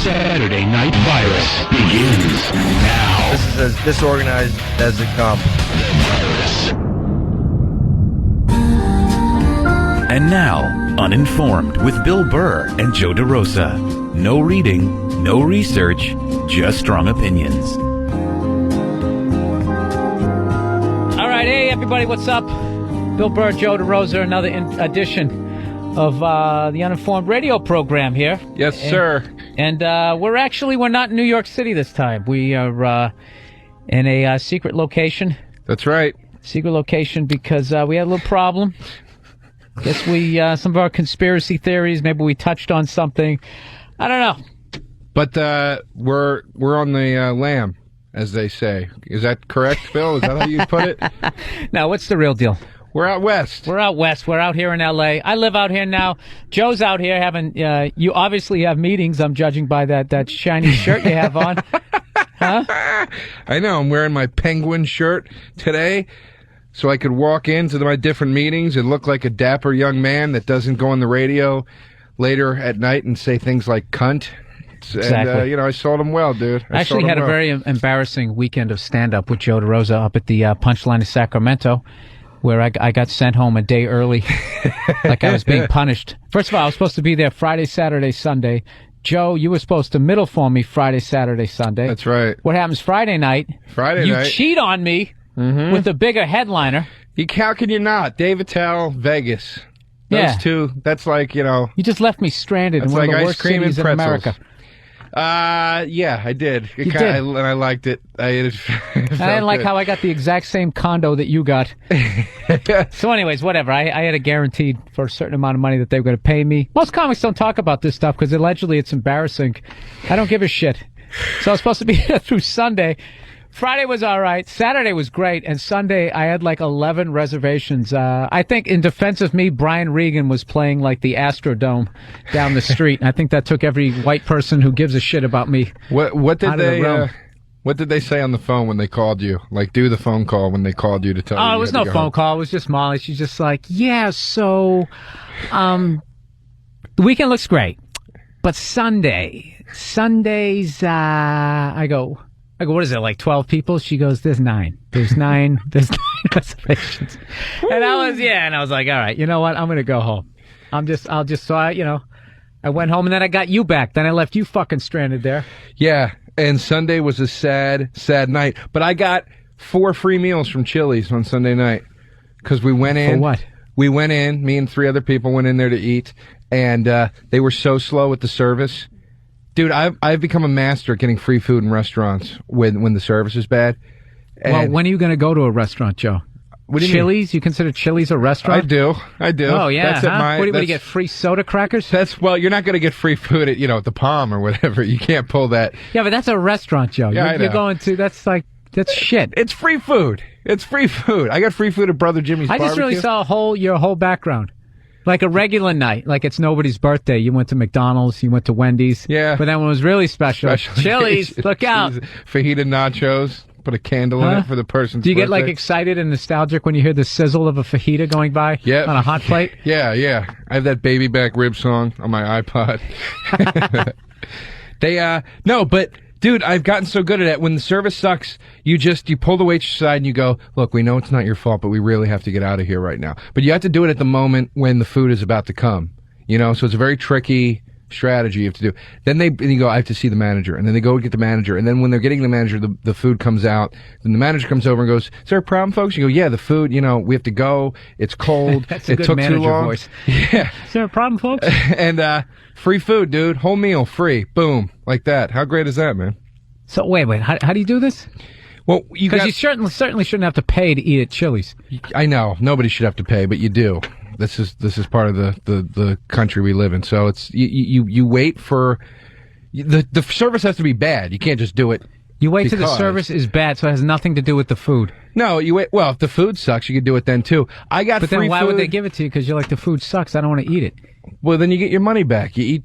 Saturday Night Virus begins now. This is as disorganized as it comes. And now, Uninformed with Bill Burr and Joe DeRosa. No reading, no research, just strong opinions. All right, hey everybody, what's up? Bill Burr, Joe DeRosa, another edition of the Uninformed radio program here. Yes, sir. And we're not in New York City this time. We are in a secret location. That's right. Secret location because we had a little problem. Guess some of our conspiracy theories, maybe we touched on something. I don't know. But we're on the lam, as they say. Is that correct, Bill? Is that how you put it? Now, what's the real deal? We're out west. We're out west. We're out here in L.A. I live out here now. Joe's out here having, you obviously have meetings, I'm judging by that shiny shirt you have on. Huh? I know. I'm wearing my penguin shirt today so I could walk into my different meetings and look like a dapper young man that doesn't go on the radio later at night and say things like cunt. Exactly. And, I sold them well, dude. I actually had a very embarrassing weekend of stand-up with Joe DeRosa up at the Punchline in Sacramento, where I got sent home a day early, like I was being punished. First of all, I was supposed to be there Friday, Saturday, Sunday. Joe, you were supposed to middle form me Friday, Saturday, Sunday. That's right. What happens Friday night? You cheat on me with the bigger headliner. How can you not? Dave Attell, Vegas. Those two, that's like, You just left me stranded in one of the worst cities in America. Yeah, I did. And I liked it. I didn't like how I got the exact same condo that you got. So anyways, whatever. I had a guaranteed for a certain amount of money that they were going to pay me. Most comics don't talk about this stuff because allegedly it's embarrassing. I don't give a shit. So I was supposed to be there through Sunday. Friday was all right. Saturday was great. And Sunday, I had like 11 reservations. I think in defense of me, Brian Regan was playing like the Astrodome down the street. I think that took every white person who gives a shit about me. What did they say on the phone when they called you? Like, do the phone call when they called you to tell you. Oh, it was no phone call. It was just Molly. She's just like, yeah, so the weekend looks great. But Sundays, I go, what is it, like 12 people? She goes, there's 9. There's 9 reservations. And I was like, all right, you know what? I'm going to go home. I went home and then I got you back. Then I left you fucking stranded there. Yeah. And Sunday was a sad, sad night. But I got 4 free meals from Chili's on Sunday night. Because we went in. For what? We went in, me and 3 other people went in there to eat. And they were so slow with the service. Dude, I've become a master at getting free food in restaurants when the service is bad. And well, when are you going to go to a restaurant, Joe? What do you Chili's? mean? You consider Chili's a restaurant? I do. Oh, yeah. That's at what do you get, free soda crackers? You're not going to get free food at, the Palm or whatever. You can't pull that. Yeah, but that's a restaurant, Joe. Yeah, you're going to, that's shit. It's free food. It's free food. I got free food at Brother Jimmy's Barbecue. I just really saw your whole background. Like a regular night, like it's nobody's birthday. You went to McDonald's, you went to Wendy's. Yeah. But then when it was really special Chili's, look out. Fajita nachos, put a candle in it for the person's Do you birthday. get like excited and nostalgic when you hear the sizzle of a fajita going by on a hot plate? Yeah. I have that baby back rib song on my iPod. But dude, I've gotten so good at it. When the service sucks, you pull the waitress aside and you go, look, we know it's not your fault, but we really have to get out of here right now. But you have to do it at the moment when the food is about to come. So it's a very tricky strategy you have to do. Then you go, I have to see the manager. And then they go get the manager. And then when they're getting the manager, the food comes out. Then the manager comes over and goes, is there a problem, folks? You go, yeah, the food, we have to go. It's cold. That's a it good took manager too long. Voice. Yeah. Is there a problem, folks? And free food, dude. Whole meal, free. Boom. Like that. How great is that, man? So wait, how do you do this? Well, because you certainly shouldn't have to pay to eat at Chili's. I know nobody should have to pay, but you do. This is part of the country we live in. So it's you wait for the service has to be bad. You can't just do it. You wait till the service is bad, so it has nothing to do with the food. No, you wait. Well, if the food sucks, you can do it then too. But then why would they give it to you? Because you're like, the food sucks. I don't want to eat it. Well, then you get your money back. You eat,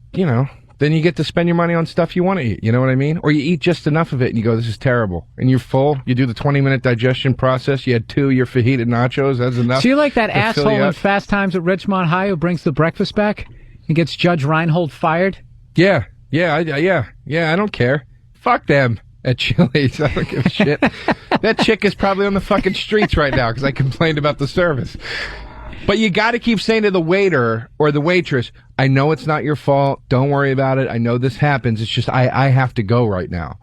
Then you get to spend your money on stuff you want to eat. You know what I mean? Or you eat just enough of it and you go, this is terrible. And you're full. You do the 20-minute digestion process. You had 2 of your fajita nachos. That's enough. So you're like that asshole in Fast Times at Ridgemont High who brings the breakfast back and gets Judge Reinhold fired? Yeah. Yeah, I don't care. Fuck them at Chili's. I don't give a shit. That chick is probably on the fucking streets right now because I complained about the service. But you got to keep saying to the waiter or the waitress, I know it's not your fault. Don't worry about it. I know this happens. It's just I have to go right now.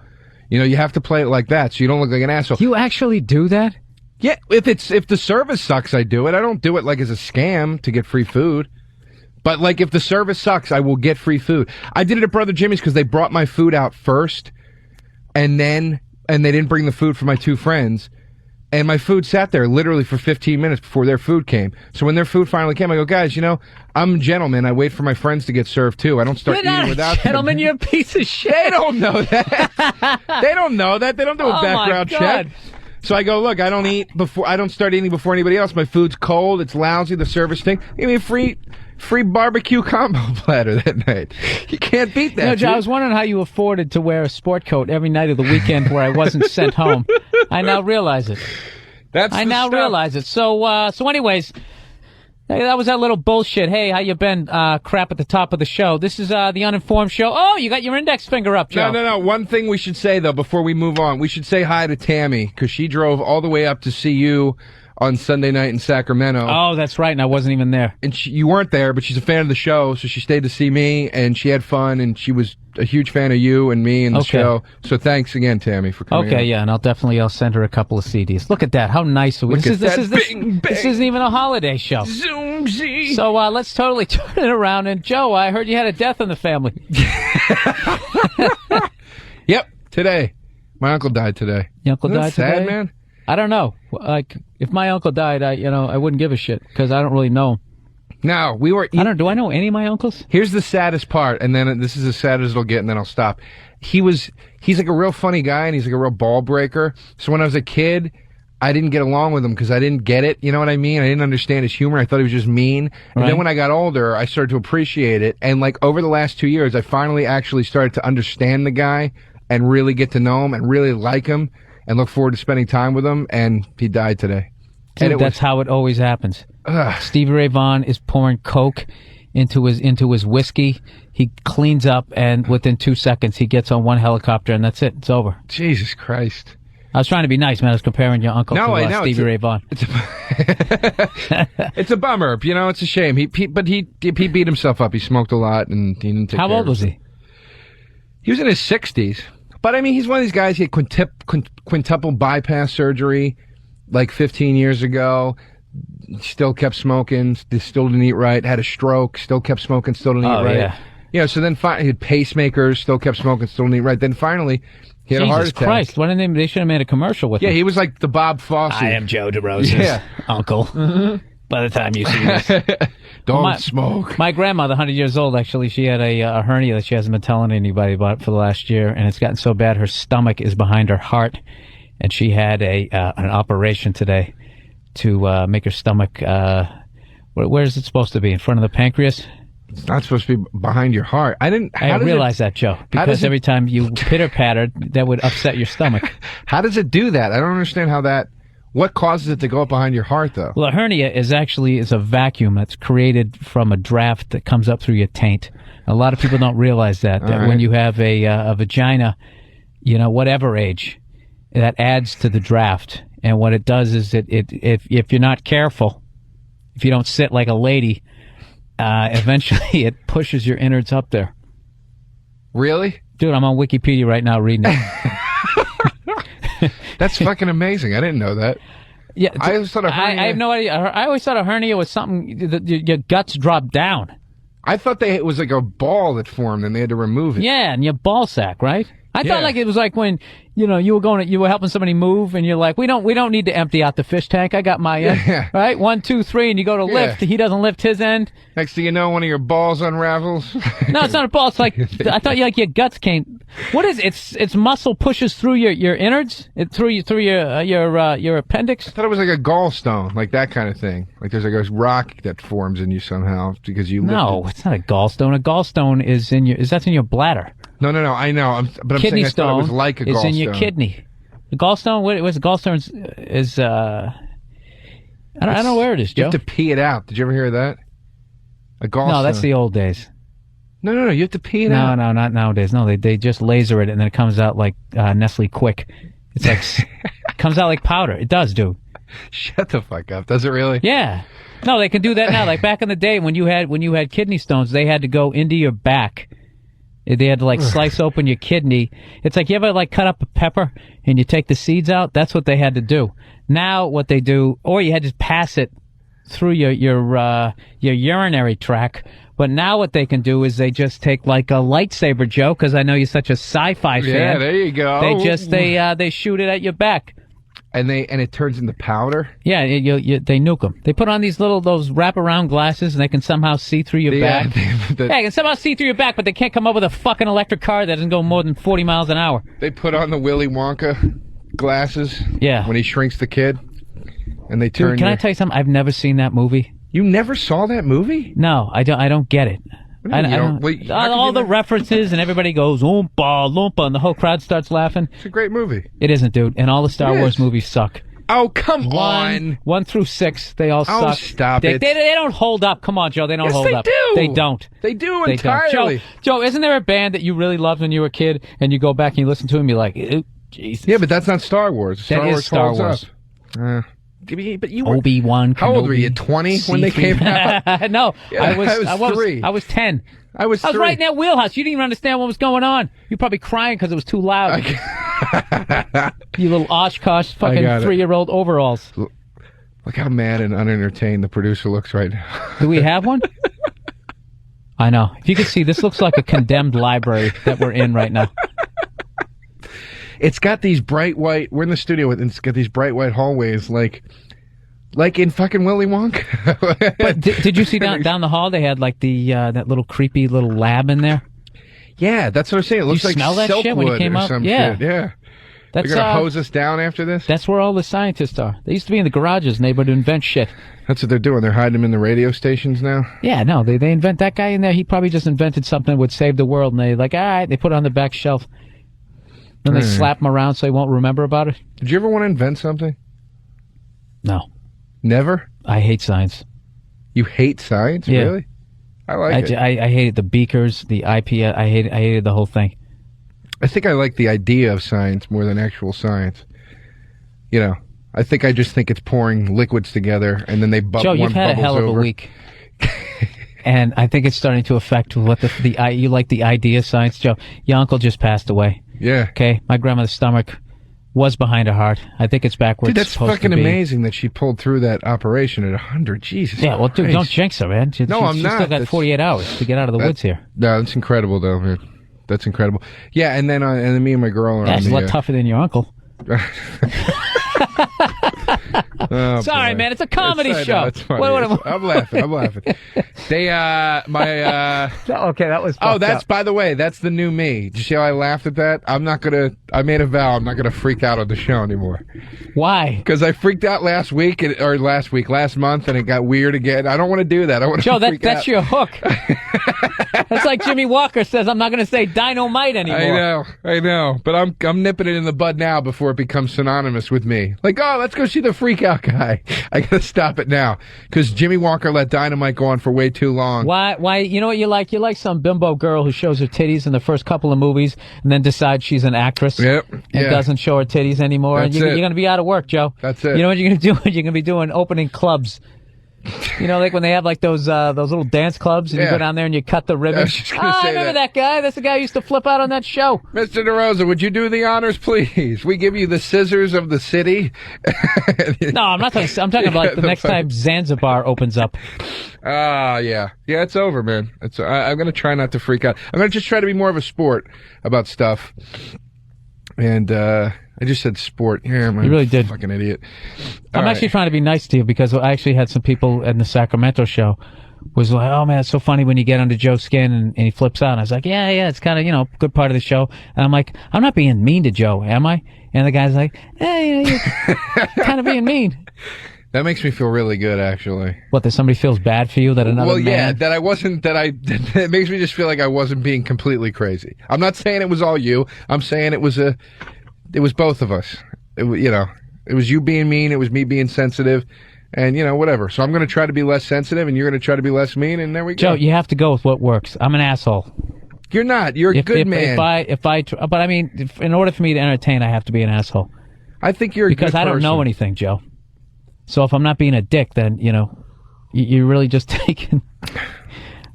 You know, you have to play it like that so you don't look like an asshole. You actually do that? Yeah, if the service sucks, I do it. I don't do it like as a scam to get free food. But like if the service sucks, I will get free food. I did it at Brother Jimmy's because they brought my food out first, and they didn't bring the food for my two friends. And my food sat there literally for 15 minutes before their food came. So when their food finally came, I go, guys, you know, I'm a gentleman. I wait for my friends to get served too. I don't start eating without them. Gentlemen, you're a piece of shit. They don't know that. They don't know that. They don't do a background check. So I go, look, I don't start eating before anybody else. My food's cold. It's lousy. The service thing. Give me a free barbecue combo platter that night. You can't beat that. No, Joe, I was wondering how you afforded to wear a sport coat every night of the weekend where I wasn't sent home. I now realize it. Realize it. So anyways, that was that little bullshit. Hey, how you been? Crap at the top of the show. This is the Uninformed show. Oh, you got your index finger up, Joe. No. One thing we should say, though, before we move on, we should say hi to Tammy, because she drove all the way up to see you on Sunday night in Sacramento. Oh, that's right, and I wasn't even there. And you weren't there, but she's a fan of the show, so she stayed to see me, and she had fun, and she was a huge fan of you and me and the show. So thanks again, Tammy, for coming out. Yeah, and I'll send her a couple of CDs. Look at that, how nice. This isn't even a holiday show. Zoom-Z. So let's totally turn it around. And Joe, I heard you had a death in the family. Yep, today. My uncle died today. Your uncle died today? Sad, man. I don't know. Like, if my uncle died, I wouldn't give a shit because I don't really know him. No, do I know any of my uncles? Here's the saddest part, and then this is as sad as it'll get, and then I'll stop. He's like a real funny guy, and he's like a real ball breaker. So when I was a kid, I didn't get along with him because I didn't get it. You know what I mean? I didn't understand his humor. I thought he was just mean. And then when I got older, I started to appreciate it. And like over the last 2 years, I finally actually started to understand the guy and really get to know him and really like him and look forward to spending time with him. And he died today. Dude, that's how it always happens. Stevie Ray Vaughan is pouring Coke into his whiskey. He cleans up, and within 2 seconds, he gets on one helicopter, and that's it. It's over. Jesus Christ. I was trying to be nice, man. I was comparing your uncle to Stevie Ray Vaughan. It's a bummer. You know, it's a shame. But he beat himself up. He smoked a lot, and he didn't take care of How old was he? He was in his 60s. But, I mean, he's one of these guys. He had quintuple bypass surgery like 15 years ago. Still kept smoking. Still didn't eat right. Had a stroke. Still kept smoking. Still didn't eat right. Yeah. You know, so then he had pacemakers. Still kept smoking. Still didn't eat right. Then finally, he had a heart attack. Jesus Christ. Why didn't they should have made a commercial with him. Yeah, he was like the Bob Fosse. I am Joe DeRosa's uncle. Mm-hmm. By the time you see this. Don't smoke. My grandmother, 100 years old, actually, she had a hernia that she hasn't been telling anybody about for the last year, and it's gotten so bad her stomach is behind her heart, and she had an operation today to make her stomach, where is it supposed to be? In front of the pancreas? It's not supposed to be behind your heart. I realize that, Joe, because every time you pitter-pattered, that would upset your stomach. How does it do that? I don't understand how that... What causes it to go up behind your heart, though? Well, a hernia is a vacuum that's created from a draft that comes up through your taint. A lot of people don't realize that when you have a vagina, you know, whatever age, that adds to the draft. And what it does is if you're not careful, if you don't sit like a lady, eventually it pushes your innards up there. Really? Dude, I'm on Wikipedia right now reading it. That's fucking amazing. I didn't know that. Yeah, I always thought a hernia... I have no idea. I always thought a hernia was something that your guts drop down. I thought it was like a ball that formed and they had to remove it. Yeah, and your ball sack, right? I thought like it was like when you were helping somebody move and you're like, we don't need to empty out the fish tank. I got my end, right? 1, 2, 3, and you go to lift. He doesn't lift his end. Next thing you know, one of your balls unravels. No, it's not a ball. It's like I thought your guts came. What is it? It's muscle pushes through your innards, through your appendix. I thought it was like a gallstone, like that kind of thing. Like there's like a rock that forms in you somehow because you. No, it's not a gallstone. A gallstone is that's in your bladder. No, I know. I'm kidney saying I thought it was like a gallstone. It's in your kidney. The gallstone, what's the gallstone is I don't know where it is, Joe. You have to pee it out. Did you ever hear that? A gallstone. No, that's the old days. No. You have to pee it No, out. no, not nowadays. No, they just laser it and then it comes out like Nestle Quick. It's like comes out like powder. It does, dude. Shut the fuck up. Does it really? Yeah. No, they can do that now. Like back in the day when you had kidney stones, they had to go into your back. They had to like slice open your kidney. It's like you ever like cut up a pepper and you take the seeds out? That's what they had to do. Now what they do, or you had to pass it through your urinary tract. But now what they can do is they just take like a lightsaber, Joe, because I know you're such a sci-fi fan. Yeah, there you go. They shoot it at your back. And it turns into powder? Yeah, they nuke them. They put on those wraparound glasses, and they can somehow see through your back. They can somehow see through your back, but they can't come up with a fucking electric car that doesn't go more than 40 miles an hour. They put on the Willy Wonka glasses. Yeah. When he shrinks the kid, and they turn. Dude, can I tell you something? I've never seen that movie. You never saw that movie? No, I don't get it. All the references and everybody goes oompa loompa and the whole crowd starts laughing. It's a great movie. It isn't, dude. And all the Star Wars movies suck. Oh, come on. 1 through 6, they all suck. Oh, stop it. They don't hold up. Come on, Joe. They don't hold up. They do. They don't. They do They entirely. Don't. Joe, isn't there a band that you really loved when you were a kid and you go back and you listen to them and you're like, ew, Jesus. Yeah, but that's not Star Wars. That is Star Wars. But you were, Obi-Wan Kenobi. How old were you? 20 when they came out? No, Yeah, I was 3. I was 10. I was right in that wheelhouse. You didn't even understand what was going on. You're probably crying because it was too loud. You little Oshkosh fucking 3-year-old overalls. Look how mad and unentertained the producer looks right now. Do we have one? I know. If you could see, this looks like a condemned library that we're in right now. It's got these bright white. We're in the studio, and it's got these bright white hallways, like in fucking Willy Wonka. But did you see down the hall? They had like that little creepy little lab in there. Yeah, that's what I'm saying. It looks like smell that shit when you Silkwood came or up? some Yeah. shit. Yeah. That's They're gonna hose us down after this. That's where all the scientists are. They used to be in the garages and they would invent shit. That's what they're doing. They're hiding them in the radio stations now. Yeah, no, they invent that guy in there. He probably just invented something that would save the world, and they like, all right, they put it on the back shelf. Then they slap him around so he won't remember about it. Did you ever want to invent something? No. Never? I hate science. You hate science? Yeah. Really? I like it. I hated the beakers, the IP. I hated the whole thing. I think I like the idea of science more than actual science. You know, I just think it's pouring liquids together and then they bubble. Joe, you've had a hell of a week. And I think it's starting to affect what you like the idea of science. Joe, your uncle just passed away. Yeah. Okay, my grandmother's stomach was behind her heart. I think it's back where Dude, it's that's supposed fucking to be. amazing that she pulled through that operation at 100. Jesus. Yeah, well, dude, Christ. don't jinx her, man. No, I'm she's not. still got 48 hours to get out of the woods here. No, that's incredible, though, man. That's incredible. Yeah, and then me and my girl are Yeah, on she's a lot tougher than your uncle. Oh, Sorry, boy. man. It's a comedy show. It's funny. What- I'm laughing. They, Okay, that was. Oh, by the way, that's the new me. Did you see how I laughed at that? I made a vow I'm not gonna freak out on the show anymore. Why? Because I freaked out last month, and it got weird again. I don't want to do that. I want to Joe, freak out. that's your hook. That's like Jimmy Walker says, I'm not going to say dynamite anymore. I know. But I'm nipping it in the bud now before it becomes synonymous with me. Like, oh, let's go see the freak out guy. I got to stop it now. Because Jimmy Walker let dynamite go on for way too long. Why? You know what you like? You like some bimbo girl who shows her titties in the first couple of movies and then decides she's an actress. Yep. And doesn't show her titties anymore. That's and you're it. going to be out of work, Joe. That's it. You know what you're going to do? You're going to be doing opening clubs. You know, like when they have like those little dance clubs and you go down there and you cut the ribbon. I was just gonna say I remember that. that guy. That's the guy who used to flip out on that show. Mr. DeRosa, would you do the honors, please? We give you the scissors of the city. No, I'm not talking. I'm talking about like the next time Zanzibar opens up. Yeah. Yeah, it's over, man. I'm going to try not to freak out. I'm going to just try to be more of a sport about stuff. And, I just said sport. Yeah, man. You really did. Fucking idiot. I'm actually trying to be nice to you because I actually had some people in the Sacramento show was like, oh man, it's so funny when you get under Joe's skin and he flips out. And I was like, yeah, it's kind of, good part of the show. And I'm like, I'm not being mean to Joe, am I? And the guy's like, hey, you're kind of being mean. That makes me feel really good, actually. What, that somebody feels bad for you? That another Well, yeah, man? it makes me just feel like I wasn't being completely crazy. I'm not saying it was all you. I'm saying it was both of us. It was you being mean. It was me being sensitive. And, whatever. So I'm going to try to be less sensitive, and you're going to try to be less mean, and there we go. Joe, you have to go with what works. I'm an asshole. You're not. You're a good man. But I mean, in order for me to entertain, I have to be an asshole. I think you're a good person. Because I don't know anything, Joe. So if I'm not being a dick, then, you're really just taking...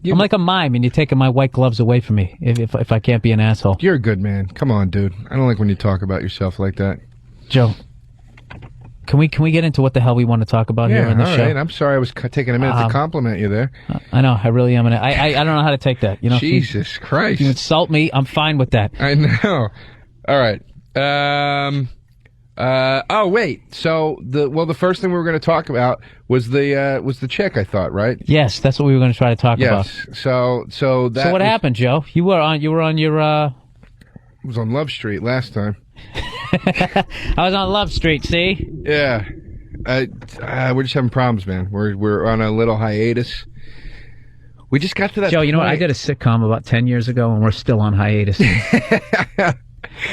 I'm like a mime, and you're taking my white gloves away from me if I can't be an asshole. You're a good man. Come on, dude. I don't like when you talk about yourself like that. Joe... Can we get into what the hell we want to talk about here on the show? Right. I'm sorry I was taking a minute to compliment you there. I know. I really am. I don't know how to take that. Jesus Christ. If you insult me, I'm fine with that. I know. All right. Oh, wait. So, the first thing we were going to talk about was the chick, I thought, right? Yes, that's what we were going to try to talk about. Yes. So what happened, Joe? You were on your... It was on Love Street last time. I was on Love Street, see? Yeah. We're just having problems, man. We're on a little hiatus. We just got to that Joe, point. you know what? I did a sitcom about 10 years ago, and we're still on hiatus.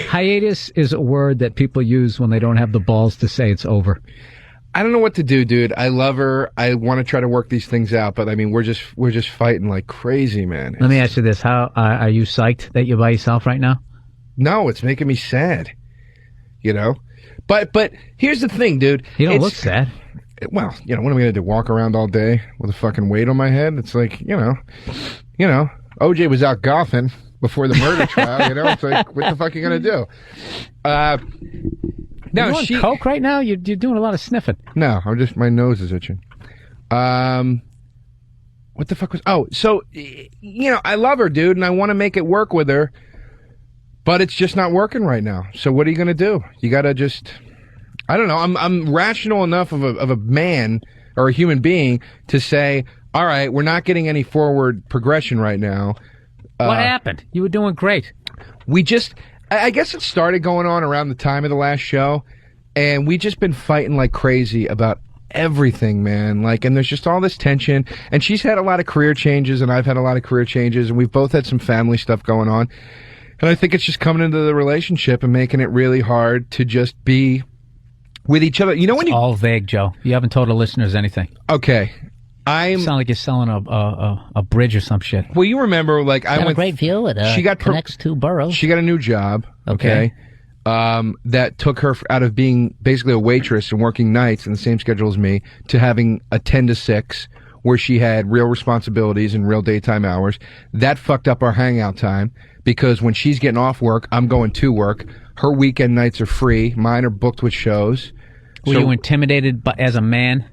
Hiatus is a word that people use when they don't have the balls to say it's over. I don't know what to do, dude. I love her. I want to try to work these things out, but I mean, we're just fighting like crazy, man. Let me ask you this. How are you psyched that you're by yourself right now? No, it's making me sad. But here's the thing, dude. You don't look sad. Well, what am I going to do? Walk around all day with a fucking weight on my head? It's like, OJ was out golfing before the murder trial, It's like, what the fuck are you going to do? No, you on coke right now? You're doing a lot of sniffing. No, my nose is itching. What the fuck was... Oh, so, I love her, dude, and I want to make it work with her. But it's just not working right now. So what are you going to do? You got to just... I don't know. I'm rational enough of a man or a human being to say, all right, we're not getting any forward progression right now. What happened? You were doing great. We just... I guess it started going on around the time of the last show, and we just been fighting like crazy about everything, man. And there's just all this tension, and she's had a lot of career changes, and I've had a lot of career changes, and we've both had some family stuff going on. And I think it's just coming into the relationship and making it really hard to just be with each other. It's all vague, Joe. You haven't told the listeners anything. Okay. You sound like you're selling a bridge or some shit. Well, you remember, I went... a great view. It connects to boroughs. She got a new job, okay? That took her out of being basically a waitress and working nights in the same schedule as me to having a 10 to 6 where she had real responsibilities and real daytime hours. That fucked up our hangout time. Because when she's getting off work, I'm going to work. Her weekend nights are free. Mine are booked with shows. Were you intimidated as a man?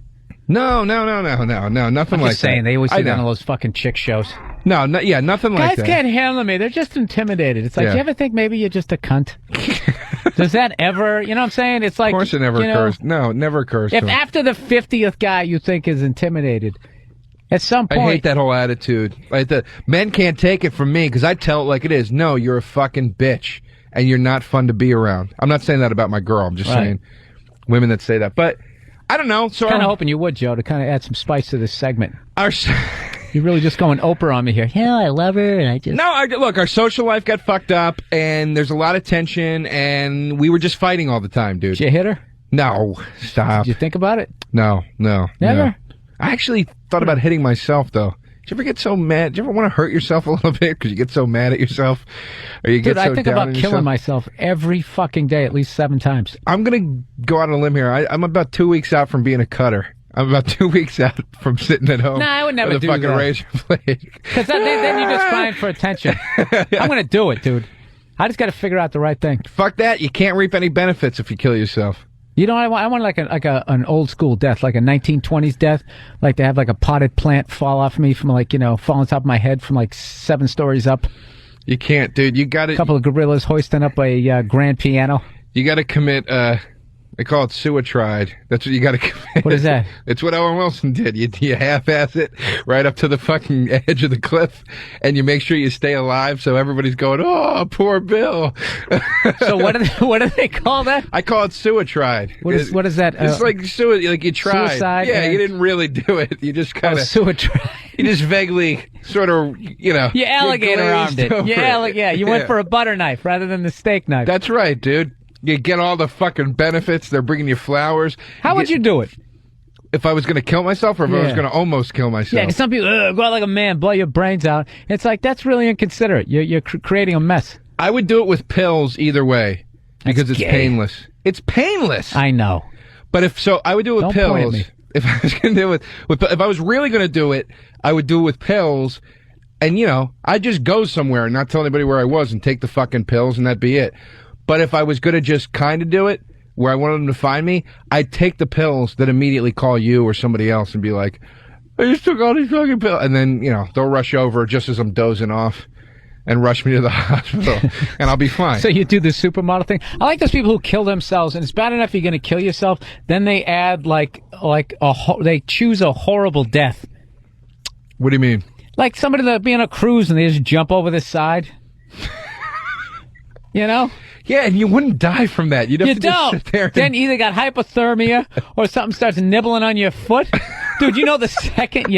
No, nothing like that. Saying, they always sit down on those fucking chick shows. Nothing like that. Guys can't handle me. They're just intimidated. It's like, do you ever think maybe you're just a cunt? Does that ever, you know what I'm saying? It's like, of course it never occurs. No, it never occurs. If after the 50th guy you think is intimidated, at some point... I hate that whole attitude. Men can't take it from me because I tell it like it is. No, you're a fucking bitch, and you're not fun to be around. I'm not saying that about my girl. I'm just saying women that say that. But I don't know. So kind of hoping you would, Joe, to kind of add some spice to this segment. You're really just going Oprah on me here. Yeah, I love her, and I just... No, look, our social life got fucked up, and there's a lot of tension, and we were just fighting all the time, dude. Did you hit her? No, stop. Did you think about it? No. Never? No. I actually thought about hitting myself, though. Did you ever get so mad? Do you ever want to hurt yourself a little bit because you get so mad at yourself? Or you get so I think down about on killing yourself? myself every fucking day, at least 7 times. I'm going to go out on a limb here. I'm about 2 weeks out from being a cutter. I'm about 2 weeks out from sitting at home. No, I would never with do a fucking that. razor blade. Because then you're just crying for attention. I'm going to do it, dude. I just got to figure out the right thing. Fuck that. You can't reap any benefits if you kill yourself. You know what I want? An old school death, like a 1920s death, like to have like a potted plant fall off me from fall on top of my head from 7 stories up. You can't, dude. You got to... A couple of gorillas hoisting up a grand piano. You got to commit... They call it suicide. That's what you got to commit. What is that? It's what Owen Wilson did. You half-ass it right up to the fucking edge of the cliff, and you make sure you stay alive. So everybody's going, "Oh, poor Bill." So what do they call that? I call it suicide. What is that? It's like like you tried. Suicide. Yeah, you didn't really do it. You just kind of suicide. You just vaguely sort of, You alligator armed it. You went for a butter knife rather than the steak knife. That's right, dude. You get all the fucking benefits. They're bringing you flowers. How would you do it? if I was going to kill myself or if I was going to almost kill myself. Yeah, 'cause some people go out like a man, blow your brains out. It's like, that's really inconsiderate. You're creating a mess. I would do it with pills either way because it's gay. painless. It's painless. I know. But I would do it with Don't point at pills. me. If I was going to do it if I was really going to do it, I would do it with pills. And, I'd just go somewhere and not tell anybody where I was and take the fucking pills and that'd be it. But if I was going to just kind of do it, where I wanted them to find me, I'd take the pills that immediately call you or somebody else and be like, I just took all these fucking pills. And then, they'll rush over just as I'm dozing off and rush me to the hospital and I'll be fine. So you do the supermodel thing. I like those people who kill themselves, and it's bad enough you're going to kill yourself. Then they add they choose a horrible death. What do you mean? Like somebody that be on a cruise and they just jump over the side. Yeah, and you wwouldn't die from that. You'd have to just sit there. Then either got hypothermia or something starts nibbling on your foot. Dude, the second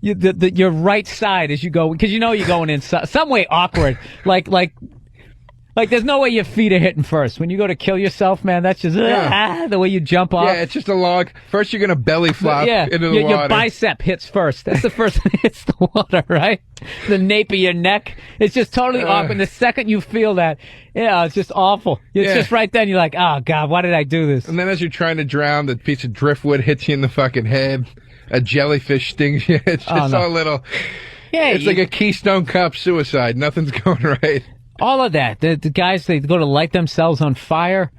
your right side as you go, because you're going in some way awkward. Like there's no way your feet are hitting first. When you go to kill yourself, man, that's just the way you jump off. Yeah, it's just a log. First you're going to belly flop into the water. Your bicep hits first. That's the first thing that hits the water, right? The nape of your neck. It's just totally awkward. The second you feel that, it's just awful. It's just right then you're like, oh, God, why did I do this? And then as you're trying to drown, the piece of driftwood hits you in the fucking head. A jellyfish stings you. It's just all little. Yeah, it's like a Keystone Cop suicide. Nothing's going right. All of that. The guys, they go to light themselves on fire.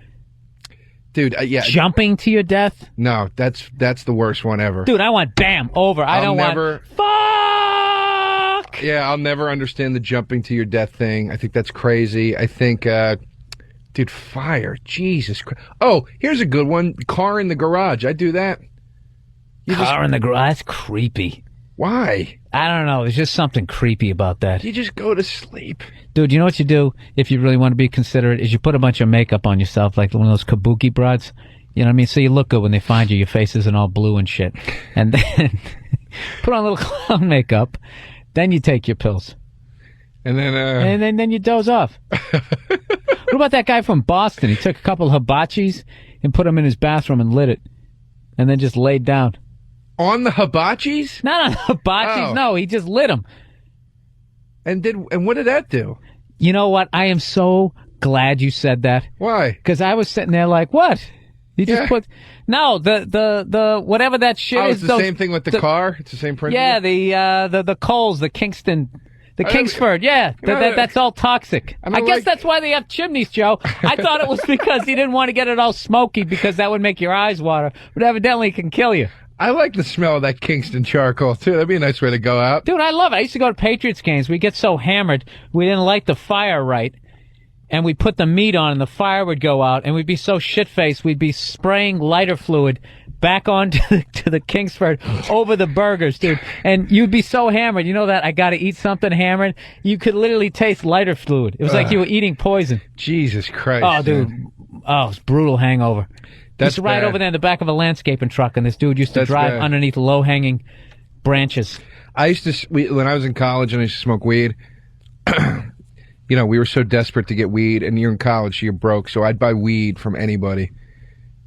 Dude, Jumping to your death. No, that's the worst one ever. Dude, I want bam, over. I don't want fuck. Yeah, I'll never understand the jumping to your death thing. I think that's crazy. I think, dude, fire. Jesus Christ. Oh, here's a good one. Car in the garage. I do that. Car in the garage? That's creepy. Why? I don't know. There's just something creepy about that. You just go to sleep. Dude, you know what you do if you really want to be considerate is you put a bunch of makeup on yourself like one of those kabuki broads. You know what I mean? So you look good when they find you. Your face isn't all blue and shit. And then put on a little clown makeup. Then you take your pills. And then and then you doze off. What about that guy from Boston? He took a couple of hibachis and put them in his bathroom and lit it. And then just laid down. On the hibachis? Not on hibachis. Oh. No, he just lit them. And what did that do? You know what? I am so glad you said that. Why? Because I was sitting there like, what? You just put no the whatever that shit is. It's the same thing with the car. It's the same principle. Yeah, the Coles, the Kingston. The Kingsford, that's all toxic. I guess that's why they have chimneys, Joe. I thought it was because he didn't want to get it all smoky because that would make your eyes water, but evidently it can kill you. I like the smell of that Kingston charcoal, too. That'd be a nice way to go out. Dude, I love it. I used to go to Patriots games. We'd get so hammered, we didn't light the fire right, and we'd put the meat on, and the fire would go out, and we'd be so shit-faced, we'd be spraying lighter fluid back onto the Kingsford over the burgers, dude. And you'd be so hammered. You know that I got to eat something hammered? You could literally taste lighter fluid. It was like you were eating poison. Jesus Christ. Oh, dude. Oh, it's brutal hangover. That's used to ride over there in the back of a landscaping truck, and this dude used to drive underneath low-hanging branches. I used to, when I was in college and I used to smoke weed, we were so desperate to get weed, and you're in college, so you're broke, so I'd buy weed from anybody.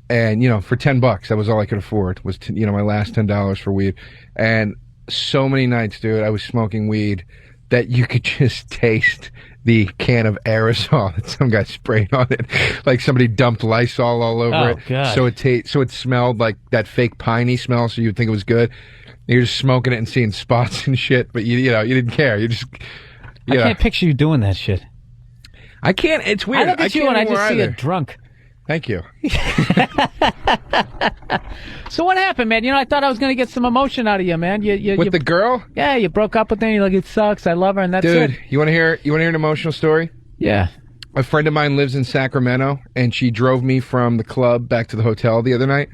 And, for $10, that was all I could afford, was, my last $10 for weed. And so many nights, dude, I was smoking weed that you could just taste the can of aerosol that some guy sprayed on it. Like somebody dumped Lysol all over it. God. So it smelled like that fake piney smell, so you'd think it was good. You're just smoking it and seeing spots and shit, but you didn't care. You just... I can't picture you doing that shit. I can't. It's weird. I look at you and I just see a drunk. Thank you. So what happened, man? I thought I was going to get some emotion out of you, man. With the girl? Yeah, you broke up with her. You're like, it sucks. I love her, and that's it. Dude, you want to hear an emotional story? Yeah. A friend of mine lives in Sacramento, and she drove me from the club back to the hotel the other night.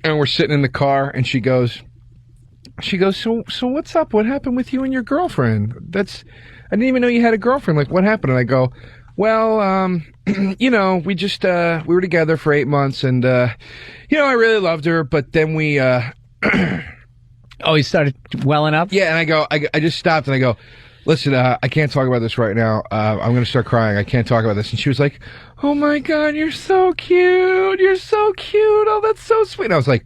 And we're sitting in the car, and she goes, so what's up? What happened with you and your girlfriend? I didn't even know you had a girlfriend. Like, what happened? And I go, well, we just, we were together for 8 months, and, I really loved her, but then we, Oh, he started welling up? Yeah, and I just stopped, and I go, Listen, I can't talk about this right now. I'm going to start crying. I can't talk about this. And she was like, oh my God, you're so cute. You're so cute. Oh, that's so sweet. And I was like,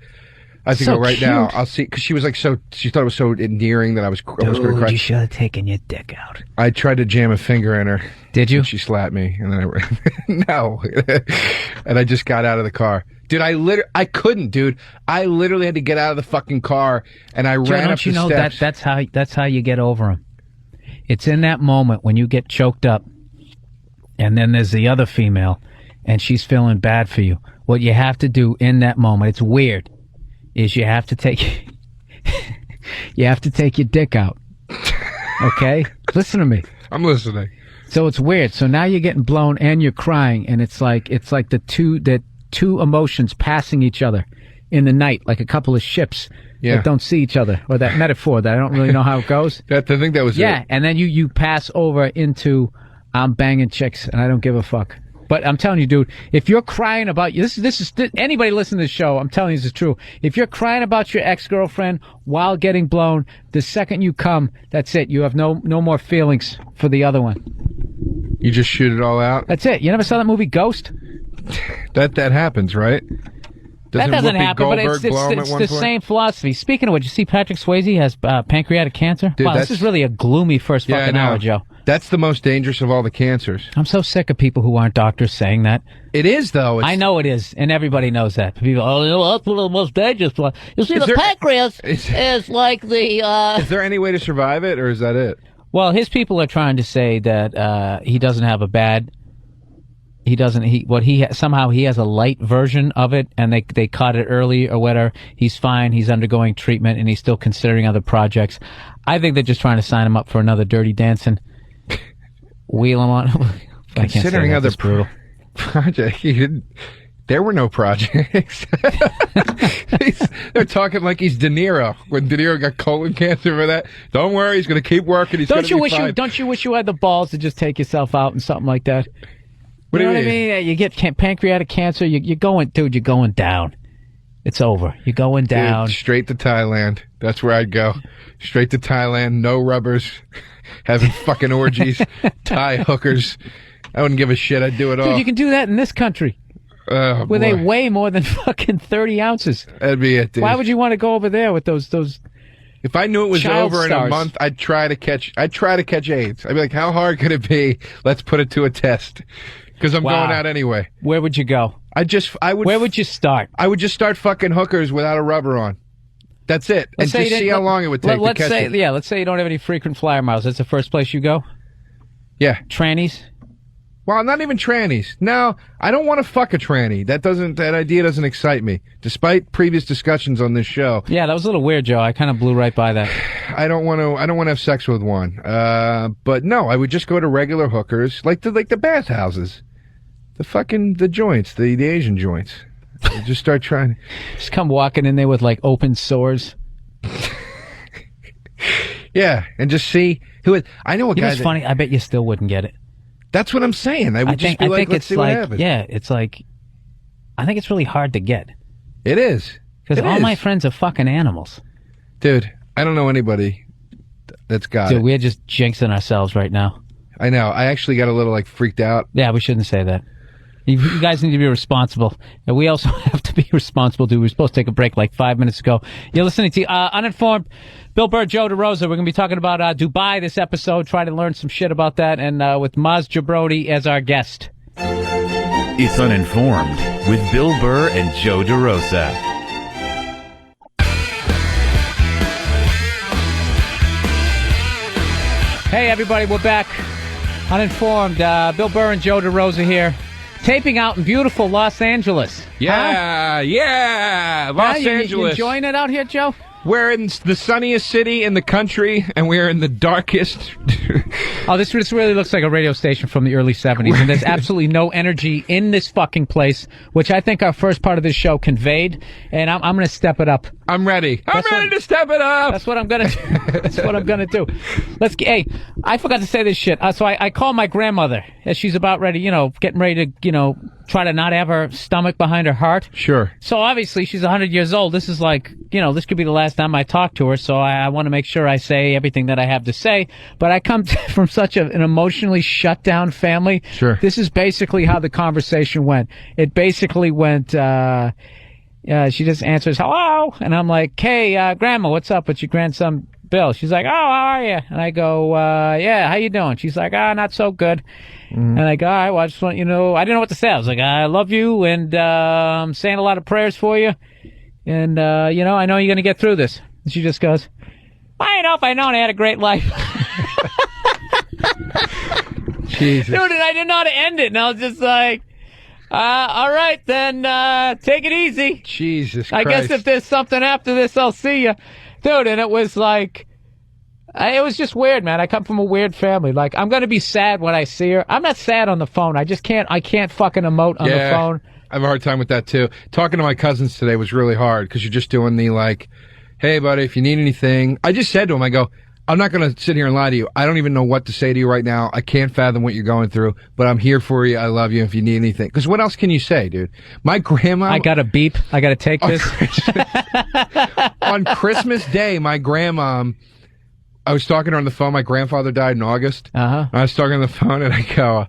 I have to go right now. I'll see. Because she was like she thought it was so endearing that I was going to cry. You should have taken your dick out. I tried to jam a finger in her. Did you? And she slapped me. And then no. And I just got out of the car. Dude, I couldn't, dude. I literally had to get out of the fucking car and I ran up the steps. That's how you get over them. It's in that moment when you get choked up, and then there's the other female, and she's feeling bad for you. What you have to do in that moment, it's weird, is you have to take your dick out. Okay? Listen to me. I'm listening. So it's weird. So now you're getting blown and you're crying, and it's like the two emotions passing each other in the night, like a couple of ships. Yeah. That don't see each other, or that metaphor that I don't really know how it goes. I think that was it. And then you pass over into I'm banging chicks and I don't give a fuck. But I'm telling you, dude, if you're crying about this is anybody listening to this show, I'm telling you this is true. If you're crying about your ex-girlfriend while getting blown, the second you come, that's it. You have no more feelings for the other one. You just shoot it all out? That's it. You never saw that movie Ghost? That happens, right? That doesn't happen, but it's the same philosophy. Speaking of which, you see Patrick Swayze has pancreatic cancer? Dude, wow, this is really a gloomy first fucking hour, Joe. That's the most dangerous of all the cancers. I'm so sick of people who aren't doctors saying that. It is, though. I know it is, and everybody knows that. People, that's one of the most dangerous. You see, the pancreas is like the... Is there any way to survive it, or is that it? Well, his people are trying to say that he doesn't have a bad... somehow he has a light version of it, and they caught it early or whatever. He's fine. He's undergoing treatment, and he's still considering other projects. I think they're just trying to sign him up for another Dirty Dancing. Wheel him on. Considering other projects, there were no projects. They're talking like he's De Niro. When De Niro got colon cancer for that, don't worry, he's going to keep working. Don't you wish you had the balls to just take yourself out and something like that? You know what I mean? You get pancreatic cancer, you're going down. It's over. You're going down. Dude, straight to Thailand. That's where I'd go. Straight to Thailand, no rubbers, having fucking orgies, Thai hookers. I wouldn't give a shit. I'd do it all. Dude, you can do that in this country. Where they weigh more than fucking 30 ounces. That'd be it, dude. Why would you want to go over there with those If I knew it was over in a month, I'd try to catch AIDS. I'd be like, how hard could it be? Let's put it to a test. Because I'm going out anyway. Where would you go? Where would you start? I would just start fucking hookers without a rubber on. That's it. And just see how long it would take to catch it. Yeah, let's say you don't have any frequent flyer miles. That's the first place you go? Yeah. Trannies? Well, not even trannies. No, I don't want to fuck a tranny. That idea doesn't excite me, despite previous discussions on this show. Yeah, that was a little weird, Joe. I kind of blew right by that. I don't want to have sex with one. But no, I would just go to regular hookers, like the bathhouses. The joints, the Asian joints. Just start trying. Just come walking in there with like open sores. Yeah, and just see who it. I know a guy. It's funny. I bet you still wouldn't get it. That's what I'm saying. I would just be like, let's see what happens. Yeah, it's like, I think it's really hard to get. It is. Because all my friends are fucking animals. Dude, I don't know anybody that's got it. Dude, we're just jinxing ourselves right now. I know. I actually got a little freaked out. Yeah, we shouldn't say that. You guys need to be responsible. And we also have to be responsible, dude. We were supposed to take a break like 5 minutes ago. You're listening to Uninformed. Bill Burr, Joe DeRosa. We're going to be talking about Dubai this episode, trying to learn some shit about that, and with Maz Jabrodi as our guest. It's Uninformed with Bill Burr and Joe DeRosa. Hey, everybody. We're back. Uninformed. Bill Burr and Joe DeRosa here. Taping out in beautiful Los Angeles. Yeah, yeah. Los Angeles. You enjoying it out here, Joe? We're in the sunniest city in the country, and we're in the darkest. Oh, this really looks like a radio station from the early 70s, and there's absolutely no energy in this fucking place, which I think our first part of this show conveyed, and I'm going to step it up I'm ready. I'm ready to step it up. That's what I'm gonna do. That's what I'm gonna do. Hey, I forgot to say this shit. So I call my grandmother as she's about ready, getting ready to, try to not have her stomach behind her heart. Sure. So obviously she's 100 years old. This is like, this could be the last time I talk to her. So I want to make sure I say everything that I have to say. But I come from such an emotionally shut down family. Sure. This is basically how the conversation went. It basically went, she just answers, hello. And I'm like, hey, Grandma, what's up with your grandson, Bill? She's like, oh, how are you? And I go, yeah, how you doing? She's like, not so good. And I go, all right, well, I just want you to know, I didn't know what to say. I was like, I love you, and I'm saying a lot of prayers for you. And, I know you're going to get through this. And she just goes, I don't know if I know, and I had a great life. Jesus. Dude, and I didn't know how to end it. And I was just like, all right, then, take it easy. Jesus Christ. I guess if there's something after this, I'll see you. Dude, and it was like, it was just weird, man. I come from a weird family. Like, I'm going to be sad when I see her. I'm not sad on the phone. I can't fucking emote on the phone. I have a hard time with that, too. Talking to my cousins today was really hard because you're just doing the, like, hey, buddy, if you need anything. I just said to him, I go, I'm not going to sit here and lie to you. I don't even know what to say to you right now. I can't fathom what you're going through, but I'm here for you. I love you if you need anything. Because what else can you say, dude? My grandma... I got to beep. I got to take this. On Christmas Day, my grandma... I was talking to her on the phone. My grandfather died in August. Uh-huh. I was talking on the phone, and I go,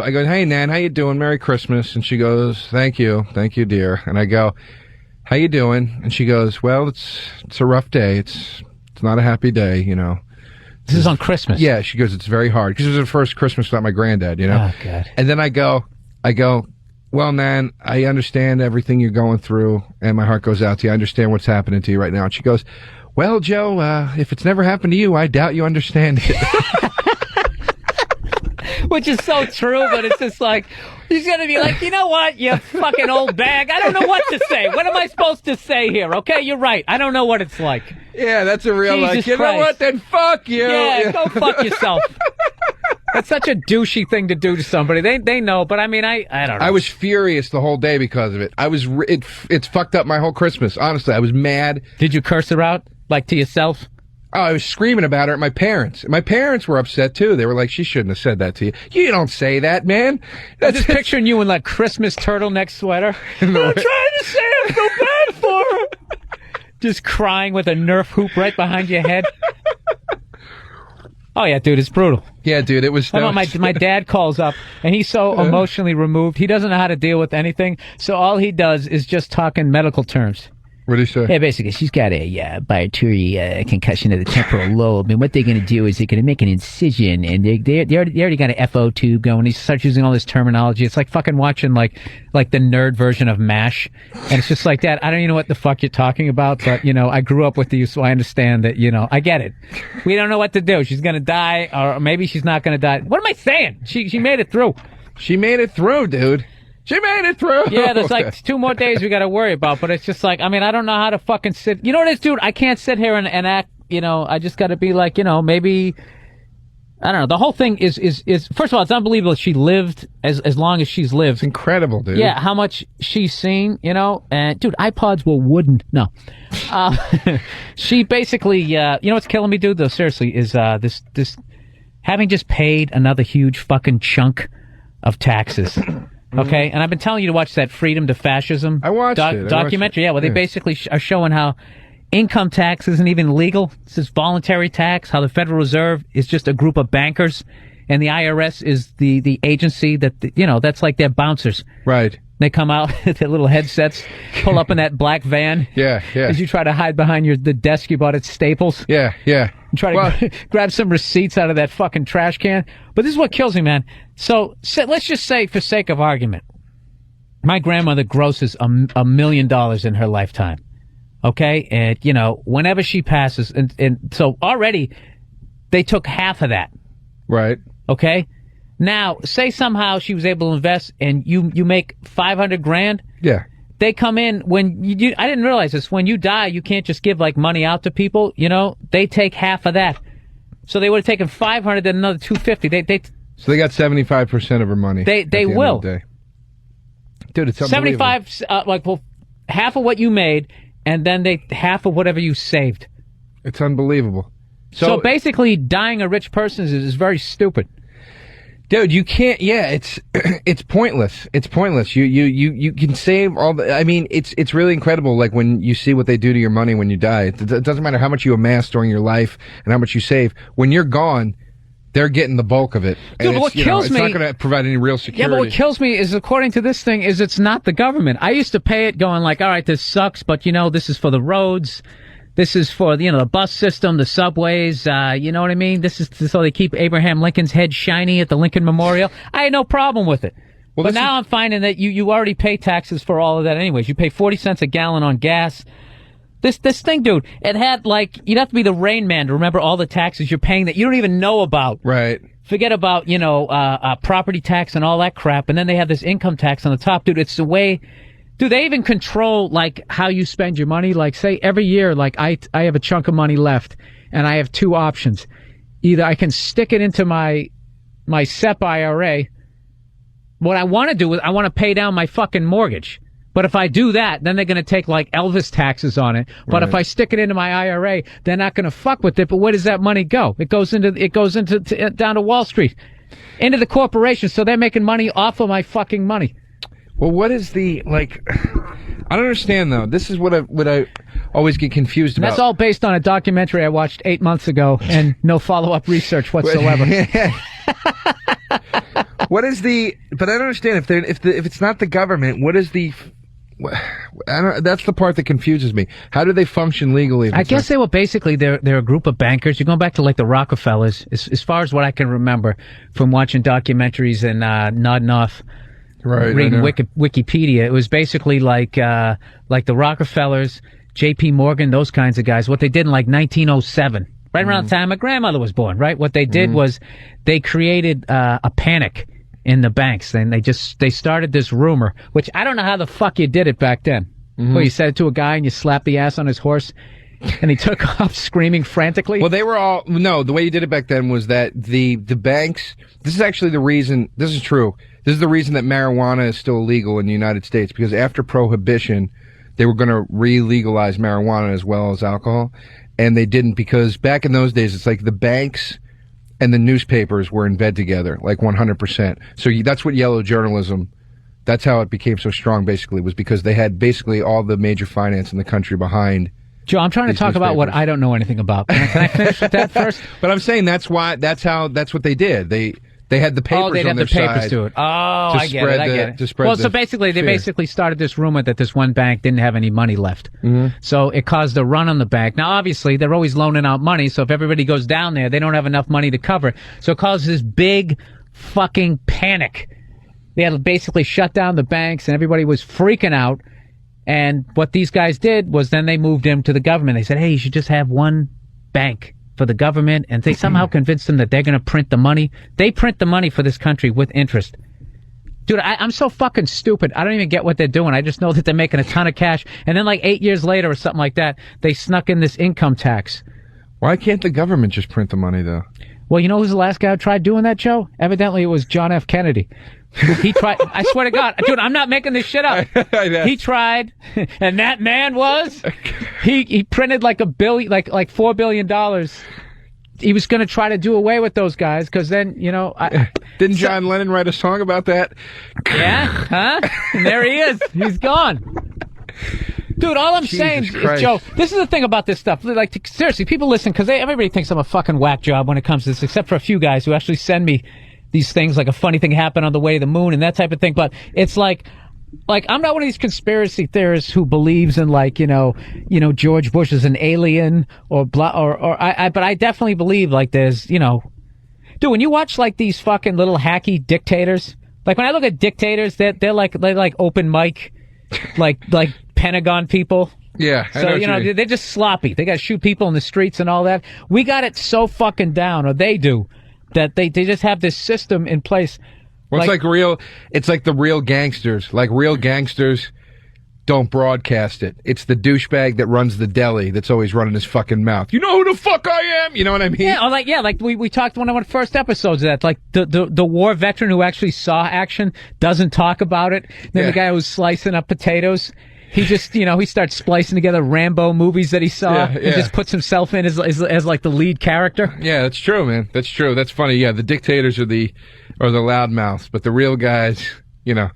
hey, Nan, how you doing? Merry Christmas. And she goes, thank you, dear. And I go, how you doing? And she goes, well, it's a rough day. It's not a happy day, This is on Christmas. Yeah, she goes, it's very hard. Because it was her first Christmas without my granddad, Oh, God. And then I go, well, Nan, I understand everything you're going through, and my heart goes out to you. I understand what's happening to you right now. And she goes, well, Joe, if it's never happened to you, I doubt you understand it. Which is so true, but it's just like, he's going to be like, you know what, you fucking old bag. I don't know what to say. What am I supposed to say here? Okay, you're right. I don't know what it's like. Yeah, that's a real, Jesus you Christ. know what, then fuck you. Yeah, go fuck yourself. That's such a douchey thing to do to somebody. They know, but I mean, I don't know. I was furious the whole day because of it. It's fucked up my whole Christmas. Honestly, I was mad. Did you curse her out? Like to yourself? Oh, I was screaming about her at my parents. My parents were upset, too. They were like, she shouldn't have said that to you. You don't say that, man. I'm just picturing you in that Christmas turtleneck sweater. I'm trying to say I feel bad for her. Just crying with a Nerf hoop right behind your head. Oh, yeah, dude, it's brutal. Yeah, dude, it was... My dad calls up, and he's so emotionally removed. He doesn't know how to deal with anything, so all he does is just talk in medical terms. What did he say? Yeah, basically, she's got a bilateral concussion of the temporal lobe, and what they're going to do is they're going to make an incision, and they already got an FO tube going. He starts using all this terminology. It's like fucking watching like the nerd version of MASH, and it's just like that. I don't even know what the fuck you're talking about, but I grew up with you, so I understand that. I get it. We don't know what to do. She's gonna die, or maybe she's not gonna die. What am I saying? She made it through. She made it through, dude. She made it through. Yeah, there's like 2 more days we got to worry about, but it's just like, I mean, I don't know how to fucking sit. You know what it is, dude? I can't sit here and act, I just got to be like, maybe, I don't know. The whole thing is first of all, it's unbelievable she lived as long as she's lived. It's incredible, dude. Yeah, how much she's seen, and dude, iPods were wooden. No. She basically, what's killing me, dude, though, seriously, is this having just paid another huge fucking chunk of taxes. Okay, and I've been telling you to watch that Freedom to Fascism documentary. Yeah, where they basically are showing how income tax isn't even legal. It's this voluntary tax, how the Federal Reserve is just a group of bankers, and the IRS is the agency that, that's like their bouncers. Right. They come out with their little headsets, pull up in that black van. Yeah. As you try to hide behind the desk you bought at Staples. Yeah. And try to grab some receipts out of that fucking trash can. But this is what kills me, man. So let's just say, for sake of argument, my grandmother grosses $1 million in her lifetime. Okay? And, whenever she passes, and so already they took half of that. Right. Okay? Now, say somehow she was able to invest and you make $500,000. Yeah. They come in when I didn't realize this. When you die, you can't just give like money out to people. They take half of that. So they would have taken 500, then another 250. So they got 75% of her money. They will. Dude, it's unbelievable. 75, half of what you made, and then half of whatever you saved. It's unbelievable. So basically, dying a rich person is very stupid. Dude, you can't. Yeah, it's pointless. It's pointless. You can save all the. I mean, it's really incredible. Like when you see what they do to your money when you die. It doesn't matter how much you amass during your life and how much you save. When you're gone, they're getting the bulk of it. Dude, what kills me, it's not going to provide any real security. Yeah, but what kills me is, according to this thing, is it's not the government. I used to pay it, going like, all right, this sucks, but this is for the roads. This is for, the bus system, the subways, you know what I mean? This is so they keep Abraham Lincoln's head shiny at the Lincoln Memorial. I had no problem with it. Well, but now I'm finding that you already pay taxes for all of that anyways. You pay 40 cents a gallon on gas. This thing, dude, it had, you'd have to be the Rain Man to remember all the taxes you're paying that you don't even know about. Right. Forget about, property tax and all that crap. And then they have this income tax on the top. Dude, it's the way... Do they even control, how you spend your money? Like, say, every year, I have a chunk of money left, and I have two options. Either I can stick it into my SEP IRA. What I want to do is I want to pay down my fucking mortgage. But if I do that, then they're going to take, Elvis taxes on it. But if I stick it into my IRA, they're not going to fuck with it. But where does that money go? It goes into down to Wall Street, into the corporation. So they're making money off of my fucking money. Well, what is the, I don't understand, though. This is what I always get confused about. That's all based on a documentary I watched 8 months ago and no follow-up research whatsoever. What is the, but I don't understand, if it's not the government, what is the, that's the part that confuses me. How do they function legally? I guess they were basically, they're a group of bankers. You're going back to the Rockefellers, as far as what I can remember from watching documentaries and nodding off. Right, reading Wikipedia. It was basically like the Rockefellers, J.P. Morgan, those kinds of guys. What they did in 1907, right around the time my grandmother was born, right? What they did was they created a panic in the banks. And they started this rumor, which I don't know how the fuck you did it back then. Well, you said it to a guy and you slapped the ass on his horse and he took off screaming frantically. Well, they were all, no, the way you did it back then was that the banks, this is actually the reason, this is true. This is the reason that marijuana is still illegal in the United States, because after Prohibition, they were going to re-legalize marijuana as well as alcohol, and they didn't, because back in those days, it's like the banks and the newspapers were in bed together, 100%. So that's what yellow journalism, that's how it became so strong, basically, was because they had basically all the major finance in the country behind. Joe, I'm trying to talk about what I don't know anything about. Can I finish with that first? But I'm saying that's what they did. They had the papers on their side. Oh, they'd have the papers to it. Oh, I get it. Well, so basically, they basically started this rumor that this one bank didn't have any money left. So it caused a run on the bank. Now, obviously, they're always loaning out money, so if everybody goes down there, they don't have enough money to cover. So it caused this big fucking panic. They had to basically shut down the banks, and everybody was freaking out. And what these guys did was then they moved him to the government. They said, hey, you should just have one bank for the government, and they somehow convinced them that they're going to print the money. They print the money for this country with interest. Dude, I'm so fucking stupid. I don't even get what they're doing. I just know that they're making a ton of cash. And then 8 years later or something like that, they snuck in this income tax. Why can't the government just print the money, though? Well, you know who's the last guy who tried doing that, Joe? Evidently, it was John F. Kennedy. He tried. I swear to God, dude, I'm not making this shit up. He tried, and that man was. He printed $1 billion, like $4 billion. He was going to try to do away with those guys because then, didn't John Lennon write a song about that? Yeah, huh? And there he is. He's gone. Dude, all I'm saying is, Joe, this is the thing about this stuff. Seriously, people listen because everybody thinks I'm a fucking whack job when it comes to this, except for a few guys who actually send me these things, like a funny thing happened on the way to the moon and that type of thing. But it's like I'm not one of these conspiracy theorists who believes in George Bush is an alien or blah but I definitely believe there's dude, when you watch these fucking little hacky dictators, when I look at dictators, they're like open mic, like Pentagon people. Yeah. So, they're just sloppy. They got to shoot people in the streets and all that. We got it so fucking down, or they do, that they just have this system in place. Well, it's like the real gangsters. Real gangsters don't broadcast it. It's the douchebag that runs the deli that's always running his fucking mouth. You know who the fuck I am? You know what I mean? Yeah, we talked one of the first episodes of that. The war veteran who actually saw action doesn't talk about it. Then the guy who's slicing up potatoes, he just, he starts splicing together Rambo movies that he saw and just puts himself in as like the lead character. Yeah, that's true, man. That's true. That's funny. Yeah, the dictators are the loudmouths, but the real guys, they're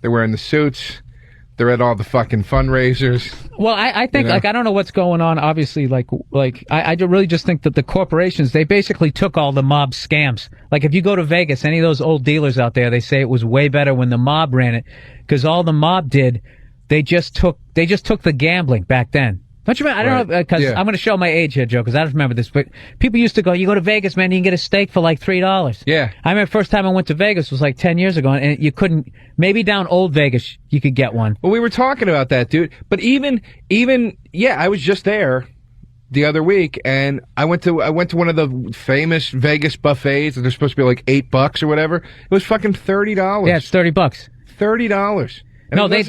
wearing the suits. They're at all the fucking fundraisers. Well, I think, I don't know what's going on. Obviously, I really just think that the corporations, they basically took all the mob scams. Like, if you go to Vegas, any of those old dealers out there, they say it was way better when the mob ran it, because all the mob did, they just took the gambling back then. Don't you remember? I don't know, because I'm going to show my age here, Joe, because I don't remember this, but people used to go, you go to Vegas, man, you can get a steak for like $3. Yeah. I remember the first time I went to Vegas was like 10 years ago, and you couldn't, maybe down Old Vegas, you could get one. Well, we were talking about that, dude. But even, I was just there the other week, and I went to one of the famous Vegas buffets, and they're supposed to be like $8 or whatever. It was fucking $30. Yeah, it's $30. $30. And no, they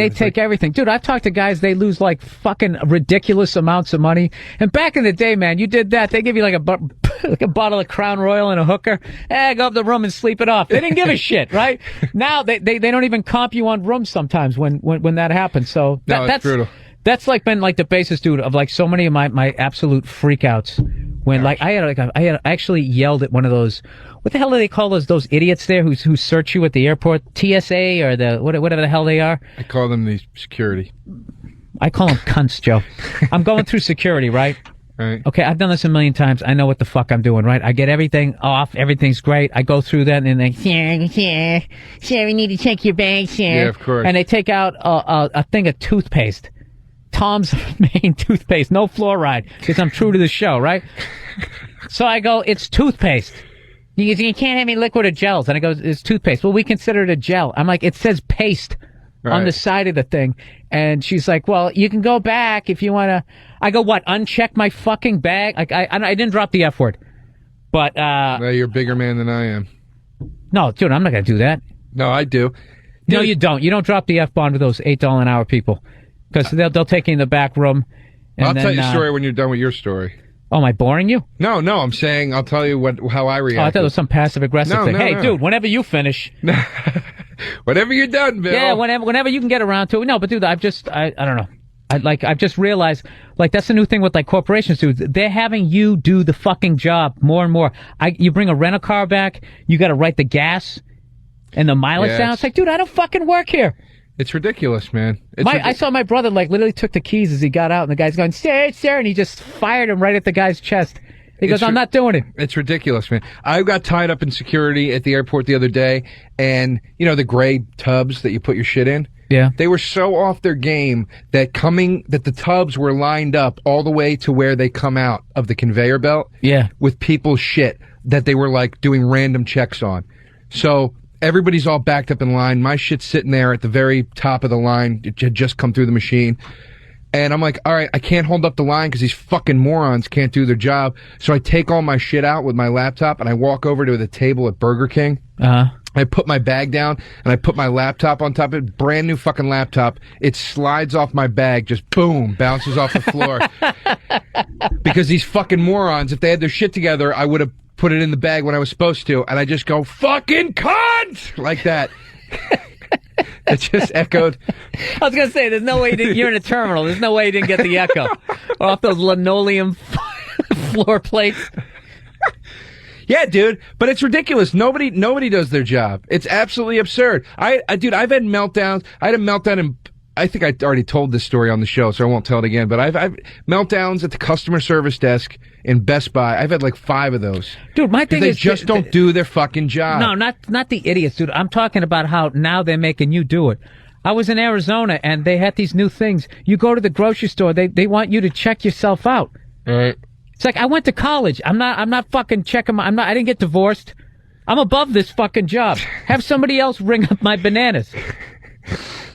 take everything. Dude, I've talked to guys, they lose like fucking ridiculous amounts of money. And back in the day, man, you did that. They give you like a bottle of Crown Royal and a hooker. Go up the room and sleep it off. They didn't give a shit, right? Now they don't even comp you on rooms sometimes when that happens. So that's brutal. That's like been like the basis, dude, of like so many of my absolute freakouts. When like I had actually yelled at one of those, what the hell do they call those idiots there who search you at the airport? TSA or whatever the hell they are? I call them the security. I call them cunts, Joe. I'm going through security, right? Right. Okay, I've done this a million times. I know what the fuck I'm doing, right? I get everything off. Everything's great. I go through that and they, sir, we need to check your bag, sir. Yeah, of course. And they take out a thing of toothpaste. Tom's main toothpaste, no fluoride, because I'm true to the show, right? So I go, it's toothpaste. You can't have any liquid or gels. And I go, it's toothpaste. Well, we consider it a gel. I'm like, it says paste on the side of the thing. And she's like, well, you can go back if you want to. I go, what, uncheck my fucking bag? Like, I didn't drop the F word. But, well, you're a bigger man than I am. No, dude, I'm not going to do that. No, I do. No, you don't. You don't drop the F-bomb to those $8 an hour people. Because they'll take you in the back room. And I'll tell you a story when you're done with your story. Oh, am I boring you? No, I'm saying I'll tell you how I react. Oh, I thought it was some passive-aggressive thing. Hey, no. dude, whenever you finish. Whenever you're done, Bill. Yeah, whenever you can get around to it. No, but dude, I don't know. I've just realized, like, that's the new thing with, like, corporations, dude. They're having you do the fucking job more and more. You bring a rental car back, you got to write the gas and the mileage down. It's like, dude, I don't fucking work here. It's ridiculous, man. I saw my brother, like, literally took the keys as he got out, and the guy's going, sir, and he just fired him right at the guy's chest. He goes, I'm not doing it. It's ridiculous, man. I got tied up in security at the airport the other day, and, the gray tubs that you put your shit in? Yeah. They were so off their game that the tubs were lined up all the way to where they come out of the conveyor belt. Yeah. With people's shit that they were, like, doing random checks on. So everybody's all backed up in line. My shit's sitting there at the very top of the line. It had just come through the machine. And I'm like, all right, I can't hold up the line because these fucking morons can't do their job. So I take all my shit out with my laptop, and I walk over to the table at Burger King. Uh-huh. I put my bag down, and I put my laptop on top of it. Brand new fucking laptop. It slides off my bag, just boom, bounces off the floor. Because these fucking morons, if they had their shit together, I would have put it in the bag when I was supposed to, and I just go, fucking cunt! Like that. It just echoed. I was going to say, there's no way you're in a terminal. There's no way you didn't get the echo off those linoleum floor plates. Yeah, dude, but it's ridiculous. Nobody does their job. It's absolutely absurd. Dude, I've had meltdowns. I had a meltdown in, I think I already told this story on the show, so I won't tell it again, but I've meltdowns at the customer service desk in Best Buy. I've had like 5 of those. Dude, my thing is, they just don't do their fucking job. No, not the idiots, dude. I'm talking about how now they're making you do it. I was in Arizona, and they had these new things. You go to the grocery store, they want you to check yourself out. Right. It's like, I went to college. I'm not fucking checking I didn't get divorced. I'm above this fucking job. Have somebody else ring up my bananas.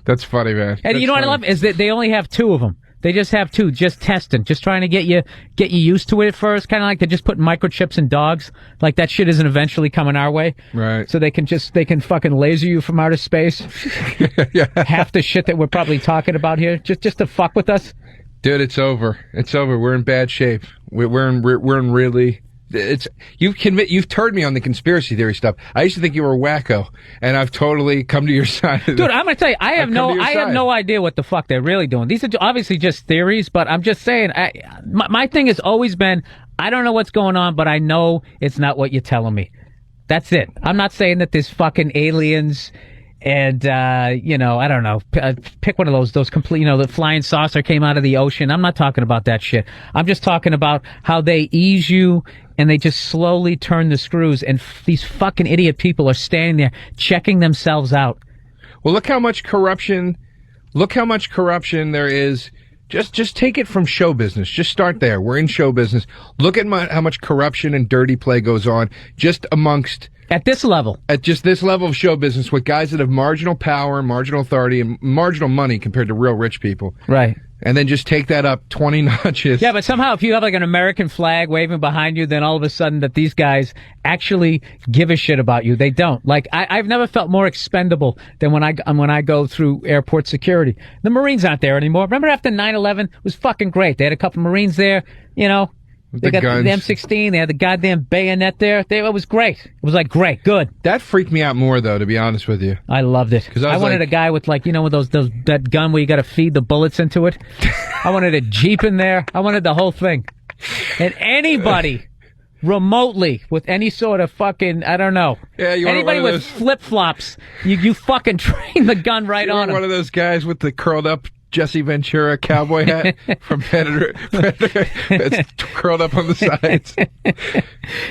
That's funny, man. And you know what I love is that they only have 2 of them. They just have 2, just testing, just trying to get you used to it at first. Kind of like they're just putting microchips in dogs. Like that shit isn't eventually coming our way. Right. So they can fucking laser you from outer space. Yeah. Half the shit that we're probably talking about here, just to fuck with us. Dude, it's over. It's over. We're in bad shape. We're in really You've turned me on the conspiracy theory stuff. I used to think you were wacko, and I've totally come to your side. Dude, I'm gonna tell you, I have no idea what the fuck they're really doing. These are obviously just theories, but I'm just saying, my thing has always been, I don't know what's going on, but I know it's not what you're telling me. That's it. I'm not saying that there's fucking aliens and, I don't know, pick one of those complete, the flying saucer came out of the ocean. I'm not talking about that shit. I'm just talking about how they ease you and they just slowly turn the screws, and these fucking idiot people are standing there checking themselves out. Well, look how much corruption there is. Just take it from show business. Just start there. We're in show business. Look at how much corruption and dirty play goes on just amongst... At this level. At just this level of show business with guys that have marginal power, marginal authority, and marginal money compared to real rich people. Right. And then just take that up 20 notches. Yeah, but somehow if you have like an American flag waving behind you, then all of a sudden that these guys actually give a shit about you. They don't. Like, I've never felt more expendable than when I go through airport security. The Marines aren't there anymore. Remember after 9/11? It was fucking great. They had a couple Marines there, They got guns. the M16. They had the goddamn bayonet there. It was great. It was like, great, good. That freaked me out more, though, to be honest with you. I loved it. Because I wanted a guy with, like, with that gun where you got to feed the bullets into it. I wanted a Jeep in there. I wanted the whole thing. And anybody remotely with any sort of fucking, I don't know. Yeah, you anybody with flip-flops, you fucking train the gun right on them. One of those guys with the curled up Jesse Ventura cowboy hat from Predator that's curled up on the sides.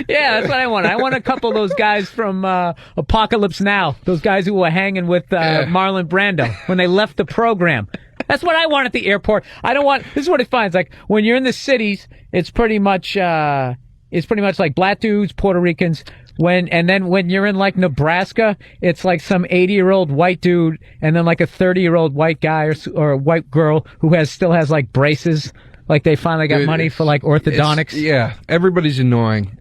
Yeah, that's what I want. I want a couple of those guys from Apocalypse Now. Those guys who were hanging with Marlon Brando when they left the program. That's what I want at the airport. I don't want... This is what it finds. Like, when you're in the cities, it's pretty much like black dudes, Puerto Ricans. When you're in like Nebraska, it's like some 80-year-old white dude and then like a 30-year-old white guy or a white girl who still has like braces. Like they finally got money for like orthodontics. Yeah, everybody's annoying.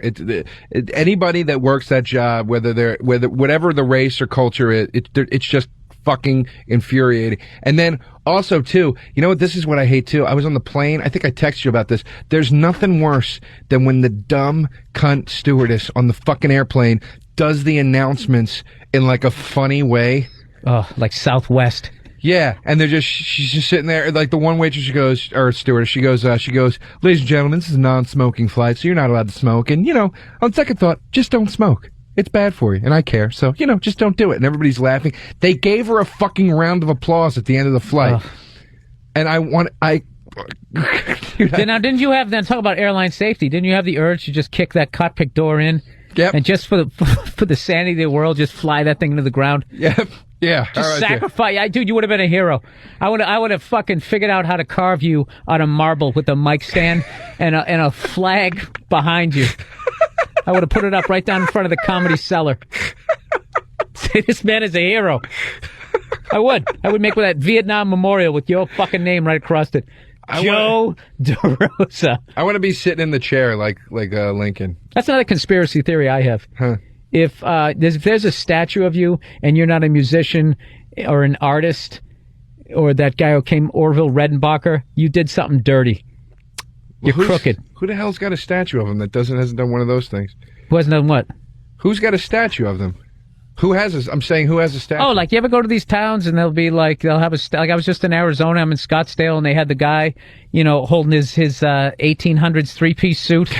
Anybody that works that job, whatever the race or culture is, it's just fucking infuriating. And then also too, this is what I hate too. I was on the plane. I think I texted you about this. There's nothing worse than when the dumb cunt stewardess on the fucking airplane does the announcements in like a funny way. Oh, like Southwest. Yeah, and she's just sitting there, like the one waitress, she goes, ladies and gentlemen, this is a non-smoking flight, so you're not allowed to smoke. And, on second thought, just don't smoke. It's bad for you, and I care, so, just don't do it. And everybody's laughing. They gave her a fucking round of applause at the end of the flight. And Now, didn't you have, then talk about airline safety, didn't you have the urge to just kick that cockpit door in? Yep. And just for the sanity of the world, just fly that thing into the ground? Yep. Yeah. Just sacrifice. Dude, you would have been a hero. I would have fucking figured out how to carve you out of marble with a mic stand and a flag behind you. I would have put it up right down in front of the Comedy Cellar. Say, this man is a hero. I would make that Vietnam memorial with your fucking name right across it. Joe DeRosa. I want to be sitting in the chair like Lincoln. That's another conspiracy theory I have. Huh. If there's a statue of you and you're not a musician or an artist or that guy who came, Orville Redenbacher, you did something dirty. You're crooked. Who the hell's got a statue of him that hasn't done one of those things? Who hasn't done what? Who's got a statue of them? Who has a statue? Oh, like you ever go to these towns and they'll have like I was just in Arizona, I'm in Scottsdale, and they had the guy, holding his 1800s three-piece suit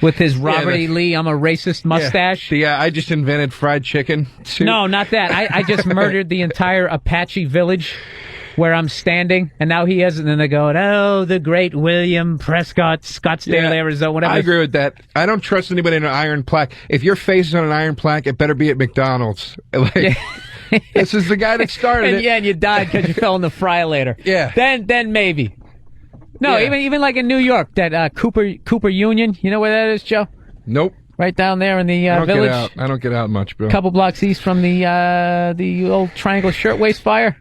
with his Robert E. Lee, I'm a racist mustache. Yeah, I just invented fried chicken suit. No, not that. I just murdered the entire Apache village where I'm standing, and now he is, and then they go, oh, the great William Prescott, Scottsdale, Arizona, whatever. I agree with that. I don't trust anybody in an iron plaque. If your face is on an iron plaque, it better be at McDonald's. This is the guy that started it. Yeah, and you died because you fell in the fryer. Yeah. Then maybe. No, even like in New York, that Cooper Union, you know where that is, Joe? Nope. Right down there in the village. I don't get out much, Bill. A couple blocks east from the old Triangle Shirtwaist Fire.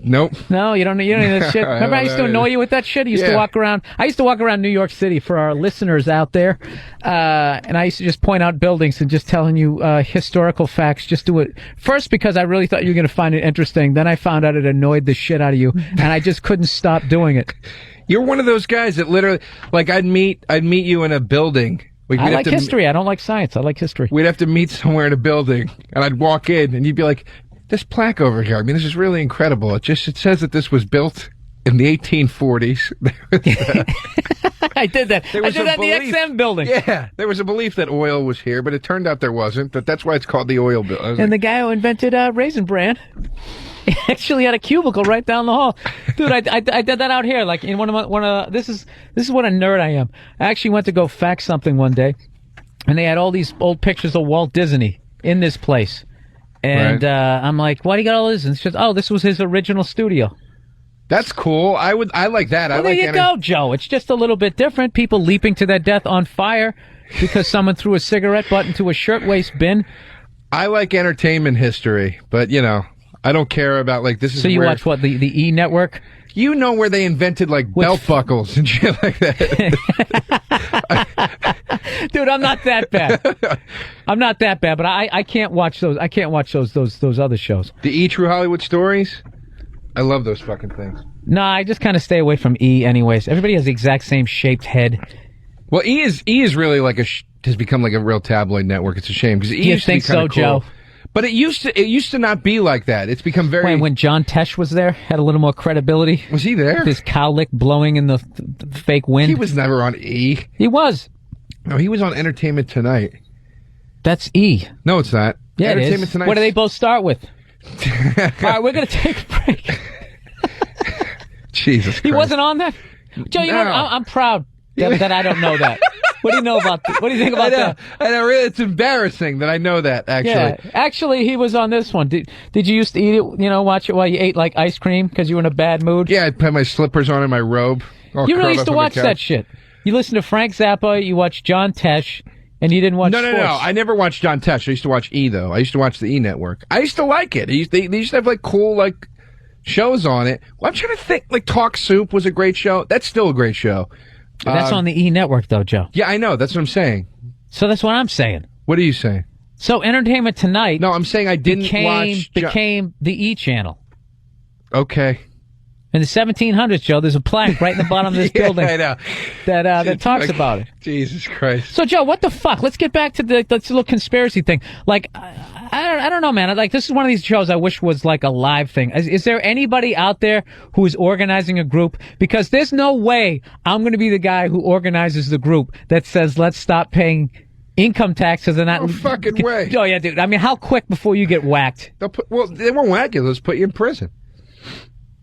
Nope. No, you don't know that shit. Remember I used to annoy you with that shit? I used to walk around New York City for our listeners out there, and I used to just point out buildings and just telling you historical facts. Just do it first because I really thought you were going to find it interesting. Then I found out it annoyed the shit out of you, and I just couldn't stop doing it. You're one of those guys that literally, like, I'd meet you in a building I like history. I don't like science. I like history. We'd have to meet somewhere in a building, and I'd walk in, and you'd be like, this plaque over here, I mean, this is really incredible. It says that this was built in the 1840s. I did that. I did that in the XM building. Yeah, there was a belief that oil was here, but it turned out there wasn't. But that's why it's called the oil building. And the guy who invented Raisin Bran actually had a cubicle right down the hall. Dude, I did that out here. Like in this is what a nerd I am. I actually went to go fax something one day, and they had all these old pictures of Walt Disney in this place. And I'm like, why do you got all this? And it's just, this was his original studio. That's cool. I like that. Well, there you go, Joe. It's just a little bit different. People leaping to their death on fire because someone threw a cigarette butt into a shirtwaist bin. I like entertainment history, but I don't care about this is. So you watch what, the E Network? You know where they invented belt buckles and shit like that. Dude, I'm not that bad. I'm not that bad, but I can't watch those. I can't watch those other shows. The E! True Hollywood Stories? I love those fucking things. No, I just kind of stay away from E anyways. Everybody has the exact same shaped head. Well, E is really has become like a real tabloid network. It's a shame because E used to be kind of cool. Joe? But it used to not be like that. It's become very. When John Tesh was there, had a little more credibility. Was he there? With his cowlick blowing in the fake wind. He was never on E. He was. No, he was on Entertainment Tonight. That's E. No, it's not. Yeah, Entertainment it is. Tonight. What do they both start with? All right, we're going to take a break. Jesus Christ. He wasn't on that? Joe, you know, I'm proud that I don't know that. What do you know about that? What do you think about that? I know, really, it's embarrassing that I know that, actually. Yeah, actually, he was on this one. Did you used to eat it, watch it while you ate, like, ice cream because you were in a bad mood? Yeah, I'd put my slippers on and my robe. You really used to watch that shit. You listened to Frank Zappa, you watched John Tesh, and you didn't watch sports. No. I never watched John Tesh. I used to watch E, though. I used to watch the E Network. I used to like it. They used to have, cool, shows on it. Well, I'm trying to think. Talk Soup was a great show. That's still a great show. That's on the E! Network, though, Joe. Yeah, I know. That's what I'm saying. So that's what I'm saying. What are you saying? So Entertainment Tonight... No, I'm saying I didn't became the E! Channel. Okay. In the 1700s, Joe, there's a plaque right in the bottom of this building I know. that talks about it. Jesus Christ. So, Joe, what the fuck? Let's get back to this little conspiracy thing. I don't know, man. This is one of these shows I wish was a live thing. Is there anybody out there who is organizing a group? Because there's no way I'm going to be the guy who organizes the group that says, let's stop paying income taxes and not... No fucking way. Oh, yeah, dude. I mean, how quick before you get whacked? They won't whack you. They'll just put you in prison.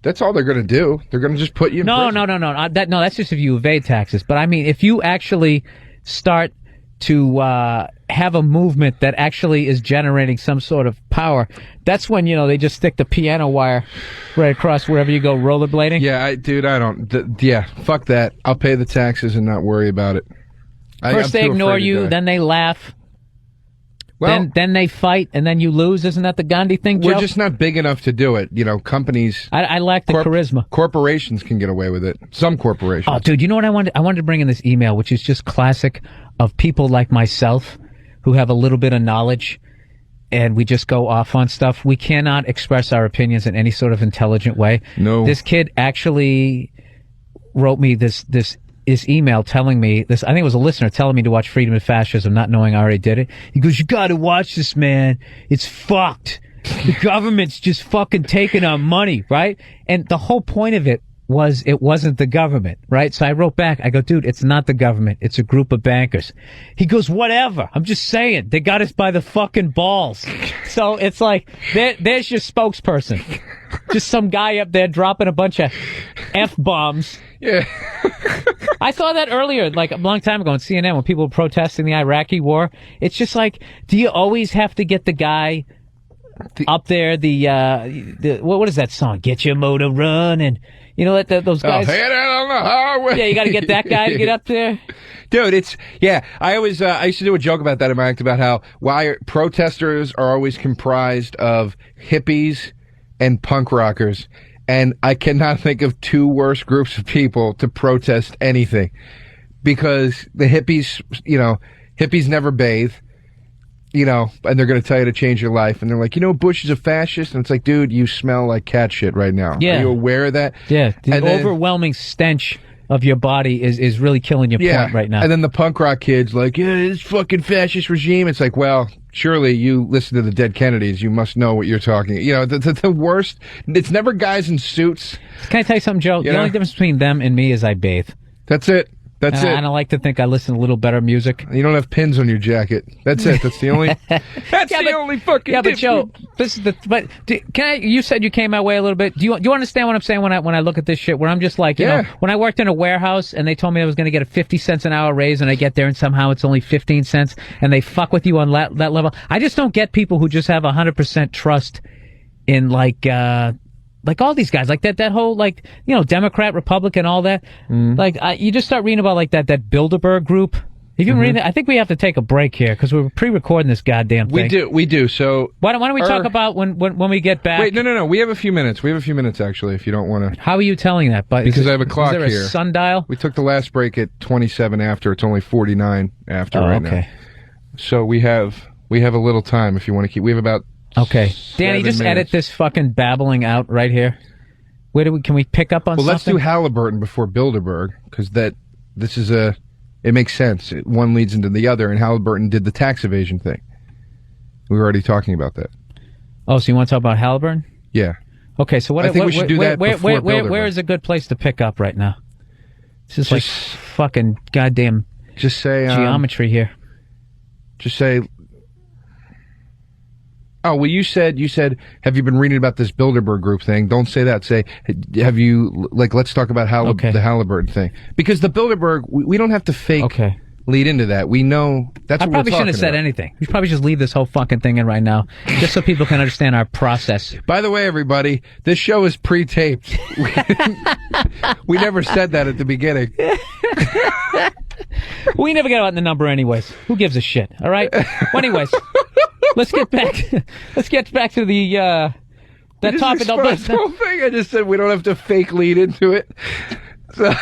That's all they're going to do. They're going to just put you in prison. No. That's just if you evade taxes. But I mean, if you actually start to have a movement that actually is generating some sort of power, that's when, they just stick the piano wire right across wherever you go rollerblading. Yeah, I don't. Fuck that. I'll pay the taxes and not worry about it. First they ignore you, then they laugh. Well, then they fight, and then you lose. Isn't that the Gandhi thing, Joe? We're just not big enough to do it. Companies... I lack the charisma. Corporations can get away with it. Some corporations. Oh, dude, you know what I wanted? I wanted to bring in this email, which is just classic of people like myself who have a little bit of knowledge, and we just go off on stuff. We cannot express our opinions in any sort of intelligent way. No. This kid actually wrote me this email telling me this. I think it was a listener telling me to watch Freedom and Fascism, not knowing I already did it. He goes, you got to watch this, man. It's fucked. The government's just fucking taking our money, right? And the whole point of it was it wasn't the government, right? So I wrote back. I go, dude, it's not the government. It's a group of bankers. He goes, whatever. I'm just saying. They got us by the fucking balls. So it's like, there's your spokesperson. Just some guy up there dropping a bunch of F-bombs. Yeah. I saw that earlier, a long time ago on CNN when people were protesting the Iraqi war. It's just do you always have to get the guy up there, what is that song? Get your motor running. Those guys. Head out on the highway. Yeah, you got to get that guy to get up there. Dude, I always, I used to do a joke about that in my act about how protesters are always comprised of hippies and punk rockers. And I cannot think of two worse groups of people to protest anything. Because the hippies, hippies never bathe, and they're going to tell you to change your life. And they're like, Bush is a fascist. And it's like, dude, you smell like cat shit right now. Yeah. Are you aware of that? Yeah. The overwhelming stench of your body is really killing your point right now. And then the punk rock kids like, yeah, this fucking fascist regime. It's like, well, surely you listen to the Dead Kennedys. You must know what you're talking. You know, the worst. It's never guys in suits. Can I tell you something, Joe? The only difference between them and me is I bathe. That's it. That's it. And I like to think I listen to a little better music. You don't have pins on your jacket. That's it. That's the only. Only fucking. Yeah, but Joe, this is the. But you said you came my way a little bit. Do you understand what I'm saying when I look at this shit? Where I'm just like, you know, when I worked in a warehouse and they told me I was going to get a 50 cents an hour raise, and I get there and somehow it's only 15 cents, and they fuck with you on that level. I just don't get people who just have 100% trust in like all these guys, like that whole, like, you know, Democrat, Republican, all that. Like, you just start reading about, like, that Bilderberg group. Have you been reading that? I think we have to take a break here, because we're pre-recording this goddamn thing. We do, so... Why don't we talk about when we get back? Wait, no, we have a few minutes. We have a few minutes, actually, if you don't want to... How are you telling that? Because I have a clock here. Is there a sundial? We took the last break at 27 after. It's only 49 after now. So we have a little time, if you want to keep... We have about... Okay, Danny, just edit this fucking babbling out right here. Can we pick up on something? Well, let's do Halliburton before Bilderberg, because it makes sense. One leads into the other, and Halliburton did the tax evasion thing. We were already talking about that. Oh, so you want to talk about Halliburton? Yeah. Okay, so I think we should do that before Bilderberg. Where is a good place to pick up right now? This is like fucking goddamn just say geometry here. Just say... Oh, well, you said, have you been reading about this Bilderberg group thing? Don't say that. Say, have you, like, let's talk about the Halliburton thing. Because the Bilderberg, we don't have to fake lead into that. We know that's what we're talking about. I probably shouldn't have said anything. We should probably just leave this whole fucking thing in right now, just so people can understand our process. By the way, everybody, this show is pre-taped. We never said that at the beginning. We never get out the number anyways. Who gives a shit, all right? Well, anyways... Let's get back to the that topic. The whole thing. I just said we don't have to fake lead into it. So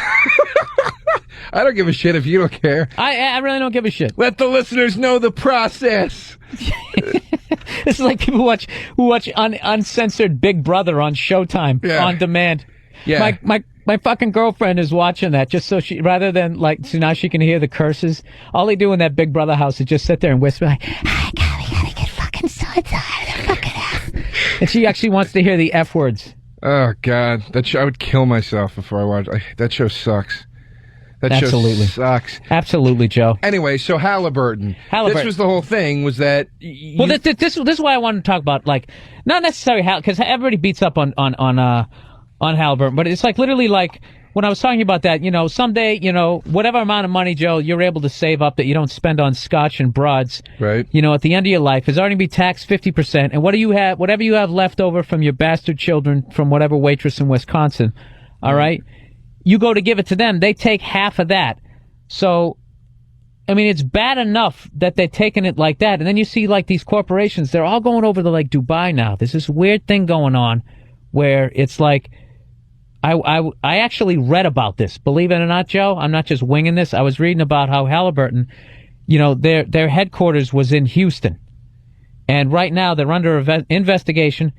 I don't give a shit if you don't care. I really don't give a shit. Let the listeners know the process. This is like people who watch uncensored Big Brother on Showtime on demand. Yeah. My fucking girlfriend is watching that just so she, rather than like, so now she can hear the curses. All they do in that Big Brother house is just sit there and whisper like, I gotta get fucking so-and-so out of the fucking house. And she actually wants to hear the F words. Oh, God. I would kill myself before I watch. That show sucks. That show sucks. Absolutely, Joe. Anyway, so Halliburton. This was the whole thing, was that... Well, this is why I wanted to talk about, like, not necessarily because everybody beats up on Halliburton, but it's like literally like when I was talking about that, you know, someday, you know, whatever amount of money, Joe, you're able to save up that you don't spend on scotch and broads, right? You know, at the end of your life is already be taxed 50%. And what do you have? Whatever you have left over from your bastard children from whatever waitress in Wisconsin, all right? You go to give it to them, they take half of that. So, I mean, it's bad enough that they're taking it like that. And then you see like these corporations, they're all going over to like Dubai now. There's this weird thing going on where it's like, I actually read about this. Believe it or not, Joe, I'm not just winging this. I was reading about how Halliburton, you know, their headquarters was in Houston. And right now they're under investigation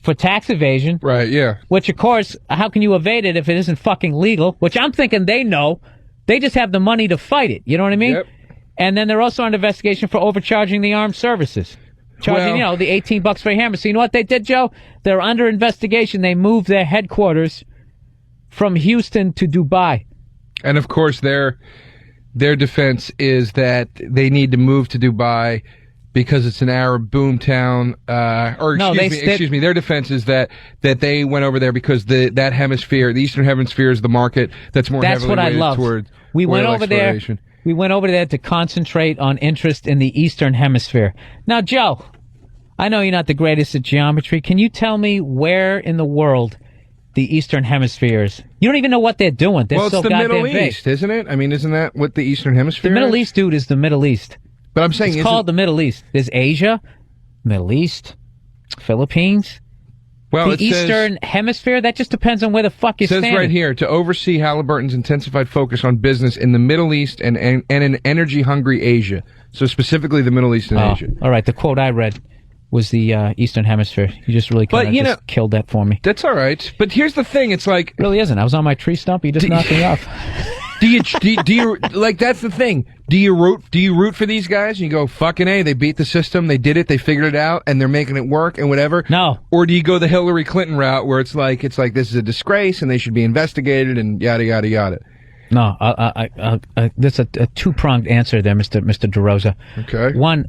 for tax evasion. Right, yeah. Which, of course, how can you evade it if it isn't fucking legal? Which I'm thinking they know. They just have the money to fight it. You know what I mean? Yep. And then they're also under investigation for overcharging the armed services. Charging, you know, the $18 for a hammer. So you know what they did, Joe? They're under investigation. They moved their headquarters from Houston to Dubai. And of course, their defense is that they need to move to Dubai because it's an Arab boom town. Excuse me. Their defense is that they went over there because that hemisphere, the Eastern Hemisphere, is the market that's more heavily weighted toward We went oil over there. exploration. We went over there to concentrate on interest in the Eastern Hemisphere. Now, Joe, I know you're not the greatest at geometry. Can you tell me where in the world the Eastern Hemisphere is? You don't even know what they're doing. They're well, it's so the goddamn Middle big. East, isn't it? I mean, isn't that what the Eastern Hemisphere is? The Middle is? East, dude, is the Middle East. But I'm saying it's called the Middle East. There's Asia, Middle East, Philippines. Well, the Eastern Hemisphere, that just depends on where the fuck you're standing. It says right here, to oversee Halliburton's intensified focus on business in the Middle East and in energy-hungry Asia. So specifically the Middle East and Asia. All right, the quote I read. was the Eastern Hemisphere. You just really kind of killed that for me. That's all right. But here's the thing. It's like... It really isn't. I was on my tree stump. You just knocked me off. Do you like, that's the thing. Do you root for these guys and you go, fucking A, they beat the system, they did it, they figured it out, and they're making it work and whatever? No. Or do you go the Hillary Clinton route where it's like this is a disgrace and they should be investigated and yada yada yada? No, that's a two-pronged answer there, Mr. DeRosa. Okay. One,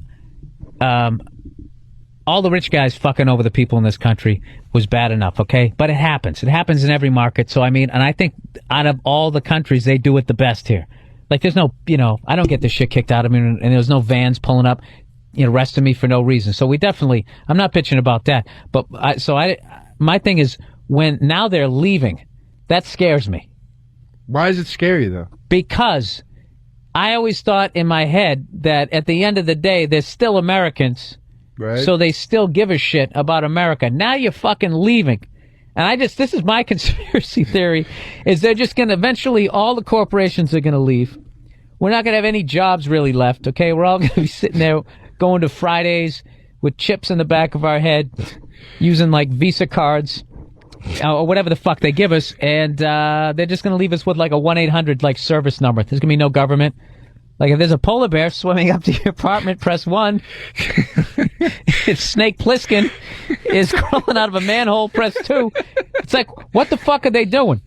all the rich guys fucking over the people in this country was bad enough, okay? But it happens. It happens in every market. So, I mean, and I think out of all the countries, they do it the best here. Like, there's no, I don't get this shit kicked out of me, and there's no vans pulling up, arresting me for no reason. So I'm not bitching about that. But, my thing is, now they're leaving, that scares me. Why does it scare you, though? Because I always thought in my head that at the end of the day, they're still Americans. Right. So they still give a shit about America. Now you're fucking leaving. And this is my conspiracy theory, is they're just going to eventually, all the corporations are going to leave. We're not going to have any jobs really left, okay? We're all going to be sitting there going to Fridays with chips in the back of our head, using like Visa cards, or whatever the fuck they give us. And they're just going to leave us with like a 1-800 like service number. There's going to be no government. Like, if there's a polar bear swimming up to your apartment, press 1. If Snake Plissken is crawling out of a manhole, press 2. It's like, what the fuck are they doing?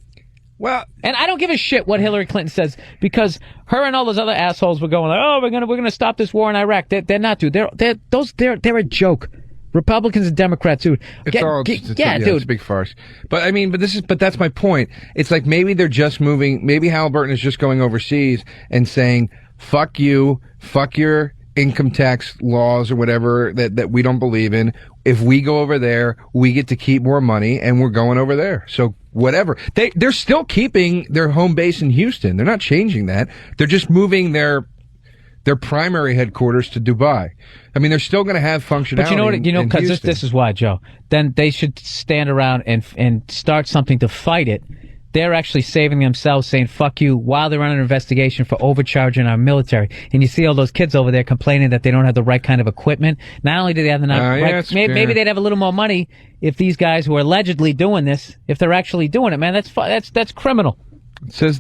Well, and I don't give a shit what Hillary Clinton says, because her and all those other assholes were going like, oh, we're gonna stop this war in Iraq. They're not, dude. They're a joke. Republicans and Democrats, dude. Dude. It's a big farce. But I mean, but that's my point. It's like maybe they're just moving. Maybe Halliburton is just going overseas and saying, fuck you, fuck your income tax laws or whatever that we don't believe in. If we go over there, we get to keep more money, and we're going over there. So whatever. They're still keeping their home base in Houston. They're not changing that. They're just moving their primary headquarters to Dubai. I mean, they're still going to have functionality. But you know what? Because this is why, Joe. Then they should stand around and start something to fight it. They're actually saving themselves, saying "fuck you" while they're under investigation for overcharging our military. And you see all those kids over there complaining that they don't have the right kind of equipment. Not only do they have the right, maybe they'd have a little more money if these guys who are allegedly doing this, if they're actually doing it. Man, that's criminal. It says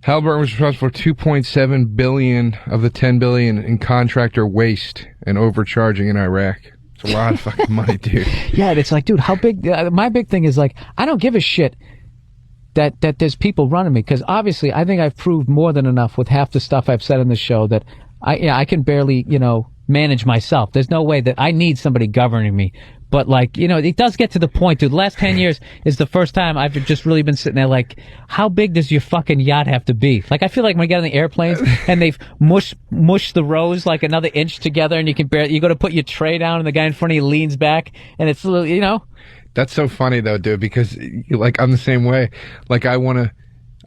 Halliburton was responsible for $2.7 billion of the $10 billion in contractor waste and overcharging in Iraq. It's a lot of fucking money, dude. Yeah, it's like, dude, how big? My big thing is like, I don't give a shit that there's people running me, because obviously I think I've proved more than enough with half the stuff I've said in the show that I can barely manage myself. There's no way that I need somebody governing me. But like, it does get to the point, dude. The last 10 years is the first time I've just really been sitting there like, how big does your fucking yacht have to be? Like, I feel like when I get on the airplanes and they've mushed the rows like another inch together, and you go to put your tray down and the guy in front of you leans back, and it's a little, That's so funny though, dude, because like I'm the same way. Like I want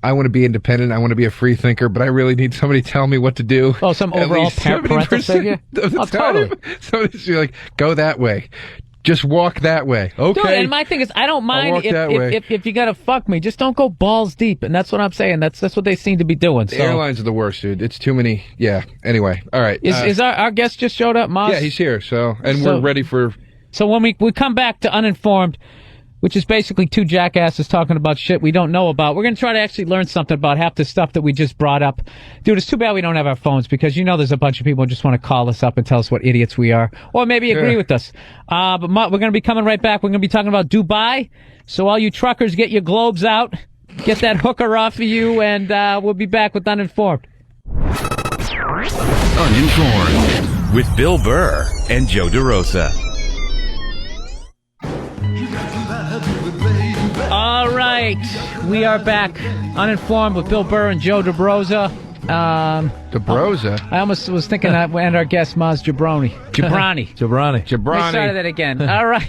to be independent. I want to be a free thinker, but I really need somebody to tell me what to do. Oh, some overall parental figure? Totally. Somebody's like, go that way. Just walk that way. Okay. Dude, and my thing is, I don't mind if you gotta fuck me. Just don't go balls deep. And that's what I'm saying. That's what they seem to be doing. The airlines are the worst, dude. It's too many. Yeah. Anyway. All right. Is our guest just showed up, Moss? Yeah, he's here. We're ready for... So when we come back to Uninformed, which is basically two jackasses talking about shit we don't know about, we're going to try to actually learn something about half the stuff that we just brought up. Dude, it's too bad we don't have our phones, because there's a bunch of people who just want to call us up and tell us what idiots we are, or maybe agree with us. But we're going to be coming right back. We're going to be talking about Dubai. So all you truckers, get your globes out, get that hooker off of you, and we'll be back with Uninformed. Uninformed with Bill Burr and Joe DeRosa. All right, we are back. Uninformed with Bill Burr and Joe DeRosa. DeRosa? I almost was thinking that and our guest, Maz Jabroni. Let's try that again. All right.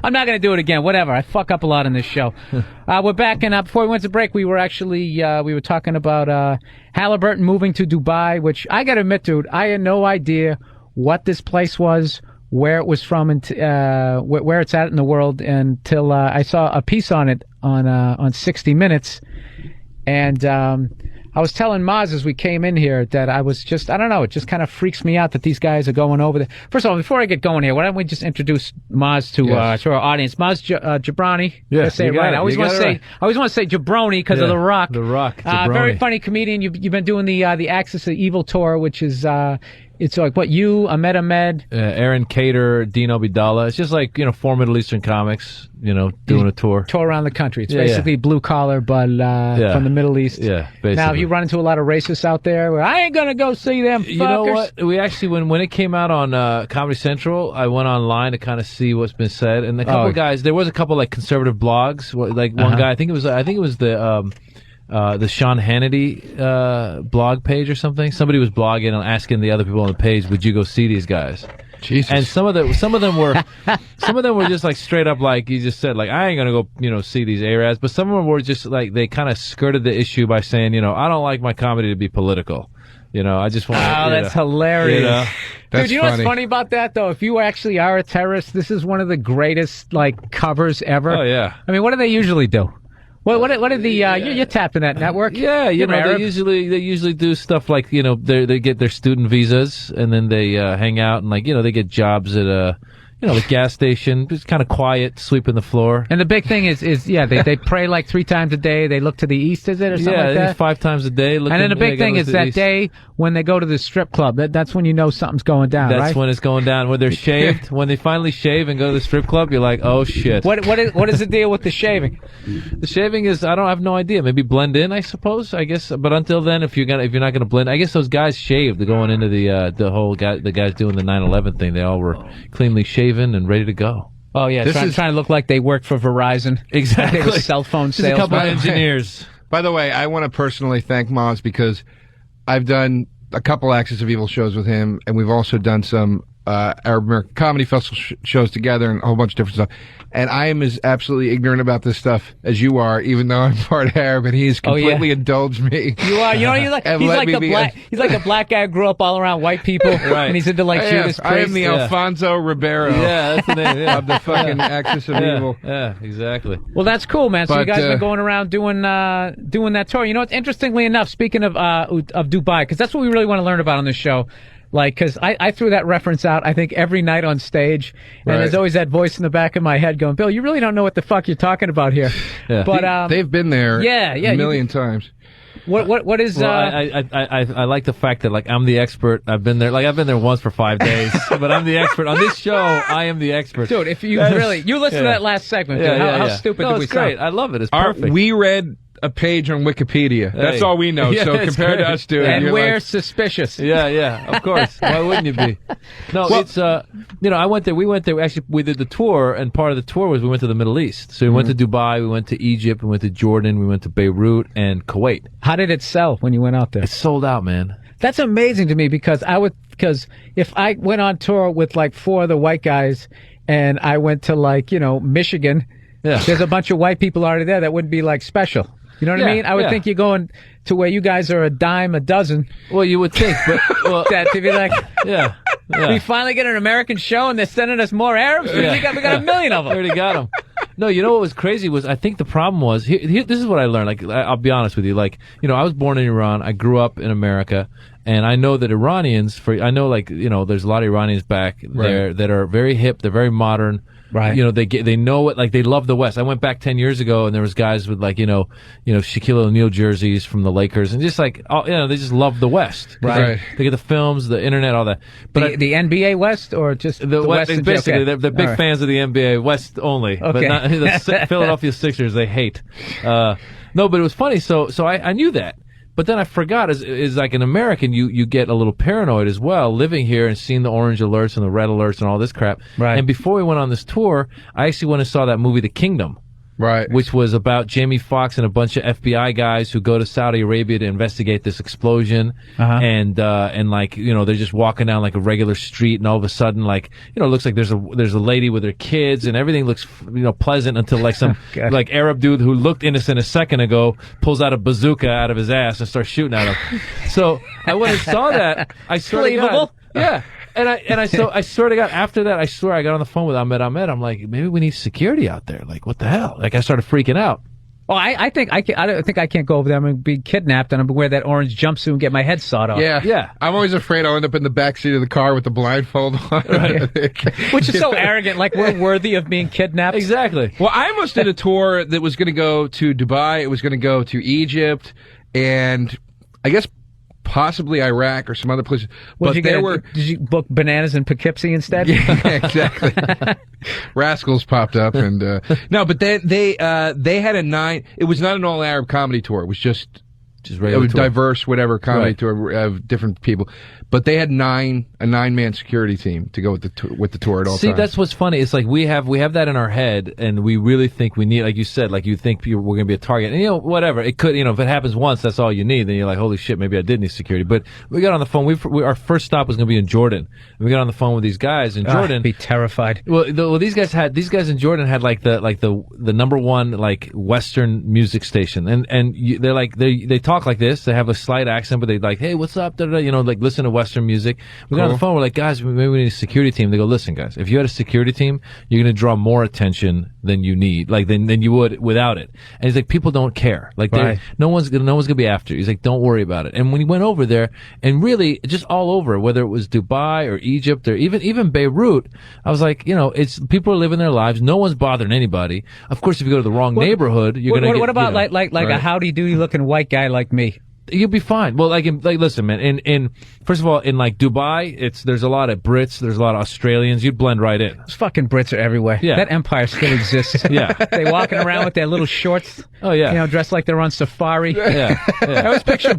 I'm not going to do it again. Whatever. I fuck up a lot in this show. We're back, and before we went to break, we were actually we were talking about Halliburton moving to Dubai, which I got to admit, dude, I had no idea what this place was, where it was from, and where it's at in the world, until I saw a piece on it on 60 Minutes, and I was telling Maz as we came in here that I don't know, it just kind of freaks me out that these guys are going over there. First of all, before I get going here, why don't we just introduce Maz to our audience? Maz Jabroni. Yeah, I say it right. I always want to say Jabroni because of The Rock. The Rock. Jabroni. Very funny comedian. You've been doing the Axis of Evil tour, which is it's like what you, Ahmed, Aaron Cater, Dino Bidala. It's just like, four Middle Eastern comics, doing a tour. Tour around the country. It's basically blue collar, but from the Middle East. Yeah, basically. Now, have you run into a lot of racists out there where I ain't going to go see them fuckers? You know what? We actually, when it came out on Comedy Central, I went online to kind of see what's been said. And a couple of guys, there was a couple like conservative blogs. Like one guy, I think it was the Sean Hannity blog page or something. Somebody was blogging and asking the other people on the page, "Would you go see these guys?" Jesus. And some of them were just like straight up like you just said, like I ain't gonna go see these Arabs. But some of them were just like they kind of skirted the issue by saying, I don't like my comedy to be political. I just want. Oh, that's hilarious. That's Dude, what's funny about that though? If you actually are a terrorist, this is one of the greatest like covers ever. Oh yeah. I mean, what do they usually do? What did the you're tapped in that network? Yeah, they usually do stuff like they get their student visas and then they hang out and like they get jobs at the gas station, just kind of quiet, sweeping the floor. And the big thing is they pray like 3 times a day. They look to the east, is it, or something like that? 5 times a day. And then the big thing is that day when they go to the strip club. That's when you know something's going down, right? That's when it's going down. When they're shaved, when they finally shave and go to the strip club, you're like, oh shit. What is the deal with the shaving? The shaving is I have no idea. Maybe blend in, I suppose. I guess. But until then, if you're not gonna blend, I guess those guys shaved going into the guys doing the 9/11 thing. They all were cleanly shaven and ready to go. Oh yeah, trying to look like they work for Verizon. Exactly. They were cell phone Just a couple of salesmen. engineers. By the way, I want to personally thank Maz because I've done a couple Axis of Evil shows with him, and we've also done some Arab American Comedy Festival shows together and a whole bunch of different stuff. And I am as absolutely ignorant about this stuff as you are, even though I'm part Arab, and he's completely indulged me. You are. He's like the black guy who grew up all around white people, right. And he's into like Judas Priest. I am the Alfonso Ribeiro. Yeah, that's the name. Yeah. Of the fucking Axis of Evil. Yeah, exactly. Well, that's cool, man. So But, you guys been going around doing that tour. It's interestingly enough, speaking of Dubai, because that's what we really want to learn about on this show. Like, because I threw that reference out, I think, every night on stage. And there's always that voice in the back of my head going, Bill, you really don't know what the fuck you're talking about here. Yeah. But they've been there a million times. What is... Well, I like the fact that, like, I'm the expert. I've been there once for 5 days. But I'm the expert. On this show, I am the expert. Dude, if you listen to that last segment, dude, how stupid did we it's great. sound? I love it. It's perfect. We read a page on Wikipedia. That's all we know. Yeah, so compared to us, dude, And you're we're like, suspicious. Yeah, of course. Why wouldn't you be? No, it's I went there. We went there. Actually, we did the tour, and part of the tour was we went to the Middle East. So we went to Dubai, we went to Egypt, we went to Jordan, we went to Beirut and Kuwait. How did it sell when you went out there? It sold out, man. That's amazing to me because if I went on tour with like 4 other white guys and I went to like, Michigan, there's a bunch of white people already there that wouldn't be like special. You know what I mean? I would think you're going to where you guys are a dime a dozen. Well, you would think, but that to be like, yeah. We finally get an American show and they're sending us more Arabs. We got a million of them. We already got them. No, you know what was crazy was I think the problem was this is what I learned. Like I'll be honest with you. Like I was born in Iran. I grew up in America, and I know that Iranians. There's a lot of Iranians back there that are very hip. They're very modern. Right. They know it, like they love the West. I went back 10 years ago and there was guys with like, Shaquille O'Neal jerseys from the Lakers and just like, they just love the West. Right. They get the films, the internet, all that. But the NBA West or just the West? Basically, they're big fans of the NBA West only. Okay. But not the Philadelphia Sixers, they hate. No, but it was funny. So I knew that. But then I forgot, as like an American, you get a little paranoid as well, living here and seeing the orange alerts and the red alerts and all this crap. Right. And before we went on this tour, I actually went and saw that movie, The Kingdom. Right. Which was about Jamie Foxx and a bunch of FBI guys who go to Saudi Arabia to investigate this explosion. And like, they're just walking down like a regular street and all of a sudden like, it looks like there's a lady with her kids and everything looks, pleasant until like some like Arab dude who looked innocent a second ago pulls out a bazooka out of his ass and starts shooting at him. So I went and saw that. I swear to God. Yeah. And I swear to God, after that, I swear I got on the phone with Ahmed. I'm like, maybe we need security out there. Like, what the hell? Like, I started freaking out. Oh, I think I don't think I can't go over there. I'm going to be kidnapped, and I'm going to wear that orange jumpsuit and get my head sawed off. Yeah. I'm always afraid I'll end up in the backseat of the car with the blindfold on. Which is so arrogant. Like, we're worthy of being kidnapped. Exactly. Well, I almost did a tour that was going to go to Dubai. It was going to go to Egypt, and I guess possibly Iraq or some other places. But did you book bananas in Poughkeepsie instead? Yeah, exactly. Rascals popped up, and no, but they had a 9. It was not an all Arab comedy tour. It was just regular it was tour. diverse, whatever comedy tour of different people. But they had a 9-man security team to go with the tour at all times. See, that's what's funny. It's like we have that in our head, and we really think we need, like you said, like you think we're going to be a target. And, whatever. It could, if it happens once, that's all you need. Then you're like, holy shit, maybe I did need security. But we got on the phone. Our first stop was going to be in Jordan. And we got on the phone with these guys in Jordan. I'd be terrified. Well, these guys in Jordan had like the number one like Western music station, and they're like they talk like this. They have a slight accent, but they like, hey, what's up? Like listen to Western music. We got on the phone. We're like, guys, maybe we need a security team. They go, listen, guys, if you had a security team, you're going to draw more attention than you need, like than you would without it. And he's like, people don't care. Like, no one's gonna be after you. He's like, don't worry about it. And when he went over there, and really just all over, whether it was Dubai or Egypt or even Beirut, I was like, it's people are living their lives. No one's bothering anybody. Of course, if you go to the wrong neighborhood, you're gonna. What about like a howdy doody looking white guy like me? You'll be fine. Well, listen, man. In first of all, in like Dubai, there's a lot of Brits, there's a lot of Australians. You'd blend right in. Those fucking Brits are everywhere. Yeah. That empire still exists. Yeah, they walking around with their little shorts. Oh yeah, dressed like they're on safari. Yeah. I always picture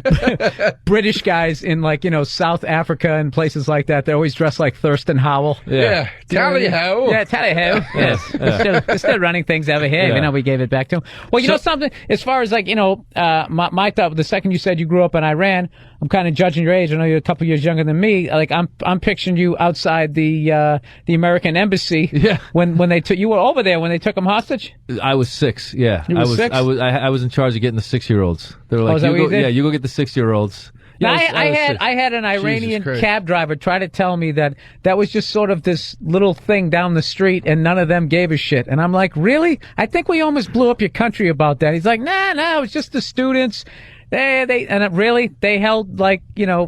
British guys in like South Africa and places like that. They're always dressed like Thurston Howell. Yeah, tally ho. Yeah, tally ho. Yes, they're still running things over here. Yeah. We gave it back to them. Well, you know something. As far as like my thought. The second you said you grew up in Iran, I'm kind of judging your age. I know you're a couple years younger than me. Like I'm picturing you outside the American embassy. Yeah. When they took you were over there when they took him hostage. I was 6. Yeah, You were 6? I was in charge of getting the 6-year-olds. They were like, is that what you did? you go get the 6-year-olds. Now, Yeah, I had an Iranian Christ. cab driver try to tell me that was just sort of this little thing down the street and none of them gave a shit. And I'm like, really? I think we almost blew up your country about that. He's like, nah, it was just the students. They held like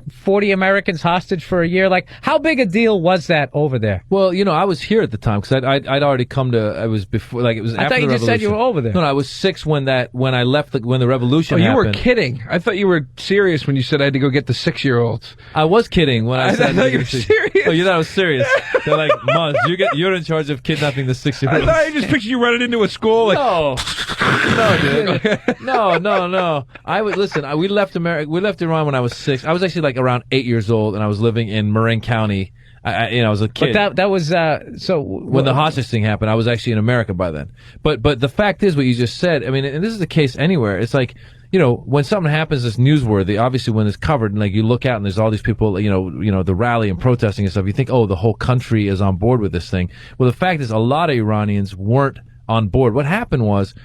40 Americans hostage for a year. Like, how big a deal was that over there? Well, I was here at the time because I'd already come to. I was before, like it was. I after thought you the just said you were revolution. over there. No, I was 6 when I left when the revolution. Oh, you happened. were kidding. I thought you were serious when you said I had to go get the 6-year-olds. I was kidding when I said. I thought you were serious. Oh, you thought I was serious? They're like, Muzz, you're in charge of kidnapping the 6-year-olds. I thought I just pictured you running into a school. Like, No, dude. No. We left America. We left Iran when I was 6. I was actually like around 8 years old, and I was living in Marin County. I was a kid. But that was when the hostage thing happened, I was actually in America by then. But the fact is, what you just said. I mean, and this is the case anywhere. It's like, when something happens that's newsworthy, obviously when it's covered, and like you look out and there's all these people, the rally and protesting and stuff, you think, oh, the whole country is on board with this thing. Well, the fact is, a lot of Iranians weren't on board. What happened was,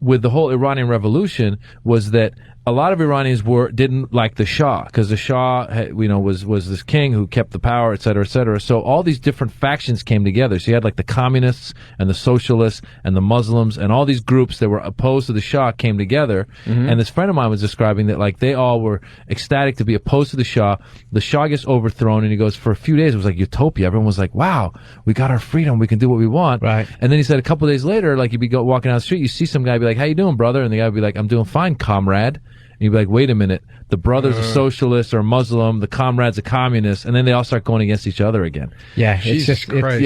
with the whole Iranian revolution, was that a lot of Iranians didn't like the Shah, because the Shah, was this king who kept the power, et cetera, et cetera. So all these different factions came together. So you had like the communists and the socialists and the Muslims and all these groups that were opposed to the Shah came together. Mm-hmm. And this friend of mine was describing that like they all were ecstatic to be opposed to the Shah. The Shah gets overthrown, and he goes, for a few days it was like utopia. Everyone was like, wow, we got our freedom. We can do what we want. Right. And then he said a couple of days later, like you'd be walking down the street, you see some guy be like, how you doing, brother? And the guy would be like, I'm doing fine, comrade. And you'd be like, wait a minute, the brother's a socialist or a Muslim, the comrade's a communist, and then they all start going against each other again. Yeah, Jesus Christ.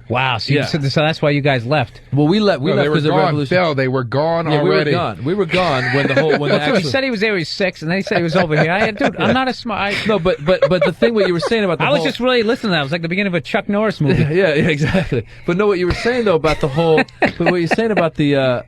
Wow. So that's why you guys left. Well, we left because the revolution. Bill, they were gone already. We were gone when the whole. He said he was there. He was 6, and then he said he was over here. Dude, I'm not a smart. No, but the thing what you were saying about the I was just really listening to that. It was like the beginning of a Chuck Norris movie. yeah, exactly. But no, what you were saying though about the whole. But what you're saying about the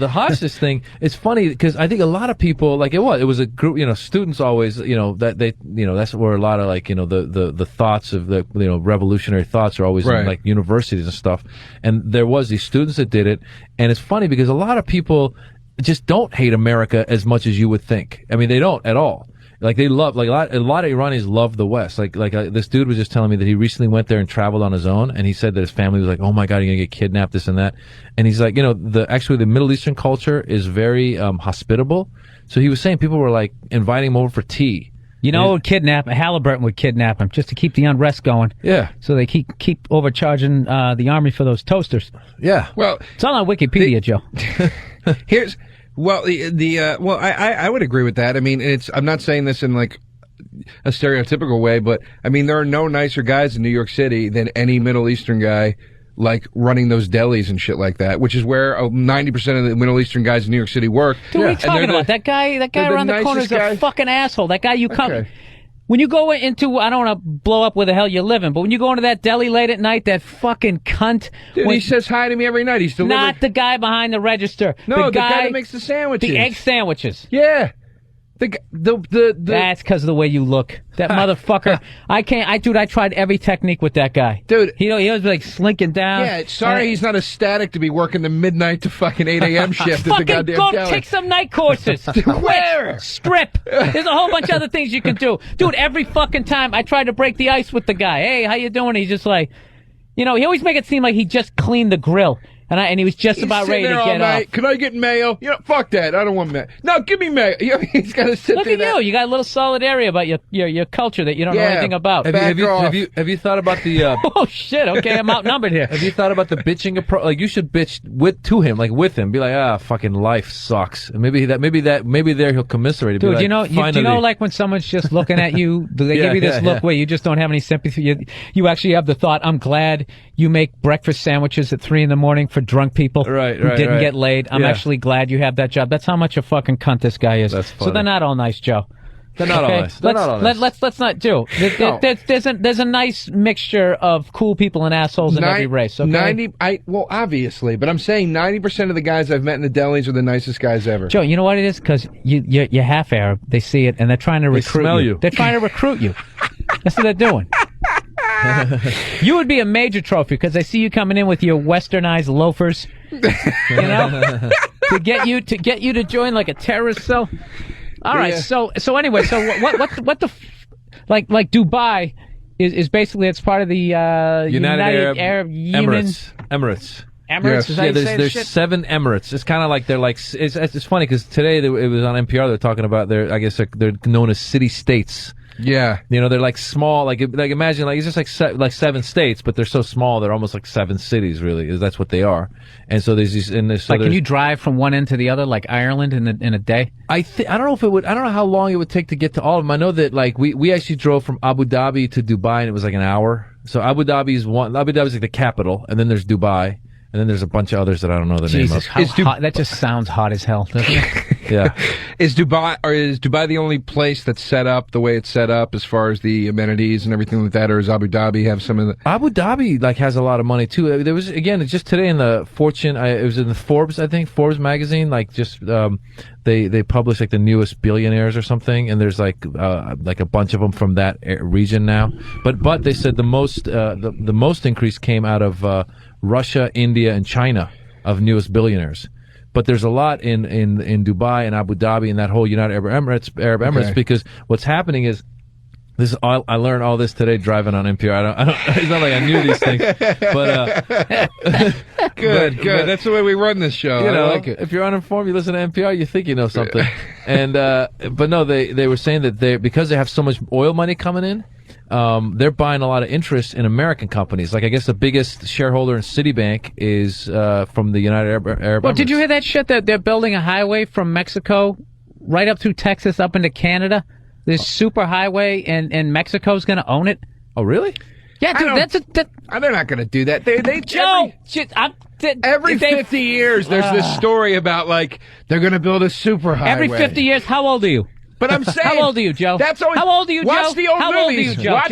hostage thing, it's funny because I think a lot of people, like it was a group, students always, that they, that's where a lot of like, the thoughts of the, revolutionary thoughts are always in like universities and stuff. And there was these students that did it. And it's funny because a lot of people just don't hate America as much as you would think. I mean, they don't at all. Like they love, like a lot of Iranis love the West. Like this dude was just telling me that he recently went there and traveled on his own, and he said that his family was like, "Oh my God, you're gonna get kidnapped, this and that." And he's like, the Middle Eastern culture is very hospitable. So he was saying people were like inviting him over for tea. Halliburton would kidnap him just to keep the unrest going. Yeah. So they keep overcharging the army for those toasters. Yeah. Well, it's all on Wikipedia, Joe. Here's I would agree with that. I mean, I'm not saying this in like a stereotypical way, but I mean there are no nicer guys in New York City than any Middle Eastern guy like running those delis and shit like that, which is where 90% of the Middle Eastern guys in New York City work. Dude, what are you talking about? That guy around the corner is a fucking asshole. That guy when you go into, I don't want to blow up where the hell you're living, but when you go into that deli late at night, that fucking cunt. Dude, he says hi to me every night. He's delivered. Not the guy behind the register. No, the guy that makes the sandwiches. The egg sandwiches. Yeah. That's because of the way you look. That motherfucker. I tried every technique with that guy. Dude. He was like slinking down. Yeah, sorry he's not ecstatic to be working the midnight to fucking 8 a.m. shift at the goddamn go deli. take some night courses. Where? Strip. There's a whole bunch of other things you can do. Dude, every fucking time I tried to break the ice with the guy. Hey, how you doing? He's just like, he always make it seem like he just cleaned the grill. And he was just about ready to get off. Can I get mayo? Fuck that. I don't want mayo. No, give me mayo. He's got to sit there. Look at you. You got a little solid area about your culture that you don't know anything about. Have you thought about the... oh, shit. Okay, I'm outnumbered here. Have you thought about the bitching approach? Like, you should bitch to him, like with him. Be like, fucking life sucks. And maybe there he'll commiserate. Dude, like, you know, like when someone's just looking at you, they give you this look where you just don't have any sympathy. You actually have the thought, I'm glad you make breakfast sandwiches at 3 a.m. for drunk people who didn't get laid. I'm actually glad you have that job. That's how much a fucking cunt this guy is. That's funny. So they're not all nice, Joe. They're not all nice. Let's not do. There's a nice mixture of cool people and assholes in every race. Okay? Obviously, but I'm saying 90% of the guys I've met in the delis are the nicest guys ever. Joe, you know what it is? Because you're half Arab. They see it and they're trying to recruit you. They're trying to recruit you. That's what they're doing. You would be a major trophy because I see you coming in with your westernized loafers, to get you to join like a terrorist cell. All right, so anyway, so what the like Dubai is basically it's part of the United Arab Emirates. Emirates. Yes. There's 7 Emirates. It's kind of like they're like it's funny because today it was on NPR. They're talking about they're known as city states. Yeah, they're like small, like imagine like it's just like 7 states, but they're so small they're almost like 7 cities. Really, that's what they are. And so there's these. Can you drive from one end to the other like Ireland in a day? I don't know if it would. I don't know how long it would take to get to all of them. I know that like we actually drove from Abu Dhabi to Dubai and it was like an hour. So Abu Dhabi is like the capital, and then there's Dubai. And then there's a bunch of others that I don't know the name of. Hot, that just sounds hot as hell, doesn't it? Yeah. Is Dubai the only place that's set up the way it's set up as far as the amenities and everything like that, or does Abu Dhabi have some of the... Abu Dhabi like has a lot of money too. There was again just today in the Fortune. It was in the Forbes, I think, Forbes magazine. Like just they published like the newest billionaires or something, and there's like a bunch of them from that region now. But they said the most increase came out of Russia, India, and China of newest billionaires. But there's a lot in Dubai and Abu Dhabi and that whole United Arab Emirates because what's happening is I learned all this today driving on NPR. I don't it's not like I knew these things, but good. That's the way we run this show. I like it. If you're uninformed, you listen to NPR, you think you know something. And but no, they were saying that because they have so much oil money coming in. They're buying a lot of interest in American companies. Like, I guess the biggest shareholder in Citibank is from the United Arab Emirates. Well, did you hear that shit that they're building a highway from Mexico right up through Texas up into Canada? This super highway, and Mexico's going to own it. Oh, really? Yeah, dude, they're not going to do that. Every 50 years, there's this story about, like, they're going to build a super highway. Every 50 years, how old are you? But I'm saying... How old are you, Joe? How old are you, Joe? Watch the old how movies. Old are you, Joe? Watch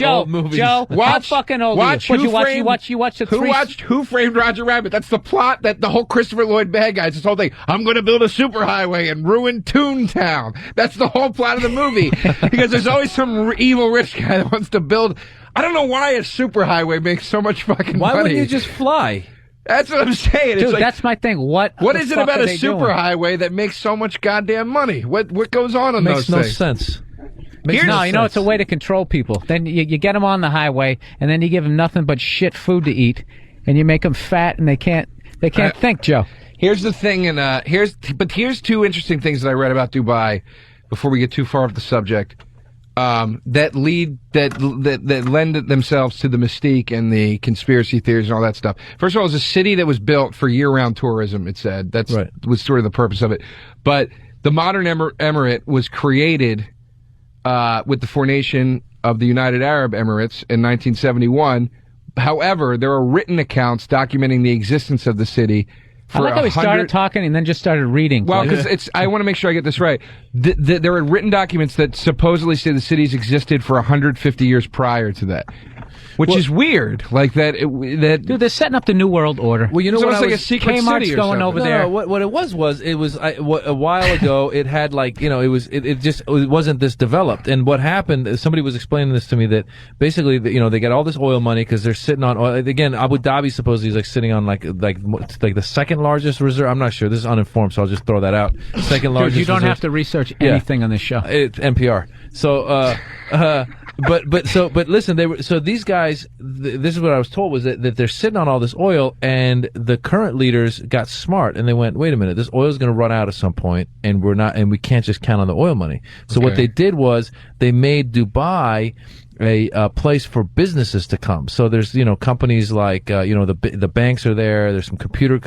old movies. Joe, how fucking old are you? You watch the Who watched Who Framed Roger Rabbit? That's the plot, that the whole Christopher Lloyd bad guys, this whole thing. I'm going to build a superhighway and ruin Toontown. That's the whole plot of the movie. Because there's always some evil rich guy that wants to build... I don't know why a superhighway makes so much fucking money. Why wouldn't you just fly? That's what I'm saying. Dude, that's my thing. What is it about a superhighway that makes so much goddamn money? What goes on in those things? Makes no sense. No, you know, it's a way to control people. Then you get them on the highway, and then you give them nothing but shit food to eat, and you make them fat, and they can't think, Joe. Here's the thing, and here's two interesting things that I read about Dubai before we get too far off the subject. That lend themselves to the mystique and the conspiracy theories and all that stuff. First of all, it's a city that was built for year-round tourism. It said was sort of the purpose of it. But the modern emirate was created with the formation of the United Arab Emirates in 1971. However, there are written accounts documenting the existence of the city. I like how we started talking and then just started reading. Well, because I want to make sure I get this right. There are written documents that supposedly say the cities existed for 150 years prior to that, which is weird. Like that. Dude, they're setting up the New World Order. Well, you know what? Like a secret Kmart's city or going something. over there. What it was a while ago. It had it wasn't this developed. And what happened? Somebody was explaining this to me that basically, they get all this oil money because they're sitting on oil. Again, Abu Dhabi supposedly is like sitting on like the second largest reserve. I'm not sure. This is uninformed, so I'll just throw that out. Second largest. Dude, you don't reserve. have to research anything on this show. It's NPR. So, but listen, so these guys. This is what I was told was that they're sitting on all this oil, and the current leaders got smart and they went, wait a minute, this oil is going to run out at some point, and we can't just count on the oil money. So what they did was they made Dubai a place for businesses to come. So there's companies like the banks are there. There's some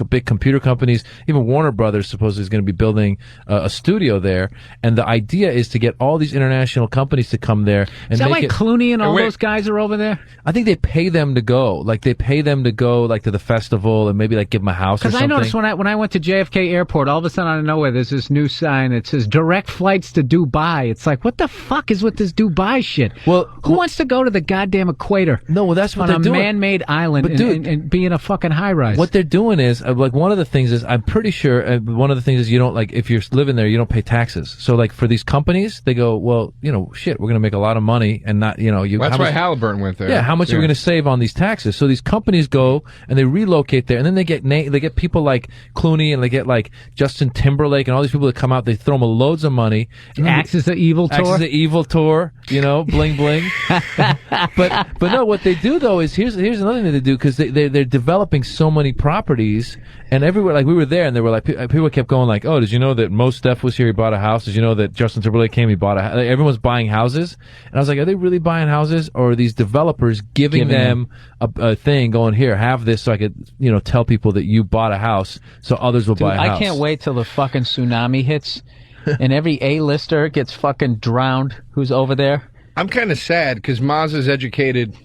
big computer companies. Even Warner Brothers supposedly is going to be building a studio there. And the idea is to get all these international companies to come there. And is that why Clooney and all those guys are over there? I think they pay them to go. Like they pay them to go like to the festival and maybe like give them a house or something. Because I noticed when I went to JFK Airport, all of a sudden out of nowhere, there's this new sign that says direct flights to Dubai. It's like, what the fuck is with this Dubai shit? Well, who wants to go to the goddamn equator? No, well, that's what they're doing. On a man-made island and be in a fucking high-rise. What they're doing is, like, one of the things is, I'm pretty sure, one of the things is you don't, like, if you're living there, you don't pay taxes. So, like, for these companies, they go, well, shit, we're going to make a lot of money and not, that's why Halliburton went there. Yeah, how much are we going to save on these taxes? So these companies go and they relocate there, and then they get people like Clooney and they get, like, Justin Timberlake and all these people that come out, they throw them loads of money. Acts as the evil tour? Acts as the evil tour, bling bling. But no, what they do though is here's another thing they do because they're developing so many properties and everywhere. Like we were there and they were like people kept going like, oh, did you know that Mos Def was here? He bought a house. Did you know that Justin Timberlake came? He bought a house. Like, everyone's buying houses, and I was like, are they really buying houses or are these developers giving them a thing? Going here, have this so I could tell people that you bought a house so others will buy a house. I can't wait till the fucking tsunami hits and every A-lister gets fucking drowned who's over there. I'm kind of sad because Maz's educated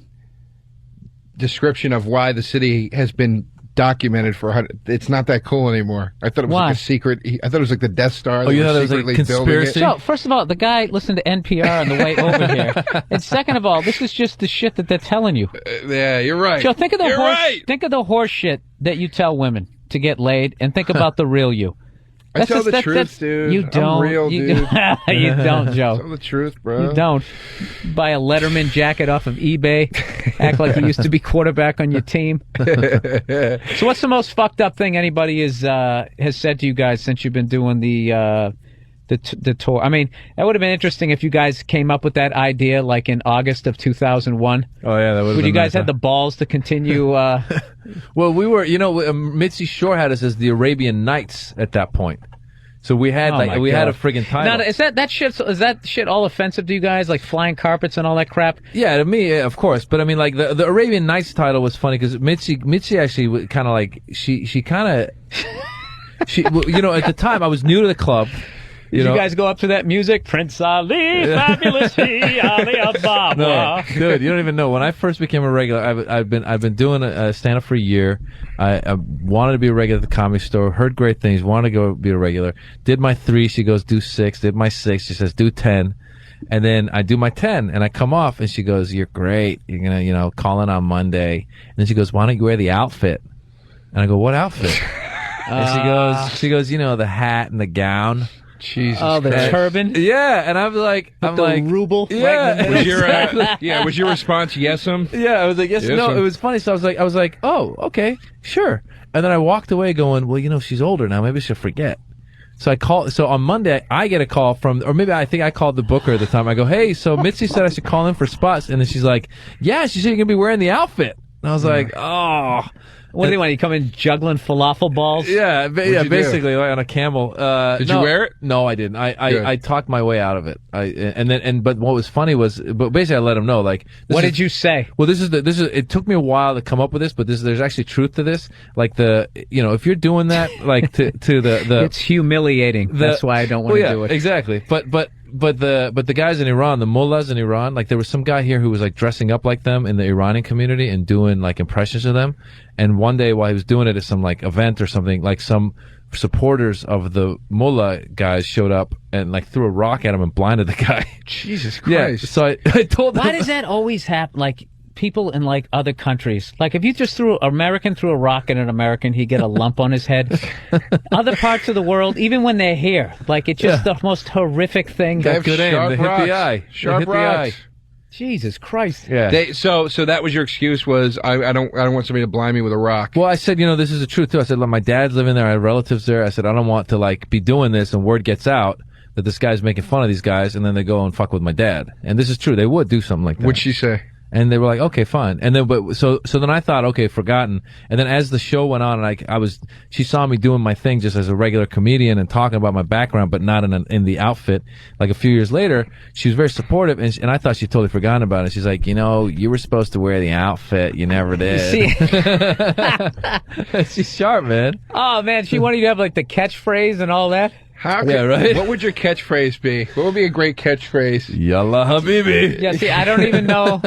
description of why the city has been documented for it's not that cool anymore. I thought it was like a secret. I thought it was like the Death Star. Oh, you thought it was like a conspiracy? So, first of all, the guy listened to NPR on the way over here. And second of all, this is just the shit that they're telling you. Yeah, you're right. Joe, think of the horse shit that you tell women to get laid and think about the real you. I tell the truth, dude. You don't. I'm real, dude. You don't, Joe. I tell the truth, bro. You don't. Buy a Letterman jacket off of eBay. Act like you used to be quarterback on your team. So what's the most fucked up thing anybody has said to you guys since you've been doing the tour? I mean, that would have been interesting if you guys came up with that idea like in August of 2001. Oh, yeah, that would have been you guys nice, had the balls to continue... Well, we were, Mitzi Shore had us as the Arabian Nights at that point. So we had had a friggin' title. Now, is that shit all offensive to you guys, like flying carpets and all that crap? Yeah, to me, of course. But I mean, like the Arabian Nights title was funny because Mitzi actually kind of like she at the time I was new to the club. You guys go up to that music? Prince Ali, fabulous he, Ali Ababa. No, dude, you don't even know. When I first became a regular, I've been doing a stand-up for a year. I wanted to be a regular at the Comedy Store, heard great things, wanted to go be a regular. Did my 3, she goes, do 6. Did my 6, she says, do 10. And then I do my 10, and I come off, and she goes, you're great. You're going to, call in on Monday. And then she goes, why don't you wear the outfit? And I go, what outfit? And she goes, the hat and the gown. Jesus. Oh, the turban. Yeah, and I'm like, ruble. Yeah, was your response yes-um? Yeah, I was like, yes. No, it was funny. So I was like, oh, okay, sure. And then I walked away, going, well, she's older now. Maybe she'll forget. So I call. So on Monday, I get a call from, or maybe I think I called the booker at the time. I go, hey, so Mitzi said I should call in for spots, and then she's like, yeah, she said you're gonna be wearing the outfit. And I was like, oh. What do you want? You come in juggling falafel balls? Yeah, basically like on a camel. Did you wear it? No, I didn't. I talked my way out of it. But what was funny was, but basically I let him know, like, what did you say? Well, it took me a while to come up with this, but there's actually truth to this. Like if you're doing that, like to the it's humiliating. That's why I don't want to do it. Exactly. But the guys in Iran, the mullahs in Iran, like there was some guy here who was like dressing up like them in the Iranian community and doing like impressions of them. And one day while he was doing it at some like event or something, like some supporters of the mullah guys showed up and like threw a rock at him and blinded the guy. Jesus Christ. Yeah. So I told them. Why does that always happen? Like people in like other countries, like if you just threw a rock at an American, he'd get a lump on his head. Other parts of the world, even when they're here, like it's just the most horrific thing. They have good aim. sharp They hit rocks. the eye. Sharp They hit the rocks. eye. Jesus Christ. Yeah. So that was your excuse, was I don't want somebody to blind me with a rock. Well, I said, this is the truth too. I said, look, my dad's living there. I have relatives there. I said, I don't want to like be doing this and word gets out that this guy's making fun of these guys and then they go and fuck with my dad. And this is true. They would do something like that. What'd she say? And they were like, okay, fine. And then, so then I thought, okay, forgotten. And then as the show went on, and she saw me doing my thing just as a regular comedian and talking about my background, but not in the outfit. Like a few years later, she was very supportive, and I thought she'd totally forgotten about it. She's like, you were supposed to wear the outfit. You never did. She's sharp, man. Oh man, she wanted you to have like the catchphrase and all that. Right. What would your catchphrase be? What would be a great catchphrase? Yalla habibi. Yeah, see, I don't even know.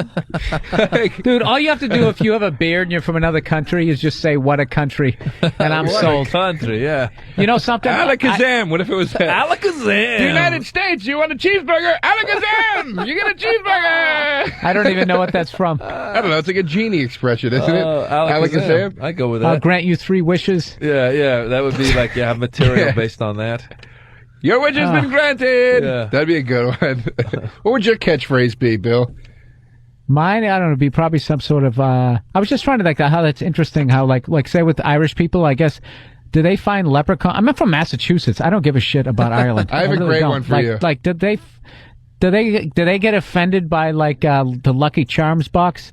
Dude, all you have to do if you have a beard and you're from another country is just say, what a country, and I'm sold. Country, yeah. You know something? Alakazam. What if it was that? Alakazam. The United States, you want a cheeseburger? Alakazam! You get a cheeseburger! I don't even know what that's from. I don't know. It's like a genie expression, isn't it? Alakazam. I go with that. I'll grant you 3 wishes. Yeah. That would be like, have material based on that. Your wish has been granted. Yeah. That'd be a good one. What would your catchphrase be, Bill? Mine, I don't know, be probably some sort of, I was just trying to like, how that's interesting, how like say with Irish people, I guess, do they find leprechaun? I'm from Massachusetts. I don't give a shit about Ireland. I have a really great don't. one for you. Like, do they get offended by like, the Lucky Charms box?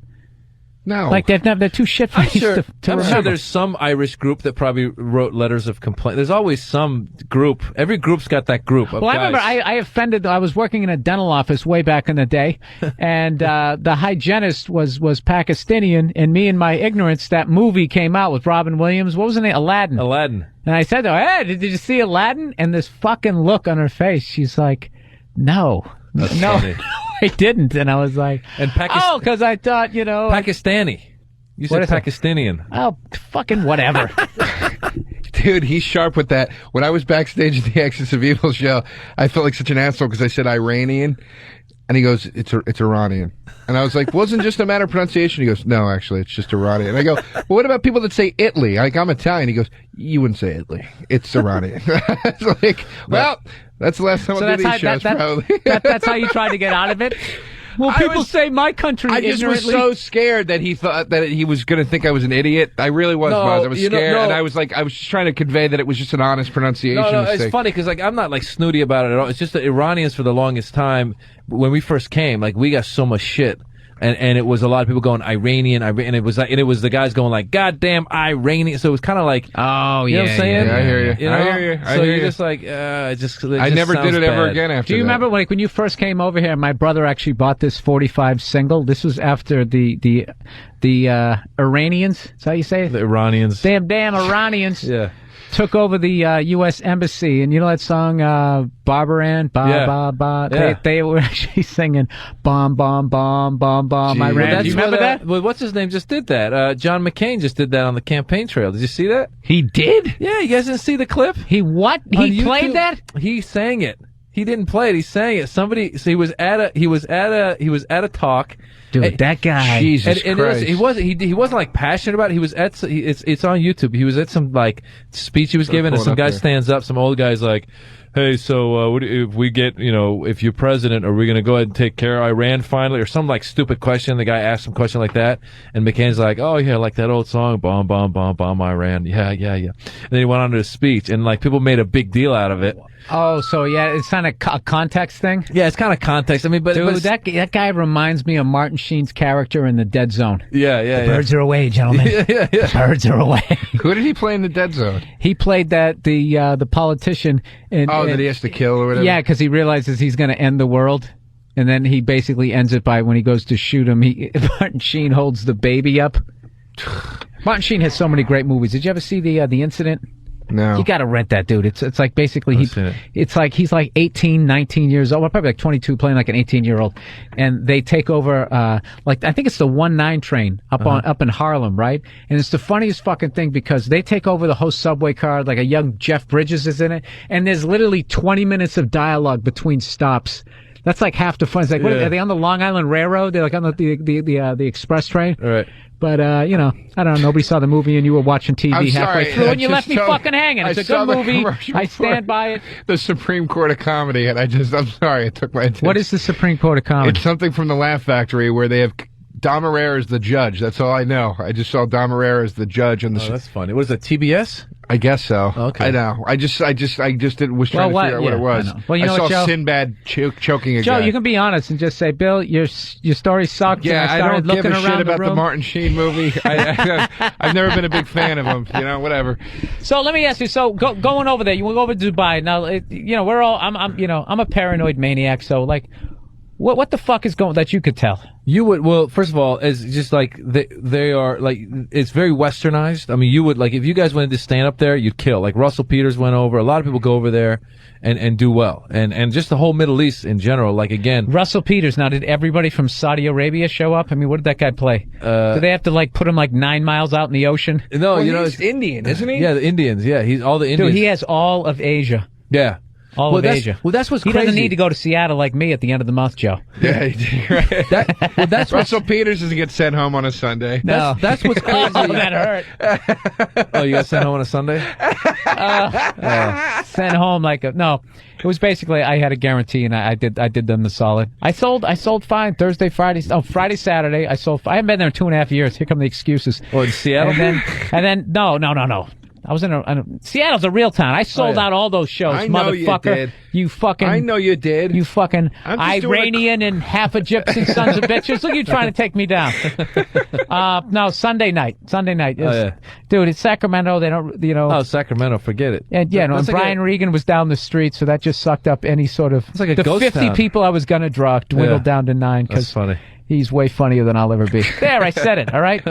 No. Like they're too shit faced to I'm remember. sure there's some Irish group that probably wrote letters of complaint. There's always some group. Every group's got that group of Well, I guys. remember I offended. I was working in a dental office way back in the day, and the hygienist was Pakistani, and me and my ignorance, that movie came out with Robin Williams. What was the name? Aladdin. And I said to her, "Hey, did you see Aladdin?" And this fucking look on her face. She's like, "No, That's no." funny. I didn't, and I was like, And because I thought, Pakistani. You said What is it? Pakistani. oh, fucking whatever. Dude, he's sharp with that. When I was backstage at the Axis of Evil show, I felt like such an asshole because I said Iranian. And he goes, it's Iranian. And I was like, wasn't just a matter of pronunciation. He goes, no, actually, it's just Iranian. And I go, well, what about people that say Italy? Like, I'm Italian. He goes, you wouldn't say Italy. It's Iranian. It's like, well, that's the last time I'll do these shows, probably. That's how you tried to get out of it? Well, people say my country I just was ignorantly. so scared that he thought that he was going to think I was an idiot. I really was, No, Maz. I was you know, scared, no. and I was just trying to convey that it was just an honest pronunciation No, mistake. it's funny because like I'm not like snooty about it at all. It's just that Iranians for the longest time, when we first came, like we got so much shit. And it was a lot of people going Iranian, and it was the guys going like goddamn Iranian. So it was kind of like, Oh, you know what I'm saying? yeah, I hear you. know? I hear you. I So hear you're you. just like, it just never did sounds it ever bad. again after Do you that. remember when you first came over here? My brother actually bought this 45 single. This was after the Iranians. Is that how you say it? The Iranians. Damn Iranians Yeah. took over the U.S. embassy, and you know that song Barbaran, ba Yeah. ba ba. Yeah. They were actually singing bomb bomb bomb bomb bomb. Gee. Iran. Well, Do you remember that? Well, what's his name just did that? John McCain just did that on the campaign trail. Did you see that? He did. Yeah, you guys didn't see the clip? He what? On He YouTube? played that? He sang it. He didn't play it. He sang it. Somebody. So he was at a talk, Dude, that guy. Jesus and Christ. he wasn't like passionate about it. He was at it's on YouTube. He was at some like speech he was giving, and some guy stands up. Some old guy's like, "Hey, so if we get if you're president, are we going to go ahead and take care of Iran finally?" Or some like stupid question. The guy asked some question like that, and McCain's like, "Oh yeah, like that old song, bomb, bomb, bomb, bomb Iran. Yeah." And then he went on to his speech, and like people made a big deal out of it. Oh, so yeah, it's kind of a context thing. Yeah, it's kind of context. I mean, but Dude, that guy reminds me of Martin Sheen's character in The Dead Zone. Yeah. Birds are away, gentlemen. Yeah. Birds are away. Who did he play in The Dead Zone? He played the politician. That he has to kill or whatever? Yeah, because he realizes he's going to end the world. And then he basically ends it by when he goes to shoot him, Martin Sheen holds the baby up. Martin Sheen has so many great movies. Did you ever see the Incident? No. You got to rent that, dude. It's like basically it's like he's like 18, 19 years old. Well, probably like 22, playing like an 18-year-old, and they take over. Like I think it's the 1-9 train up in Harlem, right? And it's the funniest fucking thing because they take over the whole subway car. Like a young Jeff Bridges is in it, and there's literally 20 minutes of dialogue between stops. That's like half the fun. It's like, what, are they on the Long Island Railroad? They're like on the express train. All right. But, I don't know. Nobody saw the movie and you were watching TV halfway through and you left me fucking hanging. It's a good movie. I stand by it. The Supreme Court of Comedy, and I'm sorry, it took my attention. What is the Supreme Court of Comedy? It's something from the Laugh Factory where they have Dom Herrera as the judge. That's all I know. I just saw Dom Herrera as the judge. And that's funny. What is it, TBS? I guess so. Okay. I know. I just was trying to figure out what it was. Well, you know I saw what, Joe? Sinbad choking a Joe, guy. you can be honest and just say, Bill, your story sucked. Yeah, and I started don't give a looking shit around about the room. Martin Sheen movie. I've never been a big fan of him. Whatever. So let me ask you. So going over there, you want to go over to Dubai now? We're all. I'm a paranoid maniac. So like, what the fuck is going that you could tell? You would, well, first of all, it's just like they are like, it's very westernized. I mean, you would, like, if you guys wanted to stand up there, you'd kill. Like Russell Peters went over. A lot of people go over there and do well. And just the whole Middle East in general, like, again. Russell Peters. Now, did everybody from Saudi Arabia show up? I mean, what did that guy play? Do they have to like put him like 9 miles out in the ocean? No, he's Indian, isn't he? Yeah, the Indians. Yeah, he's all the Indians. Dude, he has all of Asia. Yeah. All of Asia. Well, that's what's he crazy. doesn't need to go to Seattle like me at the end of the month, Joe. Yeah, he did. Right. That's Russell Peters doesn't get sent home on a Sunday. No. That's what's crazy. Oh, that hurt. Oh, you got sent home on a Sunday? Sent home like no. It was basically I had a guarantee and I did them the solid. I sold fine Thursday, Friday. Oh, Friday, Saturday. I haven't been there in 2.5 years. Here come the excuses. Oh, in Seattle? And then no. I was in Seattle's a real town. I sold out all those shows, I know motherfucker. You did. You fucking. I know you did. You fucking I'm just Iranian and half a gypsy sons of bitches. Look, you trying to take me down. No, Sunday night. Dude, it's Sacramento. They don't, Oh, Sacramento, forget it. And yeah, and Brian Regan was down the street, so that just sucked up any sort of. It's like a the ghost 50 town. people I was gonna draw dwindled down to 9 That's because funny. he's way funnier than I'll ever be. There, I said it. All right.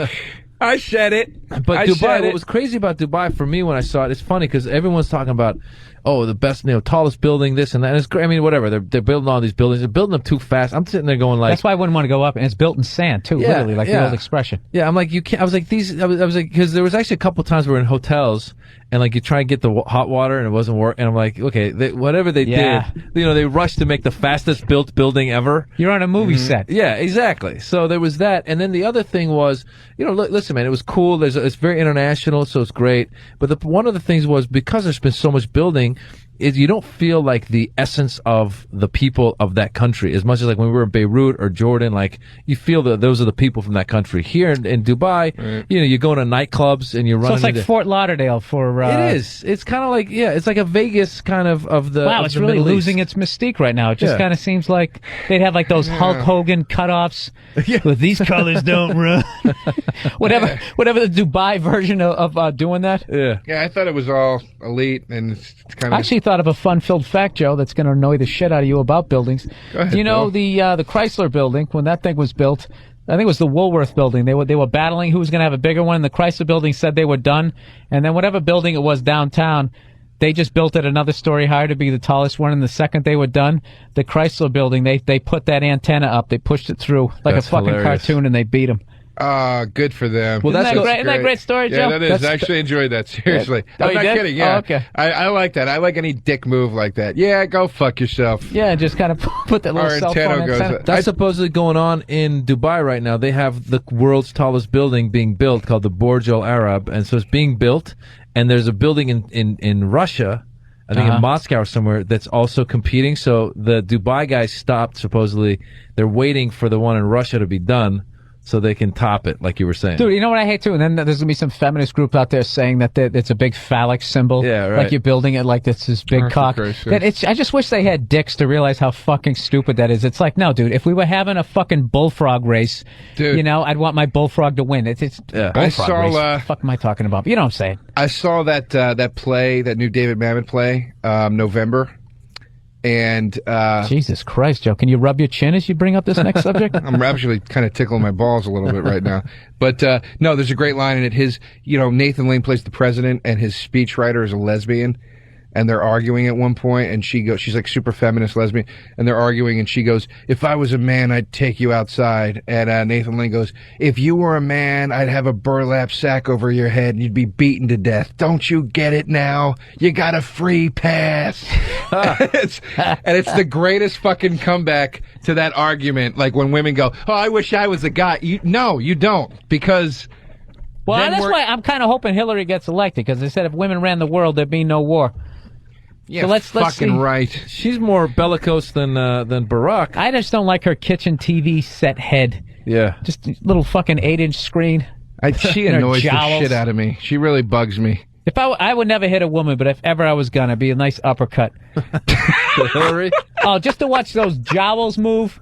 I said it. But Dubai, what was crazy about Dubai for me when I saw it, it's funny because everyone's talking about, the best, tallest building, this and that. And it's great. I mean, whatever. They're building all these buildings. They're building them too fast. I'm sitting there going like. That's why I wouldn't want to go up, and it's built in sand too, literally, like the old expression. Yeah, I'm like, you can't. I was like, I was like, because there was actually a couple times we were in hotels and like you try and get the hot water and it wasn't working. And I'm like, okay, whatever they did, they rushed to make the fastest built building ever. You're on a movie set. Yeah, exactly. So there was that, and then the other thing was, listen, man, it was cool. It's very international, so it's great. But one of the things was because there's been so much building. Is you don't feel like the essence of the people of that country as much as like when we were in Beirut or Jordan, like you feel that those are the people from that country. Here in Dubai, you go into nightclubs and you're running. So it's like Fort Lauderdale for. It is. It's kind of like it's like a Vegas kind of the. Wow, of it's the really Middle losing East. its mystique right now. It just kind of seems like they'd have like those Hulk Hogan cutoffs with these colors don't run. whatever the Dubai version of doing that. Yeah. Yeah, I thought it was all elite and it's kind I of. actually thought of a fun-filled fact, Joe, that's going to annoy the shit out of you about buildings. Go ahead, Do you know Bill. the Chrysler building, when that thing was built, I think it was the Woolworth building. They were battling who was going to have a bigger one. The Chrysler building said they were done. And then whatever building it was downtown, they just built it another story higher to be the tallest one. And the second they were done, the Chrysler building, they put that antenna up. They pushed it through like That's a fucking hilarious. cartoon and they beat them. Good for them. Well, Isn't that a great story, Joe? Yeah, that is. I actually enjoyed that. Seriously. I'm not kidding. Yeah. Oh, okay. I like that. I like any dick move like that. Yeah, go fuck yourself. Yeah, just kind of put that little Our cell antenna phone goes antenna. up. That's supposedly going on in Dubai right now. They have the world's tallest building being built called the Burj Al Arab, and so it's being built. And there's a building in Russia, I think in Moscow or somewhere, that's also competing. So the Dubai guys stopped. Supposedly, they're waiting for the one in Russia to be done so they can top it, like you were saying. Dude, you know what I hate too? And then there's gonna be some feminist group out there saying that it's a big phallic symbol. Yeah, right. Like you're building it like it's this big cock. That I just wish they had dicks to realize how fucking stupid that is. It's like, no, dude, if we were having a fucking bullfrog race, dude, you know, I'd want my bullfrog to win. It's Yeah. bullfrog I saw, race. What the fuck am I talking about? You know what I'm saying? I saw that play, that new David Mamet play, November. And Jesus Christ, Joe, can you rub your chin as you bring up this next subject? I'm actually kind of tickling my balls a little bit right now. But no, there's a great line in it. Nathan Lane plays the president, and his speechwriter is a lesbian. And they're arguing at one point, and she's like super feminist lesbian, and they're arguing, and she goes, "If I was a man, I'd take you outside." And Nathan Lane goes, "If you were a man, I'd have a burlap sack over your head, and you'd be beaten to death. Don't you get it now? You got a free pass." And it's the greatest fucking comeback to that argument. Like when women go, "Oh, I wish I was a guy." No, you don't, because. Well, that's why I'm kind of hoping Hillary gets elected, because they said if women ran the world, there'd be no war. Yeah, so let's fucking see. right. She's more bellicose than Barack. I just don't like her kitchen TV set head. Yeah. Just a little fucking 8-inch screen. She And her annoys the jowls. shit out of me. She really bugs me. If I would never hit a woman, but if ever I was gonna, it'd be a nice uppercut. Hillary? Oh, just to watch those jowls move.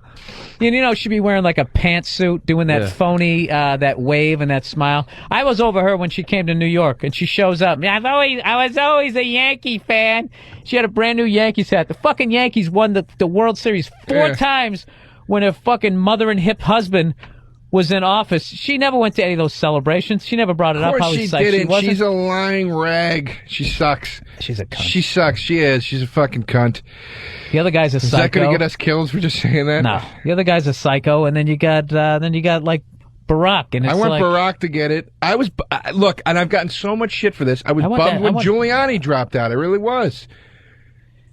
You know, she'd be wearing like a pantsuit, doing that phony, that wave and that smile. I was over her when she came to New York, and she shows up. I was always a Yankee fan. She had a brand new Yankees hat. The fucking Yankees won the World Series 4 times when her fucking mother and hip husband was in office. She never went to any of those celebrations. She never brought it up. Of course How she psyched didn't. wasn't. She's a lying rag. She sucks. She's a cunt. She sucks. She is. She's a fucking cunt. The other guy's a Is psycho. that going to get us killed for just saying that? No, the other guy's a psycho, and then you got like Barack, and it's I want like, Barack to get it. Look, and I've gotten so much shit for this. I was bummed when Giuliani dropped out. I really was.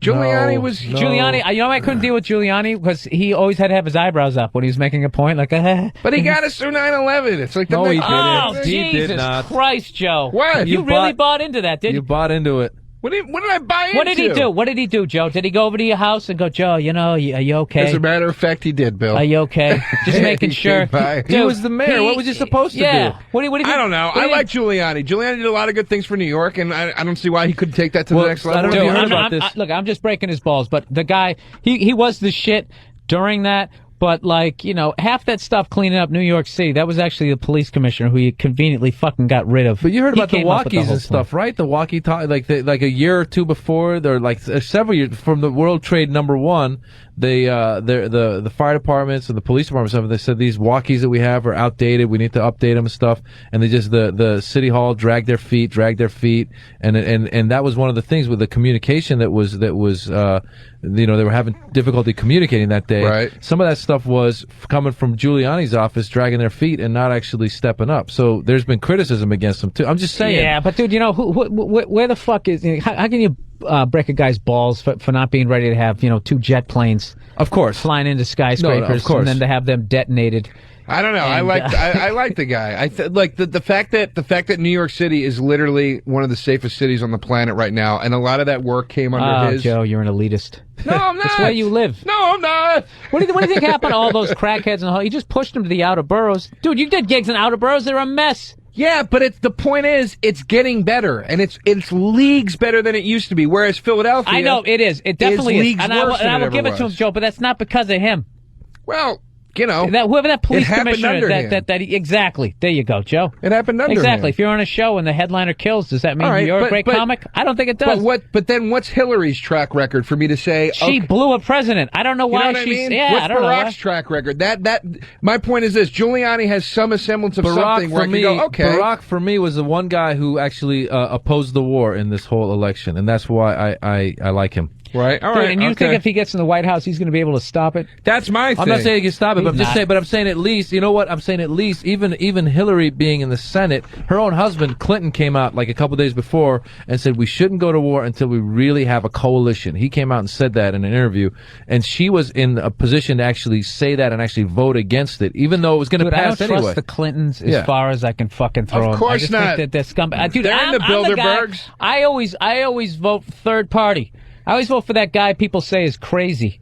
Giuliani was Giuliani. You know, I couldn't deal with Giuliani because he always had to have his eyebrows up when he was making a point. Like, but he got us through 9/11. It's like No, he next- didn't. oh, He did Jesus not. Christ, Joe! What? You You really bought- bought into that, didn't You you? bought into it. What did I buy into? What did he do? What did he do, Joe? Did he go over to your house and go, Joe? You know, are you okay? As a matter of fact, he did, Bill. Are you okay? Just making He sure. came by. He was the mayor. What was he supposed to yeah. do? What do you I don't know. I like Giuliani. Giuliani did a lot of good things for New York, and I don't see why he couldn't take that to Well, the next I level. don't know if you heard I'm, about I'm, this. look, I'm just breaking his balls, but the guy, he was the shit during that. But, like, you know, half that stuff cleaning up New York City, that was actually the police commissioner who he conveniently fucking got rid of. But you heard He about the came up with walkies whole and stuff, right? The walkie-talkie, like a year or two before, they're like several years from the World Trade #1. The fire departments and the police departments, they said these walkies that we have are outdated. We need to update them and stuff. And they just the city hall dragged their feet, and that was one of the things with the communication that was they were having difficulty communicating that day. Right. Some of that stuff was coming from Giuliani's office, dragging their feet and not actually stepping up. So there's been criticism against them too. I'm just saying. Yeah, but dude, you know, where the fuck is? How can you break a guy's balls for not being ready to have 2 jet planes? Of course. Flying into skyscrapers, of course. and then to have them detonated. I don't know. And, I like the guy. Like the fact that New York City is literally one of the safest cities on the planet right now, and a lot of that work came under his. Joe, you're an elitist. No, I'm not. That's where you live. No, I'm not. What do you think happened to all those crackheads in the hall? You just pushed them to the outer boroughs. Dude, you did gigs in outer boroughs. They're a mess. Yeah, but the point is, it's getting better, and it's leagues better than it used to be. Whereas Philadelphia, I know it is. It definitely is. leagues And I worse than will it ever give it to him, was. Joe. But that's not because of him. Well, whoever That police happened commissioner. under him. Exactly. There you go, Joe. It happened under Exactly. him. If you're on a show and the headliner kills, does that mean All right, you're a great but- comic? I don't think it does. But then what's Hillary's track record for me to say? She blew a president. I don't know You why know what she's. I mean? Yeah, What's I don't know why. Barack's track record? My point is this: Giuliani has some semblance of something where I can go, okay. Barack for me was the one guy who actually opposed the war in this whole election, and that's why I like him. Right. All Dude, right. and you think if he gets in the White House, he's going to be able to stop it? That's my thing. I'm not saying he can stop it, but He's I'm saying at least, you know what? I'm saying at least, even Hillary being in the Senate, her own husband, Clinton, came out like a couple days before and said we shouldn't go to war until we really have a coalition. He came out and said that in an interview, and she was in a position to actually say that and actually vote against it, even though it was going to pass I don't anyway. trust the Clintons as far as I can fucking throw them. Of course I just not. think that they're scumbag. Dude, They're in the I'm the guy- Bilderbergs. I always vote third party. I always vote for that guy people say is crazy.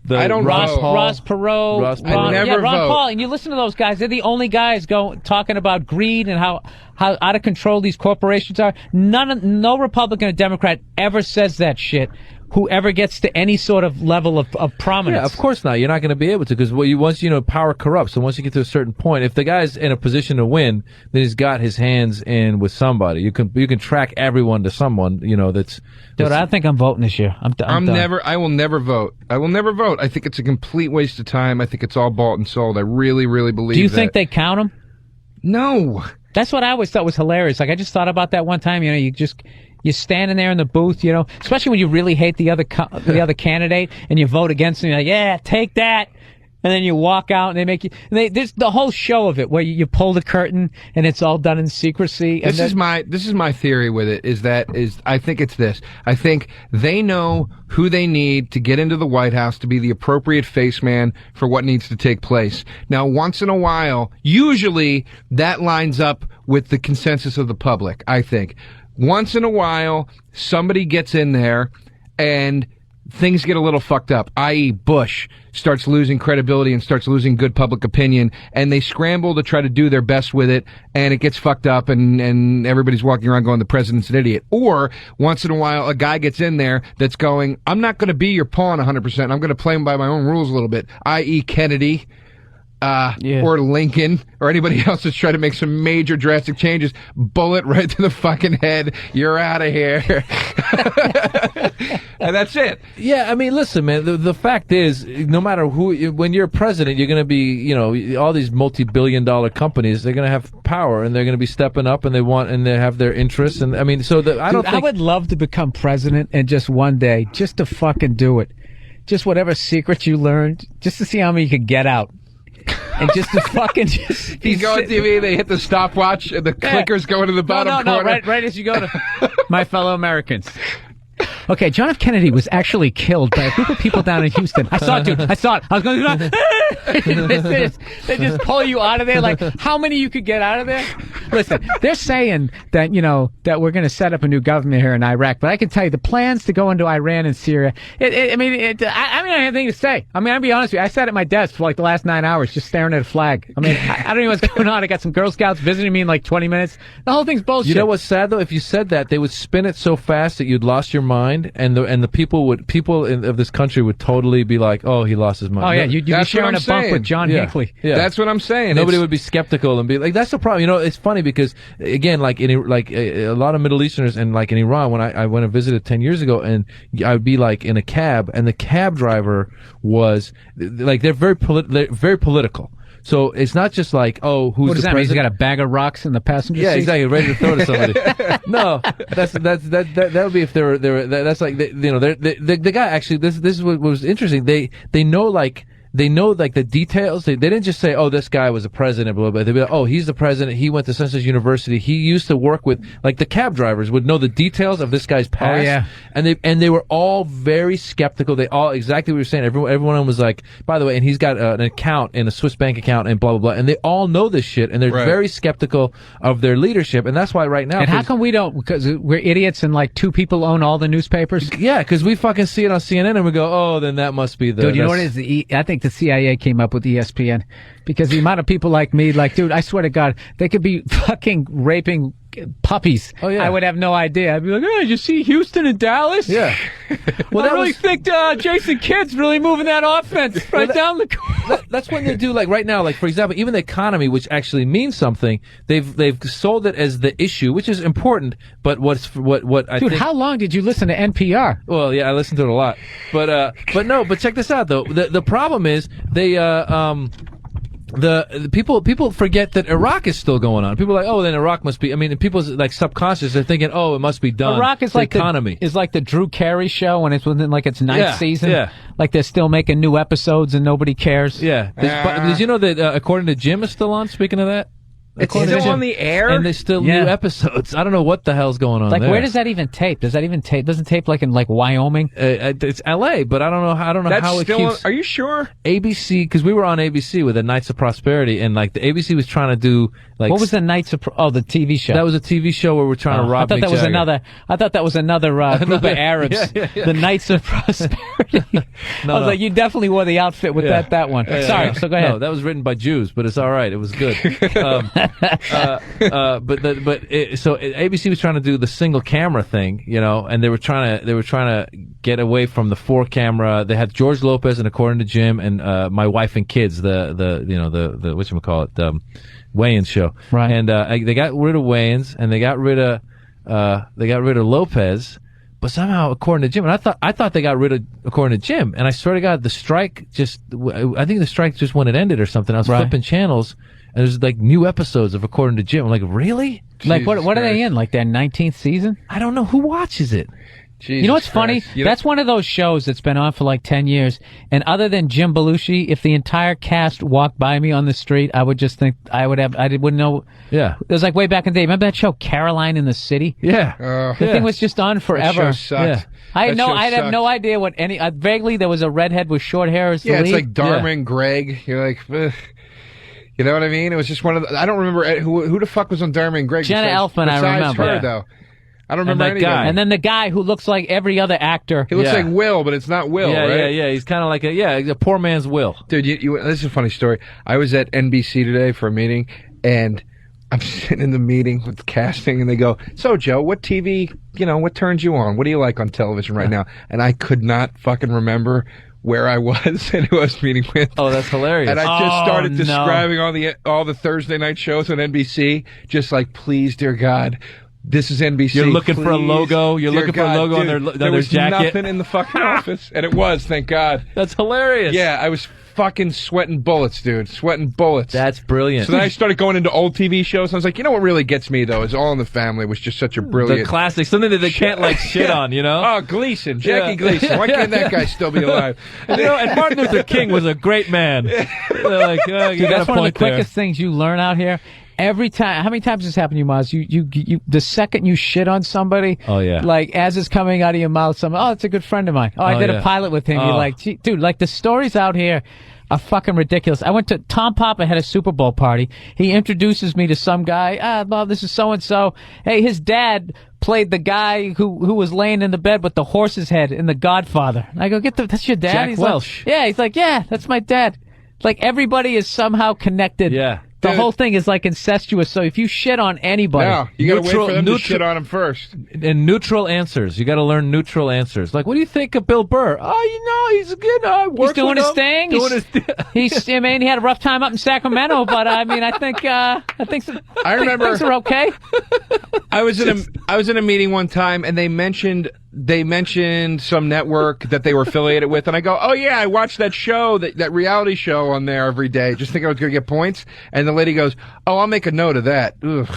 I don't Ross vote. Ross Perot, Ross Perot. I never Ron vote. Paul, and you listen to those guys. They're the only guys talking about greed and how out of control these corporations are. No Republican or Democrat ever says that shit. Whoever gets to any sort of level of prominence. Yeah, of course not. You're not going to be able to because once power corrupts. So once you get to a certain point, if the guy's in a position to win, then he's got his hands in with somebody. You can track everyone to someone. That's. Dude, I think I'm voting this year. I'm done. I will never vote. I will never vote. I think it's a complete waste of time. I think it's all bought and sold. I really, really believe. Do you that. think they count them? No. That's what I always thought was hilarious. Like I just thought about that one time. You're standing there in the booth, especially when you really hate the other candidate and you vote against them. You're like, yeah, take that. And then you walk out and they make you. There's the whole show of it where you pull the curtain and it's all done in secrecy. And This is my theory with it. I think it's this. I think they know who they need to get into the White House to be the appropriate face man for what needs to take place. Now, once in a while, usually that lines up with the consensus of the public. I think. Once in a while, somebody gets in there and things get a little fucked up, i.e. Bush starts losing credibility and starts losing good public opinion, and they scramble to try to do their best with it, and it gets fucked up, and everybody's walking around going, the president's an idiot. Or, once in a while, a guy gets in there that's going, I'm not going to be your pawn 100%, I'm going to play him by my own rules a little bit, i.e. Kennedy, or Lincoln, or anybody else that's trying to make some major drastic changes. Bullet right to the fucking head. You're out of here. And that's it. Yeah, I mean, listen, man. The fact is, no matter when you're president, you're going to be, all these multi-billion-dollar companies. They're going to have power, and they're going to be stepping up, and they have their interests. And I mean, I would love to become president, and just one day, just to fucking do it, just whatever secrets you learned, just to see how many you could get out. And just to fucking you go on TV, they hit the stopwatch, and the clicker's going to the bottom corner. Right as you go to My Fellow Americans. Okay, John F. Kennedy was actually killed by a group of people down in Houston. I saw it, dude. I saw it. I was going to they just pull you out of there. Like, how many you could get out of there? Listen, they're saying that, that we're going to set up a new government here in Iraq. But I can tell you, the plans to go into Iran and Syria, I don't have anything to say. I mean, I'll be honest with you. I sat at my desk for like the last 9 hours just staring at a flag. I mean, I don't know what's going on. I got some Girl Scouts visiting me in like 20 minutes. The whole thing's bullshit. You know what's sad, though? If you said that, they would spin it so fast that you'd lost your mind, and the people of this country would totally be like, oh, he lost his mind. Oh yeah, you'd be sharing a bunk with John Hinckley. Yeah. That's what I'm saying. Nobody would be skeptical and be like, that's the problem. It's funny because again, like a lot of Middle Easterners and like in Iran, when I went and visited 10 years ago, and I would be like in a cab, and the cab driver was like, they're very political. So it's not just like, oh, who's what does the that president? mean? He's got a bag of rocks in the passenger seat? Yeah, exactly, ready to throw to somebody. No, that would be if they were that's like the guy actually. This is what was interesting. They know like the details. They didn't just say, oh, this guy was a president, blah, blah, blah. They'd be like, oh, he's the president. He went to Census University. He used to work with, like, the cab drivers would know the details of this guy's past. Oh, yeah. And they were all very skeptical. They all, exactly what you're saying. Everyone was like, by the way, and he's got an account in a Swiss bank account and blah, blah, blah. And they all know this shit, and they're very skeptical of their leadership. And that's why right now. And how come we don't? Because we're idiots and like two people own all the newspapers? Yeah, because we fucking see it on CNN and we go, oh, then that must be the. Dude, you know what it is? I think the CIA came up with ESPN because the amount of people like me, like, dude, I swear to God, they could be fucking raping puppies. Oh, yeah. I would have no idea. I'd be like, oh, did you see Houston and Dallas? Yeah. Well, I really think Jason Kidd's really moving that offense down the court. That's when they do, like, right now, like, for example, even the economy, which actually means something, they've sold it as the issue, which is important, but what I think... Dude, how long did you listen to NPR? Well, yeah, I listened to it a lot. But check this out, though. The problem is, the people forget that Iraq is still going on. People are like, oh, then Iraq must be. I mean, people's like subconscious are thinking, oh, it must be done. Iraq is it's like the economy. is like the Drew Carey show when it's within like its ninth season. Yeah. Like they're still making new episodes and nobody cares. Yeah. But did you know that According to Jim is still on? Speaking of that. It's still on the air? And there's still new episodes. I don't know what the hell's going on Like, there. where does that even tape? Does that even tape? Doesn't tape like in like Wyoming? It's L.A., but I don't know That's how it still keeps... Are you sure? ABC, because we were on ABC with the Knights of Prosperity, and like the ABC was trying to do like... What was the Knights of... the TV show. That was a TV show where we're trying to rob I thought that Mick was Jagger. another. I thought that was another group of Arabs. Yeah. The Knights of Prosperity. I was like, you definitly wore the outfit with that one. Sorry, so go ahead. No, that was written by Jews, but it's all right. It was good. So ABC was trying to do the single camera thing, you know, and they were trying to get away from the 4-camera. They had George Lopez and According to Jim and My Wife and Kids, the whatchamacallit, Wayans show. Right. And they got rid of Wayans and they got rid of Lopez. But somehow, According to Jim, and I thought they got rid of According to Jim, and I swear to God, the strike I think the strike just when it ended or something. I was flipping channels, and there's like new episodes of According to Jim. I'm like, really? Like, what are they in? Like their 19th season? I don't know who watches it. Jesus You know what's Christ. funny? That's one of those shows that's been on for like 10 years. And other than Jim Belushi, if the entire cast walked by me on the street, I would just think I wouldn't know. Yeah. It was like way back in the day. Remember that show, Caroline in the City? Yeah. The thing was just on forever. That show sucked. I That show have sucked. no idea what any. Vaguely, there was a redhead with short hair as the Yeah, lead. it's like Dharma and Greg. You're like, ugh. You know what I mean? It was just one of the, I don't remember who the fuck was on Dharma and Greg. Jenna besides Elfman, I besides remember. her, Yeah. though. I don't remember that anybody. guy. And then the guy who looks like every other actor. He looks like Will, but it's not Will, Yeah, right? yeah. He's kind of like a poor man's Will. Dude, this is a funny story. I was at NBC today for a meeting, and I'm sitting in the meeting with casting, and they go, "So, Joe, what TV, what turns you on? What do you like on television right now?" And I could not fucking remember where I was and who I was meeting with. Oh, that's hilarious. And I just started no. describing all the Thursday night shows on NBC, just like, please, dear God, this is NBC. You're looking for a please, logo. You're dear looking for a God, logo on dude, their there was jacket. nothing in the fucking office, and it was, thank God. That's hilarious. Yeah, I was fucking sweating bullets, dude. Sweating bullets. That's brilliant. So then I started going into old TV shows, and I was like, you know what really gets me, though, is All in the Family was just such a brilliant... the classic, something that they can't like shit on, you know? Oh, Gleason, Jackie Yeah. Gleason. Why can't that guy still be alive? And Martin Luther King was a great man. They're like, oh, you Dude, got that's a one of the point there. quickest things you learn out here. Every time, how many times has this happened to you, Maz? You, the second you shit on somebody, Oh, yeah. like as it's coming out of your mouth, it's a good friend of mine. Oh, I Oh, did yeah. a pilot with him. Oh. You're like, gee, dude, like the stories out here are fucking ridiculous. I went to Tom Papa had a Super Bowl party. He introduces me to some guy. Bob, this is so and so. Hey, his dad played the guy who was laying in the bed with the horse's head in The Godfather. I go, that's your dad? Jack He's Welch. Like, he's like, yeah, that's my dad. Like everybody is somehow connected. Yeah. The Dude. whole thing is like incestuous. So if you shit on anybody, No, you gotta wait for them to neutral- shit on him first. And neutral answers. You got to learn neutral answers. Like, what do you think of Bill Burr? Oh, he's good. I he's work doing with his him. thing. Doing his I mean, he had a rough time up in Sacramento, but I mean, I think I remember- things are okay. I was in a meeting one time, and they mentioned some network that they were affiliated with, and I go, "Oh yeah, I watched that show, that reality show on there every day. Just think I was going to get points." And the lady goes, "Oh, I'll make a note of that." Ugh.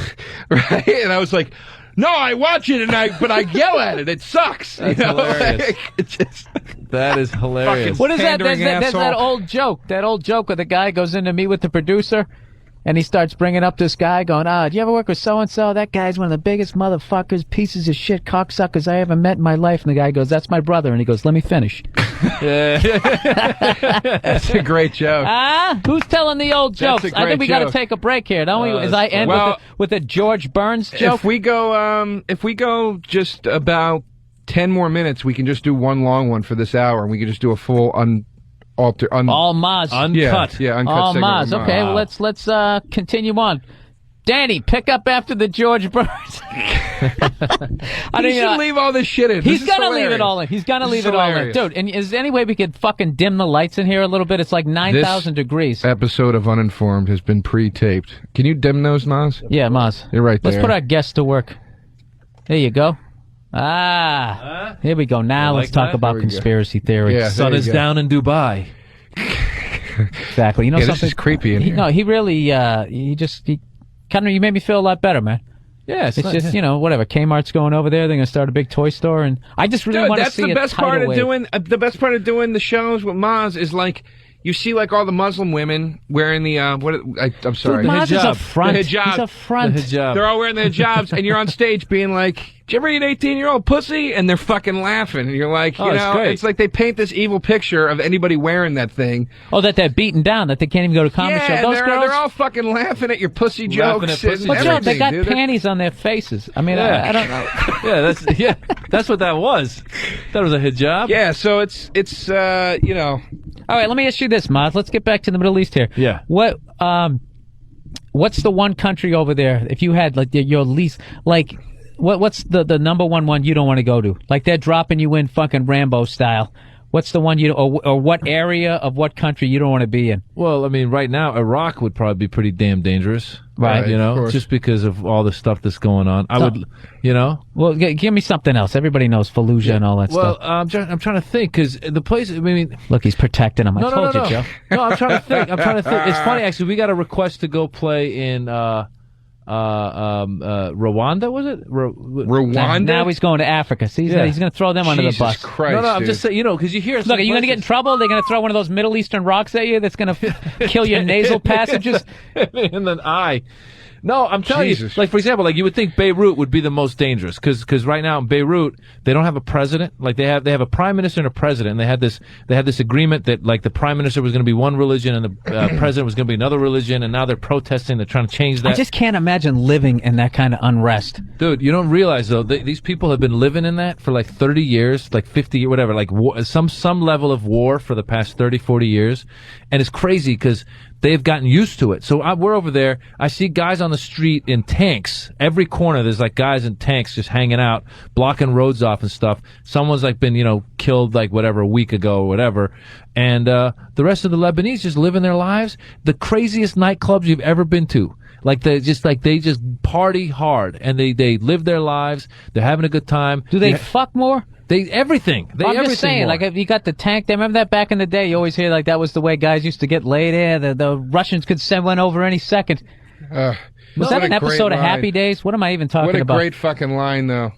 Right? And I was like, "No, I watch it, but I yell at it. It sucks." That's hilarious. Like, it's just That is hilarious. What is that? Pandering There's that asshole. old joke. That old joke where the guy goes in to meet with the producer, and he starts bringing up this guy, going, "Do you ever work with so and so? That guy's one of the biggest motherfuckers, pieces of shit, cocksuckers I ever met in my life." And the guy goes, "That's my brother." And he goes, "Let me finish." that's a great joke. Who's telling the old That's jokes? a I think great we got to joke. take a break here, don't we? As I end Well, with a George Burns joke. If we go just about 10 more minutes, we can just do one long one for this hour, and we can just do a full All Maz. Uncut. Yeah, uncut All segment Maz. with Okay, well, let's continue on. Danny, pick up after the George Burns. He should leave all this shit in. He's This is gonna leave hilarious. it all in. He's gonna This leave is it all in, hilarious. dude. And is there any way we could fucking dim the lights in here a little bit? It's like 9,000 degrees. Episode of Uninformed has been pre-taped. Can you dim those, Maz? Yeah, Maz. You're right Let's there. put our guests to work. There you go. Here we go. Now You let's like talk that? about There we go. conspiracy theories. Yeah. Sun There you is go. down in Dubai. Exactly. You know Yeah, something? this is creepy in here. No, he really, he made me feel a lot better, man. Yeah, It's just, whatever. Kmart's going over there. They're going to start a big toy store, and I just really want to see the best a tidal part of wave. doing the best part of doing the shows with Maz is like you see like all the Muslim women wearing the I'm sorry, Dude, Maz is a hijab. front. The hijab. He's a front. The hijab. They're all wearing the hijabs, and you're on stage being like, "Did you ever eat 18-year-old pussy?" And they're fucking laughing, and you're like, Oh, it's great. it's like they paint this evil picture of anybody wearing that thing. Oh, that they're beaten down, that they can't even go to comedy Yeah, show. and Those they're girls. all fucking laughing at your pussy Laughing jokes. at pussy and But Joe, everything, they got dude. panties on their faces. I mean, I don't know. that's what that was. That was a hijab. Yeah, so it's All right, let me ask you this, Maz. Let's get back to the Middle East here. Yeah. What's the one country over there, if you had like your least, like, what's the number one you don't want to go to? Like they're dropping you in fucking Rambo style. What's the one or what area of what country you don't want to be in? Well, I mean, right now Iraq would probably be pretty damn dangerous, Right, You of know, course. just because of all the stuff that's going on. I would, Well, give me something else. Everybody knows Fallujah and all that Well, stuff. I'm trying to think because the place. I mean, Look, he's protecting him. I told you, Joe. No, I'm trying to think. It's funny actually. We got a request to go play in Rwanda. Was it Rwanda? Now he's going to Africa. See, he's Yeah. going to throw them under the Jesus bus. Christ, No, I'm dude. just saying. Because you hear. Look, are you going to get in trouble? They're going to throw one of those Middle Eastern rocks at you that's going to kill your nasal passages? in the eye. No, I'm telling Jesus. you, like, for example, like, you would think Beirut would be the most dangerous, because right now in Beirut, they don't have a president. Like, they have a prime minister and a president, and they had this agreement that, like, the prime minister was going to be one religion and the president was going to be another religion, and now they're protesting, they're trying to change that. I just can't imagine living in that kind of unrest. Dude, you don't realize, though, these people have been living in that for, like, 30 years, like 50, whatever, like, some level of war for the past 30, 40 years, and it's crazy, because they've gotten used to it. So we're over there. I see guys on the street in tanks. Every corner, there's like guys in tanks just hanging out, blocking roads off and stuff. Someone's like been, killed like whatever a week ago or whatever. And the rest of the Lebanese just living their lives. The craziest nightclubs you've ever been to. Like they just party hard and they live their lives. They're having a good time. Do they fuck more? Everything. I'm everything just saying, more. like, if you got the tank there, remember that back in the day, you always hear, like, that was the way guys used to get laid there. The Russians could send one over any second. Was that an episode of Happy Days? What am I even talking about? What a great fucking line, though.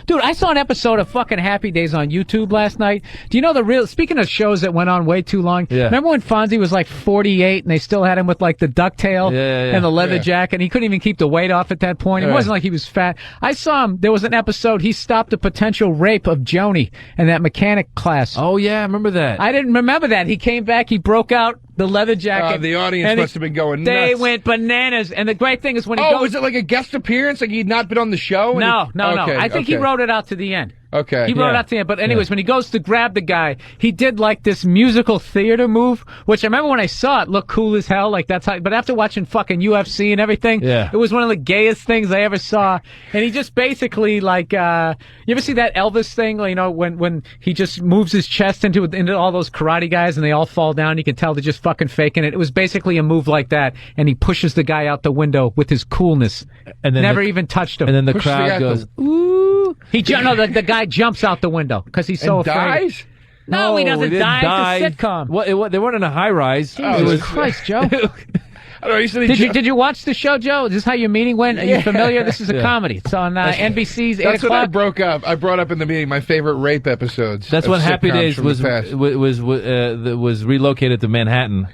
Dude, I saw an episode of fucking Happy Days on YouTube last night. Do you know speaking of shows that went on way too long, Yeah. remember when Fonzie was like 48 and they still had him with like the ducktail Yeah. and the leather Yeah. jacket and he couldn't even keep the weight off at that point? It Yeah. wasn't like he was fat. I saw him, there was an episode, he stopped a potential rape of Joni in that mechanic class. Oh, yeah, I remember that. I didn't remember that. He came back, he broke out the leather jacket. The audience and must have been going They nuts. went bananas. And the great thing is when he Oh, goes... was it like a guest appearance? Like he'd not been on the show? No. Okay, I think he okay. wrote it out to the end. Okay. He wrote it Yeah. out to the end. But anyways, when he goes to grab the guy, he did like this musical theater move, which I remember when I saw it looked cool as hell. Like that's how, but after watching fucking UFC and everything, Yeah. it was one of the gayest things I ever saw. And he just basically like, you ever see that Elvis thing? When he just moves his chest into all those karate guys and they all fall down, you can tell they're just fucking faking it. It was basically a move like that. And he pushes the guy out the window with his coolness. And then Never even touched him. And then the Pushes the guy crowd out goes, Ooh. The guy jumps out the window because he's so And afraid. dies? No, he doesn't didn't die. It's a sitcom. Well, they weren't in a high rise. Jesus Christ, Joe. I don't know. You said he Did you watch the show, Joe? Is this how your meeting went? Are you familiar? This is a comedy. It's on NBC's 8 That's what I o'clock. broke up. I brought up in the meeting my favorite rape episodes. That's of when Happy sitcoms Days from the was past. relocated to Manhattan,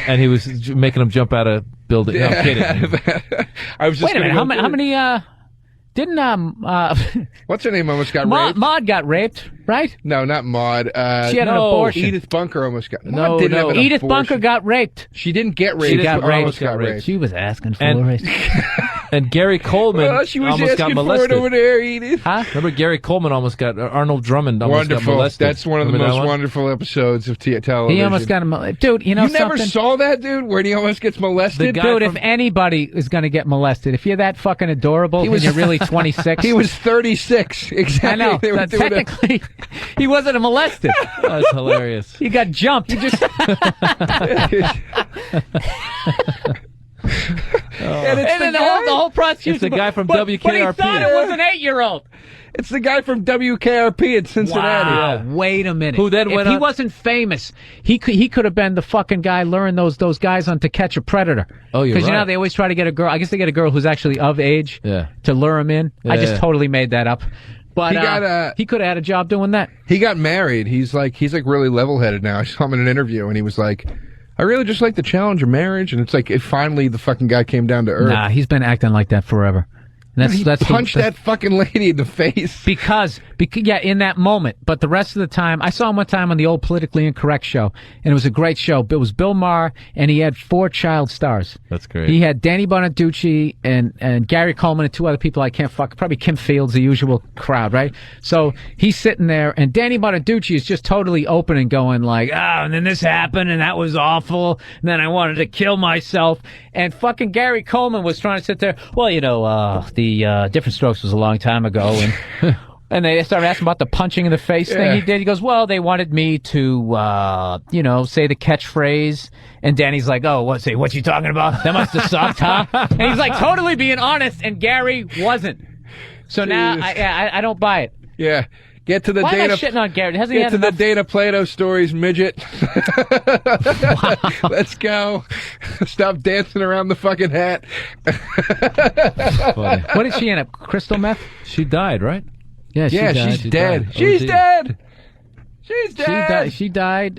and he was making them jump out of building. No, I'm kidding. I was just Wait a minute. gonna How go- many? Didn't What's her name? Almost got raped. Maud got raped, right? No, not Maud. She had an no, abortion. Edith Bunker almost got. No, Maud didn't no. have an Edith abortion. Bunker got raped. She didn't get raped. She got but raped. almost got Got raped. raped. She was asking for And- it. And Gary Coleman Oh, she was almost got asking for molested. it over there, Edith. Huh? Remember Gary Coleman almost got Arnold Drummond almost got Wonderful. molested. That's one of the Remember that most one? wonderful episodes of television. He almost got him. Dude, you know You never something? saw that, dude, where he almost gets molested? The guy Dude, from- if anybody is going to get molested, if you're that fucking adorable and you're really 26. He was 36. Exactly. I know. They were But doing that. technically, he wasn't molested. That's hilarious. He got jumped. He just. And it's then the whole prosecution. It's the guy from but he WKRP. thought it was an 8-year-old. It's the guy from WKRP in Cincinnati. Wow. Wait a minute. Who then if went he on- wasn't famous, he could have been the fucking guy luring those guys on To Catch a Predator. Oh, you're Because you know right. how they always try to get a girl. I guess they get a girl who's actually of age Yeah. to lure him in. I just Yeah. totally made that up. But He he could have had a job doing that. He got married. He's like really level-headed now. I saw him in an interview, and he was like, I really just like the challenge of marriage. And it's like, finally the fucking guy came down to earth. Nah, he's been acting like that forever. He punched that fucking lady in the face. Because yeah, in that moment. But the rest of the time, I saw him one time on the old Politically Incorrect show, and it was a great show. It was Bill Maher, and he had 4 child stars. That's great. He had Danny Bonaducci and Gary Coleman and 2 other people I can't probably Kim Fields, the usual crowd, right? So he's sitting there, and Danny Bonaducci is just totally open and going like, and then this happened, and that was awful, and then I wanted to kill myself. And fucking Gary Coleman was trying to sit there, well, the Different Strokes was a long time ago, and and they started asking about the punching in the face thing he did. He goes, well, they wanted me to, say the catchphrase. And Danny's like, oh, what you talking about? That must have sucked, huh? And he's like totally being honest, and Gary wasn't. So now I don't buy it. Yeah. Get to the Why am I Dana. shitting on Gary? Hasn't he Get had to enough? the Dana Plato stories, midget. Let's go. Stop dancing around the fucking hat. What did she end up? Crystal meth? She died, right? Yeah, she died. She's dead. died. She's OD. dead. She's dead. She died.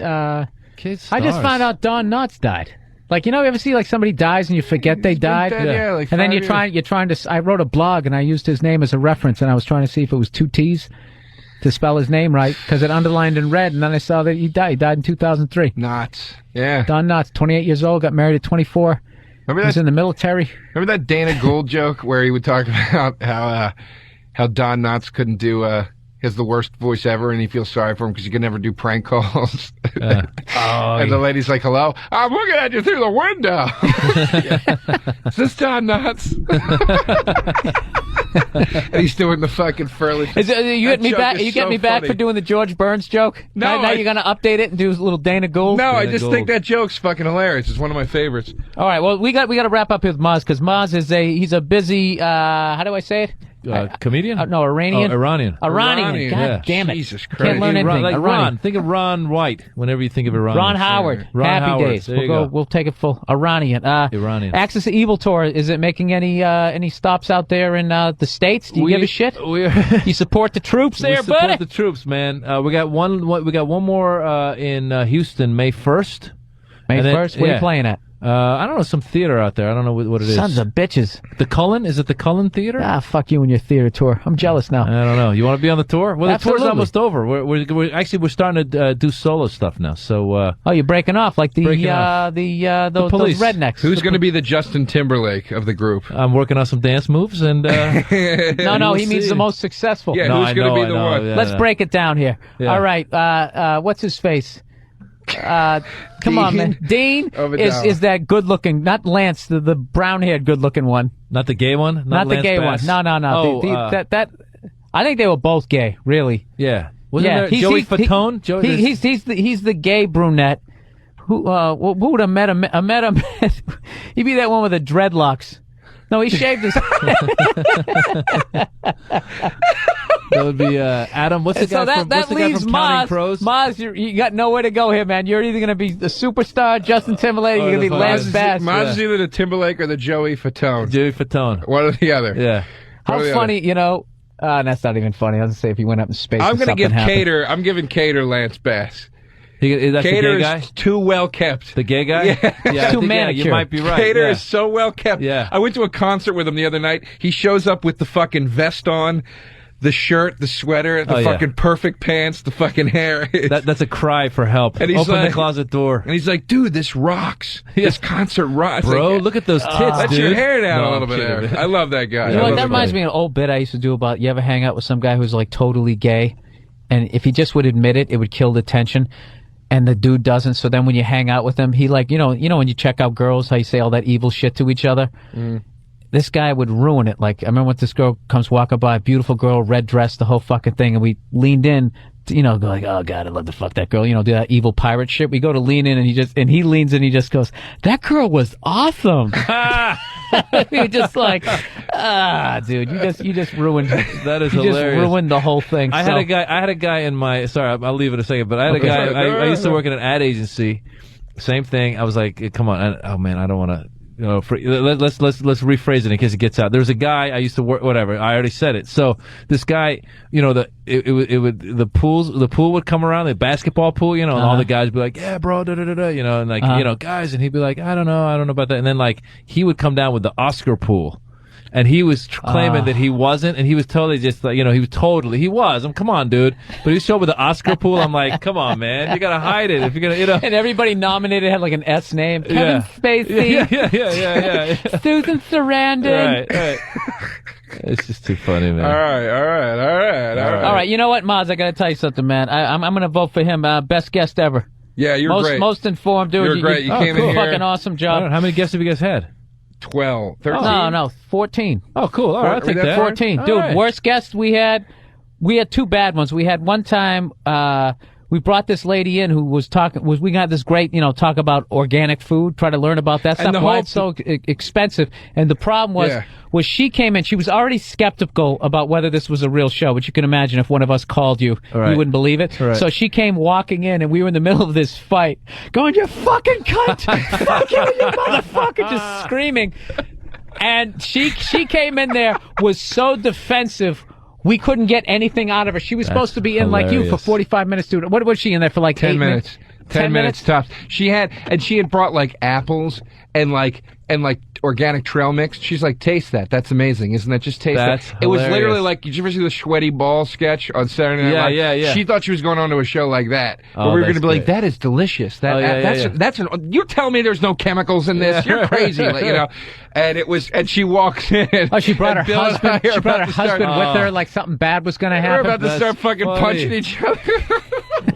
Kid I just stars. found out Don Knotts died. Like, you ever see like somebody dies and you forget they He's been died? dead, yeah, like and then 5 you're trying to, I wrote a blog and I used his name as a reference and I was trying to see if it was 2 T's to spell his name right because it underlined in red and then I saw that he died. He died in 2003. Knots. Yeah. Don Knotts, 28 years old, got married at 24. Remember He was that? in the military. Remember that Dana Gould joke where he would talk about how Don Knotts couldn't do has the worst voice ever, and he feels sorry for him because he could never do prank calls. And the lady's like, "Hello, I'm looking at you through the window." Is this Don Knotts? And he's doing the fucking furley. You get me back? You get me back for doing the George Burns joke? No, Now you're gonna update it and do a little Dana Gould. No, I Dana just Gould. think that joke's fucking hilarious. It's one of my favorites. All right. Well, we got to wrap up with Maz because Maz is he's a busy. How do I say it? Comedian? No, Iranian. Oh, Iranian. Iranian. God yeah. damn it! Jesus Can't Christ. learn anything. Like Iranian. Ron. Think of Ron White whenever you think of Iranian. Ron Howard. Ron Happy Howard. Days. There you We'll go. We'll take it full. Iranian. Iranian. Axis to Evil tour. Is it making any stops out there in the States? Do you give a shit? You support the troops We there, support buddy? the troops, man. We got one more in Houston, May 1st. May And then- 1st. Where are yeah. you playing at? I don't know, some theater out there. I don't know what it is. Sons of bitches. The Cullen? Is it the Cullen Theater? Ah, fuck you and your theater tour. I'm jealous now. I don't know. You want to be on the tour? Well, the Absolutely. tour's almost over. We're starting to do solo stuff now. So Oh, you're breaking off like those police. rednecks. Who's going to be the Justin Timberlake of the group? I'm working on some dance moves, and No, we'll he means see. the most successful. Yeah, No, who's I going to know, be I the know, one? yeah. Let's break it down here. Yeah. All right. What's his face? Come on, man. Dean Overdale. is that good looking, not Lance, the brown haired good looking one. not the gay one, Not the Lance gay Bass. one. No. Oh, that I think they were both gay, really. yeah. Wasn't Yeah, there he's- Joey he's- Fatone? He's the gay brunette. Who would have met him? He'd be that one with the dreadlocks. No, he shaved his. That would be Adam. What's the So guy from? that What's the guy leaves from Counting Maz. Crows? Maz, you got nowhere to go here, man. You're either going to be the superstar Justin Timberlake, or you're going to be that's Lance fine. Bass. Maz is either the Timberlake or the Joey Fatone. Joey Fatone. One or the other. Yeah. How One or the funny, that's not even funny. I was going to say if he went up in space. I'm and going to give something happened. Cater. I'm giving Cater Lance Bass. That's the Cater gay guy? is too well kept. The gay guy? Yeah. I Too think, yeah, you manicured. might be right. Cater yeah. is so well kept. Yeah. I went to a concert with him the other night. He shows up with the fucking vest on, the shirt, the sweater, the Oh, yeah. fucking perfect pants, the fucking hair. That's a cry for help. And he's Open like- the closet door. And he's like, dude, this rocks. This concert rocks. Bro, Like, look at those tits, let dude. your hair down No, a little I'm bit kidding. there. I love that guy. You know I what? love That that reminds guy. me of an old bit I used to do about you ever hang out with some guy who's like totally gay, and if he just would admit it, it would kill the tension. And the dude doesn't. So then when you hang out with him, he like, you know when you check out girls, how you say all that evil shit to each other? This guy would ruin it. Like, I remember when this girl comes walking by, beautiful girl, red dress, the whole fucking thing, and we leaned in, to, go like, oh God, I'd love to fuck that girl, do that evil pirate shit. We go to lean in, and he leans in, he just goes, that girl was awesome. We were just like, dude, you just ruined. That is you hilarious. just ruined the whole thing. I had a guy in my. Sorry, I'll leave it a second. But I had a guy. I used to work in an ad agency. Same thing. I was like, come on. Oh man, I don't want to. Let's rephrase it in case it gets out. There was a guy I used to work. Whatever. I already said it. So this guy, the pool would come around, the basketball pool, and all the guys would be like, yeah, bro, and like, guys, and he'd be like, I don't know about that, and then like he would come down with the Oscar pool. And he was claiming that he wasn't, and he was totally just like, he was. Come on, dude. But he showed with the Oscar pool. I'm like, come on, man. You gotta hide it if you're gonna, And everybody nominated had like an S name. Kevin Spacey. Yeah. Susan Sarandon. Right. It's just too funny, man. All All right, you know what, Maz? I gotta tell you something, man. I'm gonna vote for him. Best guest ever. Yeah, you're great. Most informed, dude. You're great. You came in here. Fucking awesome job. How many guests have you guys had? 12, 13. No, 14. Oh, cool. All right, I'll take that. 14. All Dude, right. worst guest we had two bad ones. We had one time, we brought this lady in who was we got this great, talk about organic food, try to learn about that stuff, why it's so expensive. And the problem was she came in, she was already skeptical about whether this was a real show, but you can imagine if one of us called you, you wouldn't believe it. Right. So she came walking in, and we were in the middle of this fight, going, you fucking cunt! Fuck you, you motherfucker! Just screaming. And she came in there, was so defensive, we couldn't get anything out of her. She was supposed to be in like you for 45 minutes, dude. What was she in there for, like 10 minutes? 10 minutes tops. She had brought like apples and like organic trail mix. She's like, taste that. That's amazing. Isn't that just taste That's that? It was hilarious. literally like, did you ever see the sweaty ball sketch on Saturday Night Live? Yeah. She thought she was going on to a show like that. Oh, where we were that's going to be like, great. that is delicious. That's You're telling me there's no chemicals in this? You're crazy. And she walks in. Oh, she brought her and Bill and husband. I are She brought her about to start- husband with her, like something bad was going to We're happen. about to start fucking funny. punching each other.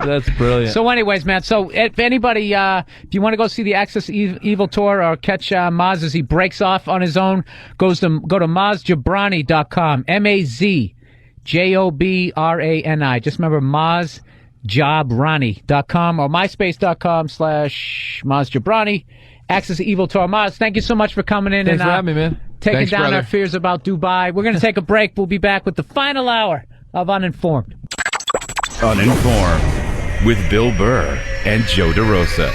That's brilliant. So, anyways, man. So, if anybody, if you want to go see the Access Evil tour or catch Maz as he breaks off on his own, go to MazJabrani.com. MazJobrani. Just remember MazJabrani.com or MySpace.com/MazJabrani. Access Evil tour. Maz, thank you so much for coming in Thanks and for having me, man. taking Thanks, down brother. our fears about Dubai. We're going to take a break. We'll be back with the final hour of Uninformed. Uninformed with Bill Burr and Joe DeRosa.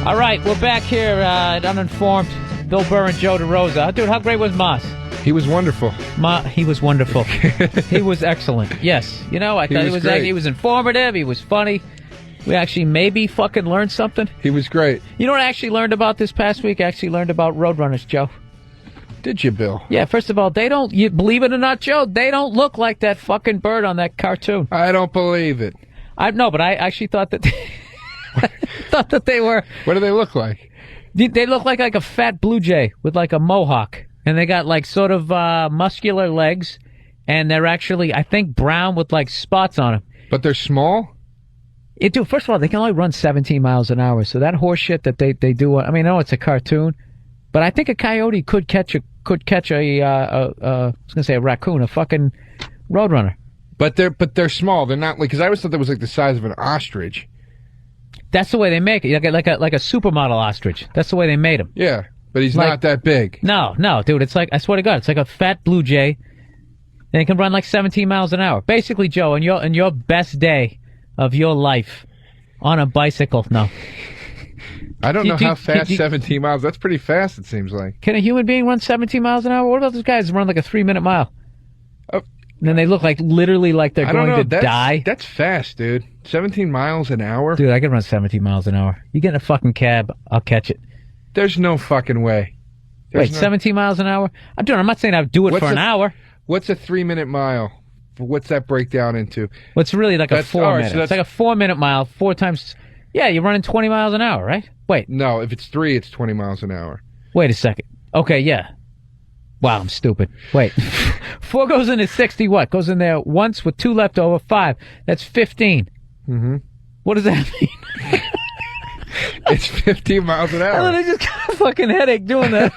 All right, we're back here at Uninformed. Bill Burr and Joe DeRosa. Dude, how great was Maz? He was wonderful. He was wonderful. He was excellent. Yes. I thought great. he was informative. He was funny. We actually maybe fucking learned something. He was great. You know what I actually learned about this past week? I actually learned about Roadrunners, Joe. Did you, Bill? Yeah, first of all, you believe it or not, Joe, they don't look like that fucking bird on that cartoon. I don't believe it. But I actually thought that thought that they were. What do they look like? They look like a fat blue jay with like a mohawk, and they got like sort of muscular legs, and they're actually, I think, brown with like spots on them. But they're small? Dude, first of all, they can only run 17 miles an hour, so that horse shit that they do. I mean, I know it's a cartoon, but I think a coyote could catch a I was gonna say a raccoon, a fucking roadrunner. But they're small. They're not like, because I always thought that was like the size of an ostrich. That's the way they make it, like a supermodel ostrich. That's the way they made him. Yeah, but he's Like- not that big. No, dude, it's like, I swear to God, it's like a fat blue jay, and it can run like 17 miles an hour. Basically, Joe, in your best day of your life on a bicycle. No. I don't know Do- how do- fast do- 17 miles. That's pretty fast, it seems like. Can a human being run 17 miles an hour? What about those guys who run like a 3-minute mile? Oh. And then they look like literally like they're I don't going know. to die. That's fast, dude. 17 miles an hour? Dude, I can run 17 miles an hour. You get in a fucking cab, I'll catch it. There's no fucking way. Wait, 17 miles an hour? I'm not saying I'd do it What's for an hour. What's a 3-minute mile? What's that break down into? Well, it's really like a That's- 4 all right, minute. so It's like a 4-minute mile, 4 times. Yeah, you're running 20 miles an hour, right? Wait No, if it's 3, it's 20 miles an hour. a second. Okay, yeah. Wow, I'm stupid. Wait. 4 goes into 60 what? Goes in there once with 2 left over, 5. That's 15. Mm-hmm. What does that mean? It's 15 miles an I hour. literally just got a fucking headache doing that.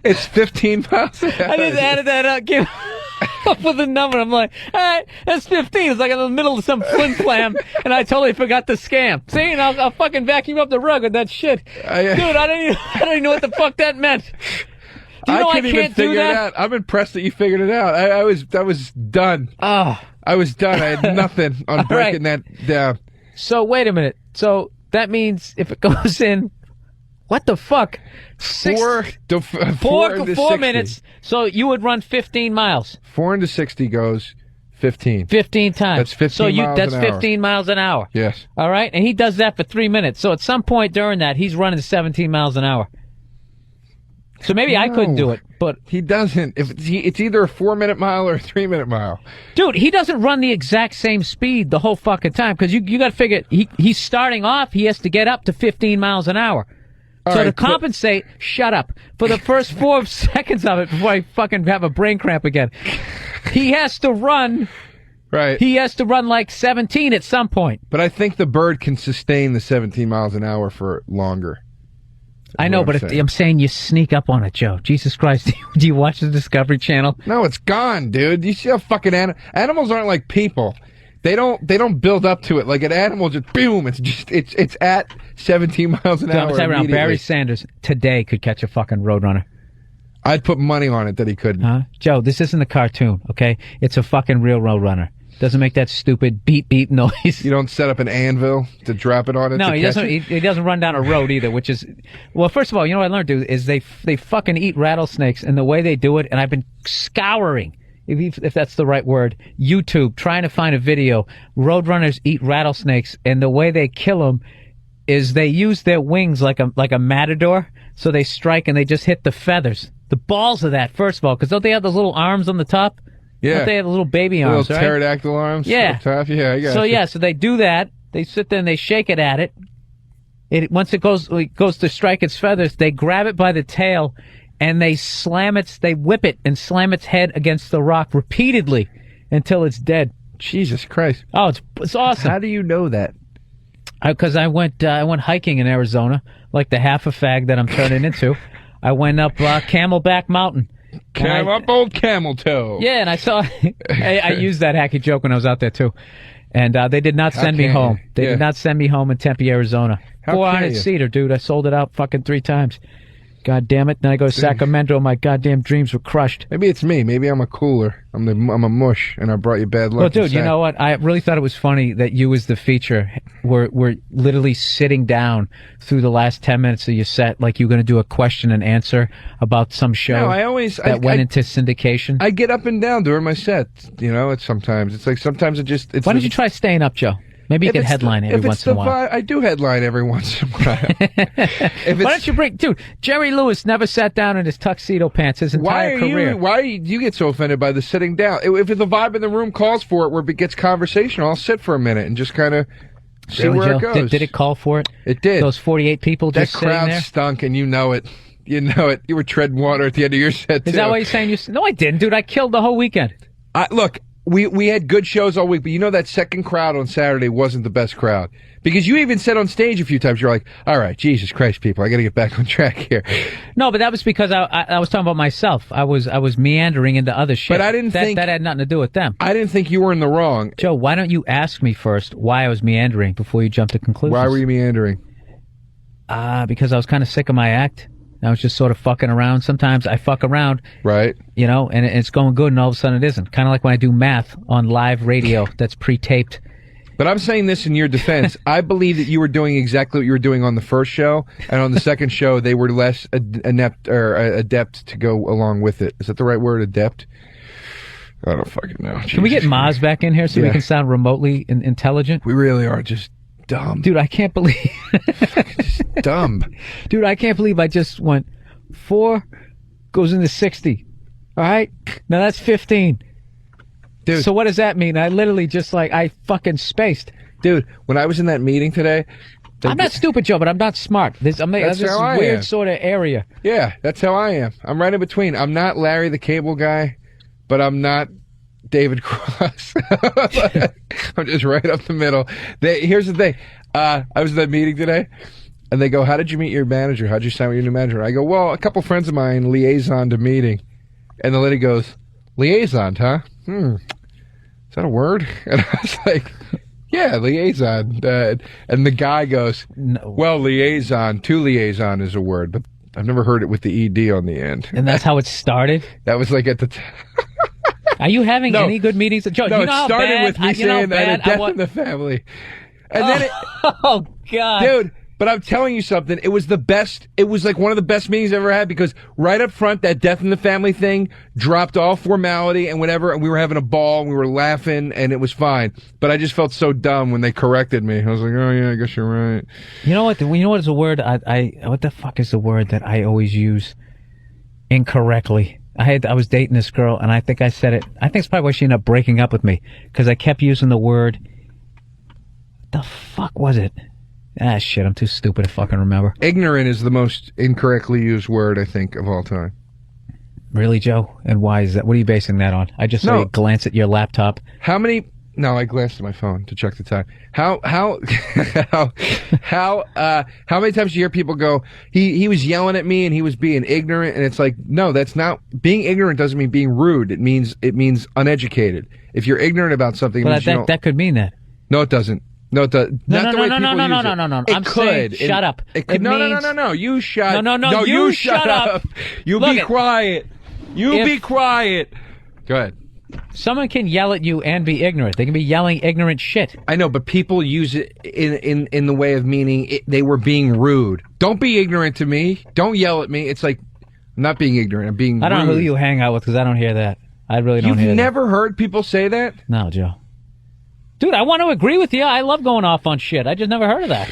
It's 15 miles an hour. I just added that up. up with a number. I'm like, all right, that's 15. It's like in the middle of some flim flam, and I totally forgot the scam. See, and I'll fucking vacuum up the rug with that shit. Dude, I don't even know what the fuck that meant. Do you know I couldn't even can't do figure it that? out. I'm impressed that you figured it out. I was done. Oh. I was done. I had nothing on breaking that down. So wait a minute. So that means if it goes in, what the fuck? 4 into 4 60. minutes. So you would run 15 miles. 4 into 60 goes 15. 15 times. That's 15 miles That's an hour. 15 miles an hour. Yes. All right, and he does that for 3 minutes. So at some point during that, he's running 17 miles an hour. So maybe I couldn't do it, but he doesn't. It's either a 4-minute mile or a 3-minute mile. Dude, he doesn't run the exact same speed the whole fucking time because you got to figure he's starting off. He has to get up to 15 miles an hour. So to compensate, shut up for the first 4 seconds of it before I fucking have a brain cramp again. He has to run. Right. He has to run like 17 at some point. But I think the bird can sustain the 17 miles an hour for longer. I know, but I'm saying you sneak up on it, Joe. Jesus Christ. Do you watch the Discovery Channel? No, it's gone, dude. You see how fucking animals aren't like people. They don't build up to it. Like an animal just boom, it's at 17 miles an hour. Around Barry Sanders today could catch a fucking roadrunner. I'd put money on it that he couldn't. Huh? Joe, this isn't a cartoon, okay? It's a fucking real roadrunner. Doesn't make that stupid beep beep noise. You don't set up an anvil to drop it on it. No, to he catch doesn't. it? He doesn't run down a road either. Which is, well, first of all, you know what I learned, dude, is they fucking eat rattlesnakes, and the way they do it, and I've been scouring, if that's the right word, YouTube, trying to find a video. Roadrunners eat rattlesnakes, and the way they kill them is they use their wings like a matador. So they strike and they just hit the feathers, the balls of that. First of all, because don't they have those little arms on the top? Yeah. Don't they have the little baby arms, little pterodactyl arms? Yeah. Up top? Yeah, I got So, you. yeah, so they do that. They sit there and they shake it at it. Once it goes to strike its feathers, they grab it by the tail and they whip it and slam its head against the rock repeatedly until it's dead. Jesus Christ. Oh, it's awesome. How do you know that? Because I went hiking in Arizona, like the half a fag that I'm turning into. I went up Camelback Mountain. Up old camel toe. Yeah, and I saw. I used that hacky joke when I was out there too, and they did not send me home. They did not send me home in Tempe, Arizona. 400-seater, dude. I sold it out fucking 3 times. God damn it! Then I go to Sacramento. My goddamn dreams were crushed. Maybe it's me. Maybe I'm a cooler. I'm a mush, and I brought you bad luck. Well, dude, you know what? I really thought it was funny that you, as the feature, were literally sitting down through the last 10 minutes of your set, like you're going to do a question and answer about some show. No, I went into syndication. I get up and down during my sets. You know, sometimes sometimes it just. Why don't you try staying up, Joe? Maybe you can headline every once in a while. I do headline every once in a while. Why don't you dude, Jerry Lewis never sat down in his tuxedo pants his entire career. Why do you get so offended by the sitting down? If the vibe in the room calls for it, where it gets conversational, I'll sit for a minute and just kind of see where it goes. Did it call for it? It did. Those 48 people just sitting there? That crowd stunk, and you know it. You know it. You were treading water at the end of your set, too. Is that why you're saying No, I didn't, dude. I killed the whole weekend. Look, we had good shows all week, but you know that second crowd on Saturday wasn't the best crowd. Because you even said on stage a few times, you're like, all right, Jesus Christ, people, I got to get back on track here. No, but that was because I was talking about myself. I was meandering into other shit. But I didn't think... That had nothing to do with them. I didn't think you were in the wrong. Joe, why don't you ask me first why I was meandering before you jump to conclusions? Why were you meandering? Because I was kind of sick of my act. I was just sort of fucking around. Sometimes I fuck around. Right. You know, and it's going good, and all of a sudden it isn't. Kind of like when I do math on live radio that's pre-taped. But I'm saying this in your defense. I believe that you were doing exactly what you were doing on the first show, and on the second show they were less adept to go along with it. Is that the right word, adept? I don't fucking know. Can we get Maz back in here so we can sound remotely intelligent? We really are just dumb. Dude, I can't believe... just dumb. Dude, I can't believe I just went 4 goes into 60. All right? Now that's 15. Dude. So what does that mean? I literally just I fucking spaced. Dude, when I was in that meeting today... I'm not stupid, Joe, but I'm not smart. That's this weird sort of area. Yeah, that's how I am. I'm right in between. I'm not Larry the Cable Guy, but I'm not David Cross. I'm just right up the middle. Here's the thing. I was in that meeting today, and they go, how did you meet your manager? How'd you sign with your new manager? I go, well, a couple friends of mine liaisoned a meeting. And the lady goes, liaisoned, huh? is that a word? And I was like, yeah, liaison. And the guy goes, well, liaison, to liaison is a word, but I've never heard it with the ED on the end. And that's how it started? That was like at the Are you having any good meetings? Joe, no, you know it started bad, with me saying that a death in the family. And then it... Oh, God. Dude, but I'm telling you something. It was the best. It was like one of the best meetings I've ever had because right up front, that death in the family thing dropped all formality and whatever. And we were having a ball and we were laughing and it was fine. But I just felt so dumb when they corrected me. I was like, oh, yeah, I guess you're right. You know what? You know what is a word? What the fuck is the word that I always use incorrectly? I was dating this girl and I think I said it. I think it's probably why she ended up breaking up with me because I kept using the word. What the fuck was it? Ah, shit, I'm too stupid to fucking remember. Ignorant is the most incorrectly used word, I think, of all time. Really, Joe? And why is that? What are you basing that on? I just saw you glance at your laptop. How many... No, I glanced at my phone to check the time. How many times do you hear people go, he was yelling at me and he was being ignorant? And it's like, no, that's not... Being ignorant doesn't mean being rude. It means uneducated. If you're ignorant about something... But that could mean that. No, it doesn't. No, it does. No. It I'm could. saying, shut up. It could. No. You shut. No. You shut up. You be quiet. You be quiet. Go ahead. Someone can yell at you and be ignorant. They can be yelling ignorant shit. I know, but people use it in the way of meaning they were being rude. Don't be ignorant to me. Don't yell at me. It's like I'm not being ignorant. I'm being. I don't know who you hang out with because I don't hear that. I really don't hear that. You've never heard people say that? No, Joe. Dude, I want to agree with you. I love going off on shit. I just never heard of that.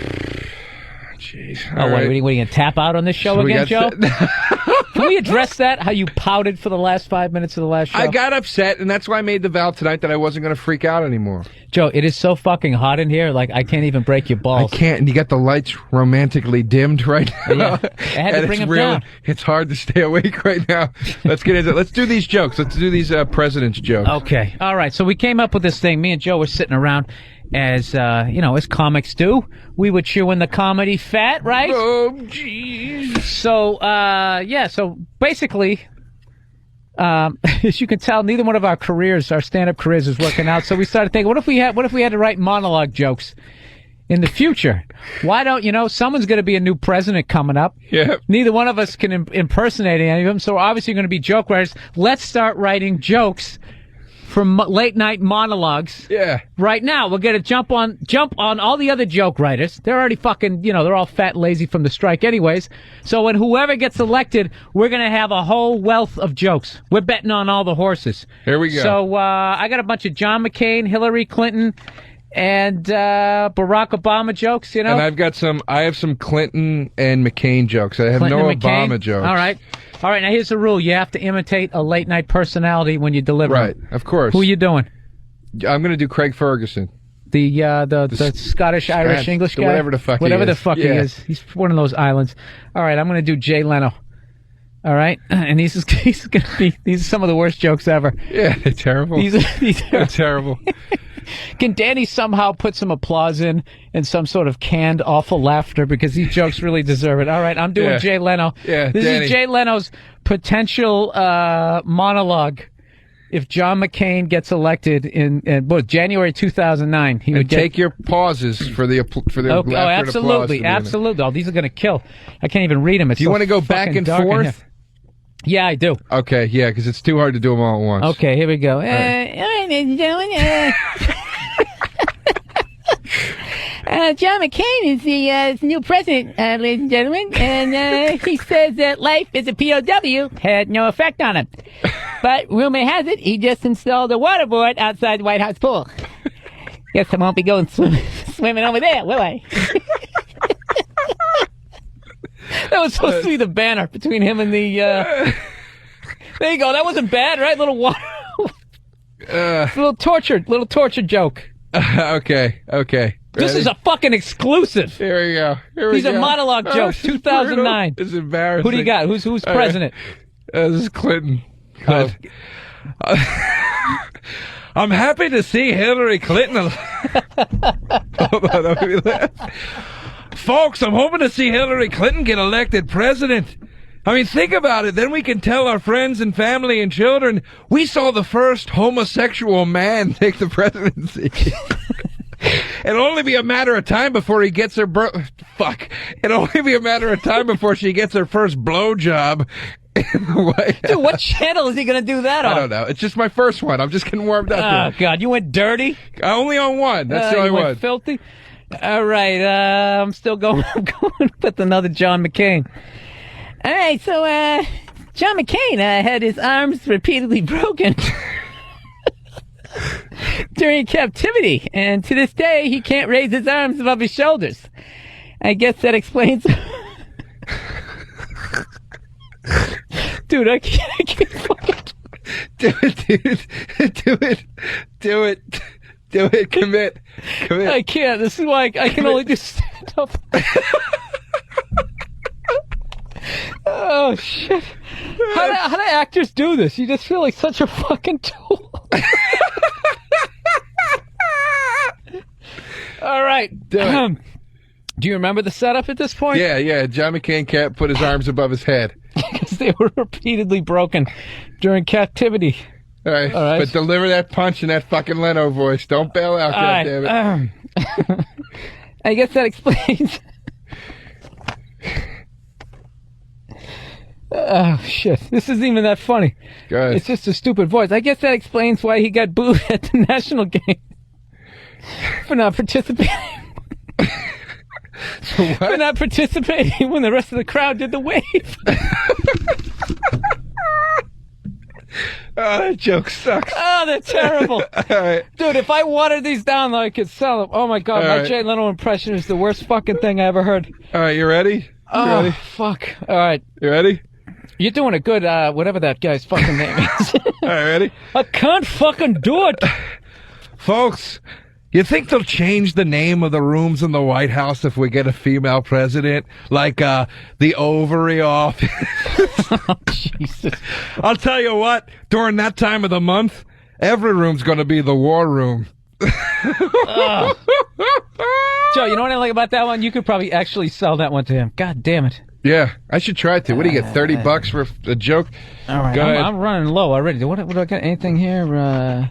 Jeez. Oh, what are you going to tap out on this show again, Joe? Can we address that? How you pouted for the last 5 minutes of the last show? I got upset, and that's why I made the vow tonight that I wasn't going to freak out anymore. Joe, it is so fucking hot in here. Like, I can't even break your balls. I can't, and you got the lights romantically dimmed right now. Yeah, I had to bring them down. It's hard to stay awake right now. Let's get into it. Let's do these jokes. Let's do these president's jokes. Okay. All right. So we came up with this thing. Me and Joe were sitting around as, as comics do. We were chewing the comedy fat, right? Oh, jeez. So, so basically, as you can tell, neither one of our stand-up careers is working out. So we started thinking, what if we had to write monologue jokes in the future? Why don't, someone's going to be a new president coming up. Yeah. Neither one of us can impersonate any of them. So obviously you're going to be joke writers. Let's start writing jokes from late night monologues. Yeah. Right now, we're gonna jump on all the other joke writers. They're already fucking, they're all fat and lazy from the strike anyways. So when whoever gets elected, we're gonna have a whole wealth of jokes. We're betting on all the horses. Here we go. So, I got a bunch of John McCain, Hillary Clinton, and, Barack Obama jokes, And I have some Clinton and McCain jokes. I have Clinton no and McCain? Obama jokes. All right, now here's the rule. You have to imitate a late night personality when you deliver. Right, of course. Who are you doing? I'm going to do Craig Ferguson. The Scottish, Irish, English guy? Whatever the fuck he is. He's one of those islands. All right, I'm going to do Jay Leno. All right? And these are some of the worst jokes ever. Yeah, they're terrible. They're terrible. Can Danny somehow put some applause in and some sort of canned awful laughter because these jokes really deserve it? All right, I'm doing Jay Leno. Yeah, this Danny. is Jay Leno's potential monologue if John McCain gets elected in January 2009. He would take your pauses for the laughter absolutely, and applause. Absolutely. Oh, these are going to kill. I can't even read them. Do you want to go back and forth? Yeah, I do. Okay, yeah, because it's too hard to do them all at once. Okay, here we go. John McCain is the new president, ladies and gentlemen, and he says that life as a POW had no effect on him. But rumor has it he just installed a waterboard outside the White House pool. Guess I won't be going swimming over there, will I? That was supposed to be the banner between him and the... There you go. That wasn't bad, right? Little water... little torture joke. Okay. This is a fucking exclusive. Here we go. These are monologue jokes, 2009. It's embarrassing. Who do you got? Who's president? This is Clinton. I'm happy to see Hillary Clinton. Hold on, let me laugh. Folks, I'm hoping to see Hillary Clinton get elected president. I mean, think about it. Then we can tell our friends and family and children we saw the first homosexual man take the presidency. It'll only be a matter of time before he gets her It'll only be a matter of time before she gets her first blowjob in the White House. Dude, what channel is he going to do that on? I don't know. It's just my first one. I'm just getting warmed up Oh, here. God. You went dirty? Only on one. That's the only you one. went filthy? All right. I'm still going. I'm going with another John McCain. All right. So, John McCain had his arms repeatedly broken during captivity, and to this day he can't raise his arms above his shoulders. I guess that explains. Dude, I can't fucking Do it. Commit. I can't. This is why I can only just stand up. Oh shit! How do actors do this? You just feel like such a fucking tool. All right. Do it. Do you remember the setup at this point? Yeah. John McCain can't put his arms above his head. Because they were repeatedly broken during captivity. All right. But deliver that punch in that fucking Leno voice. Don't bail out, goddammit. I guess that explains. Oh, shit. This isn't even that funny. Good. It's just a stupid voice. I guess that explains why he got booed at the national game for not participating. For not participating when the rest of the crowd did the wave. Oh, that joke sucks. Oh, they're terrible. All right. Dude, if I watered these down, though, I could sell them. Oh, my God. All My right. Jay Leno impression is the worst fucking thing I ever heard. All right, you ready? Oh, ready? fuck. All right. You ready? You're doing a good, whatever that guy's fucking name is. All right, ready? I can't fucking do it. Folks, you think they'll change the name of the rooms in the White House if we get a female president? Like, the ovary office? Oh, Jesus. I'll tell you what, during that time of the month, every room's going to be the war room. Joe, you know what I like about that one? You could probably actually sell that one to him. God damn it. Yeah, I should try to. What do you get, $30 for a joke? All right, Go ahead. I'm running low already. What do I got? Anything here?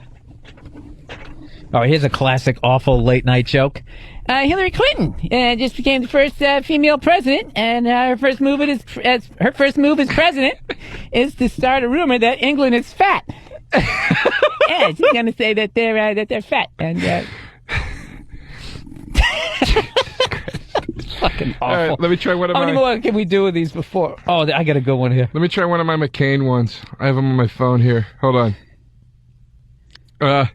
Oh, here's a classic awful late night joke. Hillary Clinton just became the first female president, and her first move as president is to start a rumor that England is fat. Yeah, she's gonna say that they're fat, and fucking awful. All right, let me try one of How my... many more can we do of these before? Oh, I got a good one here. Let me try one of my McCain ones. I have them on my phone here. Hold on.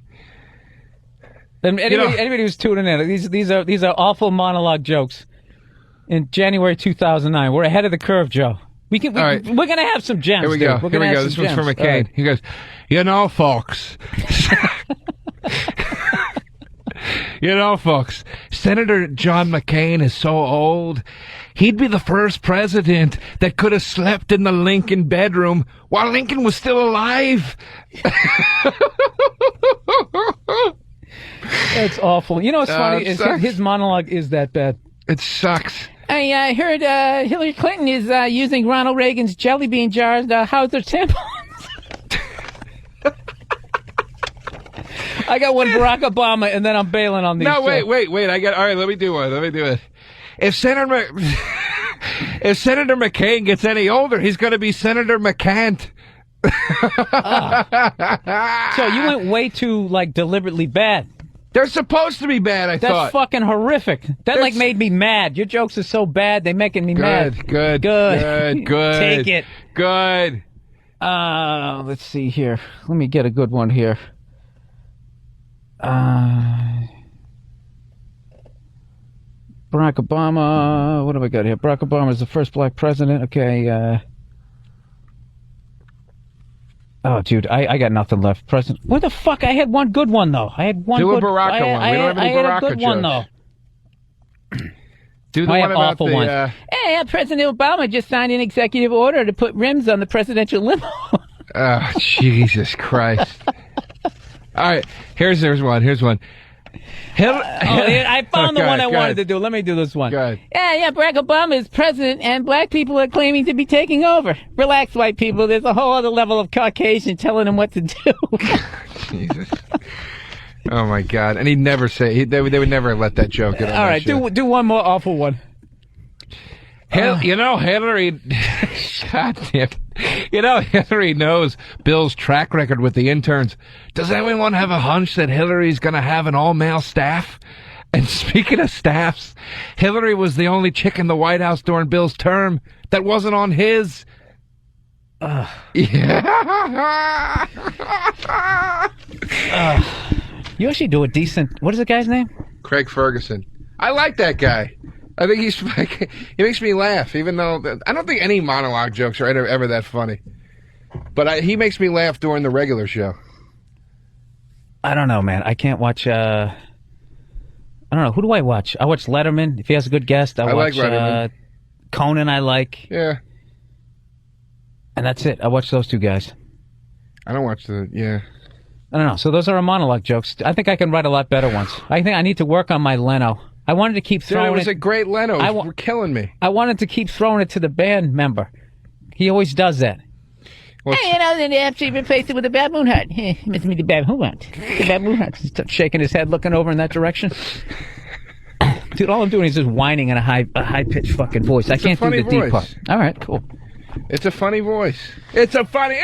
And anybody who's tuning in, these are awful monologue jokes. In January 2009, we're ahead of the curve, Joe. All right. We're gonna have some gems. Here we dude. go. We're Here gonna we have go. some This one's for gems. McCain. All right. He goes, you know, folks. You know, folks, Senator John McCain is so old, he'd be the first president that could have slept in the Lincoln bedroom while Lincoln was still alive. That's awful. You know what's funny? Is sucks. his monologue is that bad. It sucks. I heard Hillary Clinton is using Ronald Reagan's jelly bean jars to house their tampons. I got one Barack Obama, and then I'm bailing on these. No, two. wait. All right, let me do one. Let me do it. If Senator McCain gets any older, he's going to be Senator McCant. So you went way too deliberately bad. They're supposed to be bad, I That's thought. fucking horrific. That made me mad. Your jokes are so bad, they making me mad. Good. Take it. Good. Let's see here. Let me get a good one here. Barack Obama. What have I got here? Barack Obama is the first black president. Okay. Oh, dude, I got nothing left. President. What the fuck? I had one good one though. I had one. Do good, a Baraka one. We don't have any I had Baraka a good one though. Do the I one have about awful the. ones. Hey, President Obama just signed an executive order to put rims on the presidential limo. Oh, Jesus Christ! All right, here's one. I found the one I wanted to do. Let me do this one. Yeah, Barack Obama is president, and black people are claiming to be taking over. Relax, white people. There's a whole other level of Caucasian telling them what to do. Jesus. Oh, my God. And he'd never say... They would never let that joke get on. All right, do one more awful one. You know, Hillary... God damn. You know, Hillary knows Bill's track record with the interns. Does anyone have a hunch that Hillary's going to have an all-male staff? And speaking of staffs, Hillary was the only chick in the White House during Bill's term that wasn't on his... Yeah. You actually do a decent... What is the guy's name? Craig Ferguson. I like that guy. I think he's like, he makes me laugh, even though I don't think any monologue jokes are ever that funny. But he makes me laugh during the regular show. I don't know, man. I can't watch... I don't know. Who do I watch? I watch Letterman. If he has a good guest, I watch like Letterman. Conan. I like. Yeah. And that's it. I watch those two guys. I don't watch yeah. I don't know. So those are our monologue jokes. I think I can write a lot better ones. I think I need to work on my Leno. I wanted to keep throwing it. It was a great Leno. You're killing me. I wanted to keep throwing it to the band member. He always does that. Well, hey, then after you replace it with a baboon heart. Must be the baboon heart. The baboon heart. He's shaking his head, looking over in that direction. Dude, all I'm doing is just whining in a high-pitched fucking voice. I can't do the deep part. All right, cool. It's a funny voice. It's a funny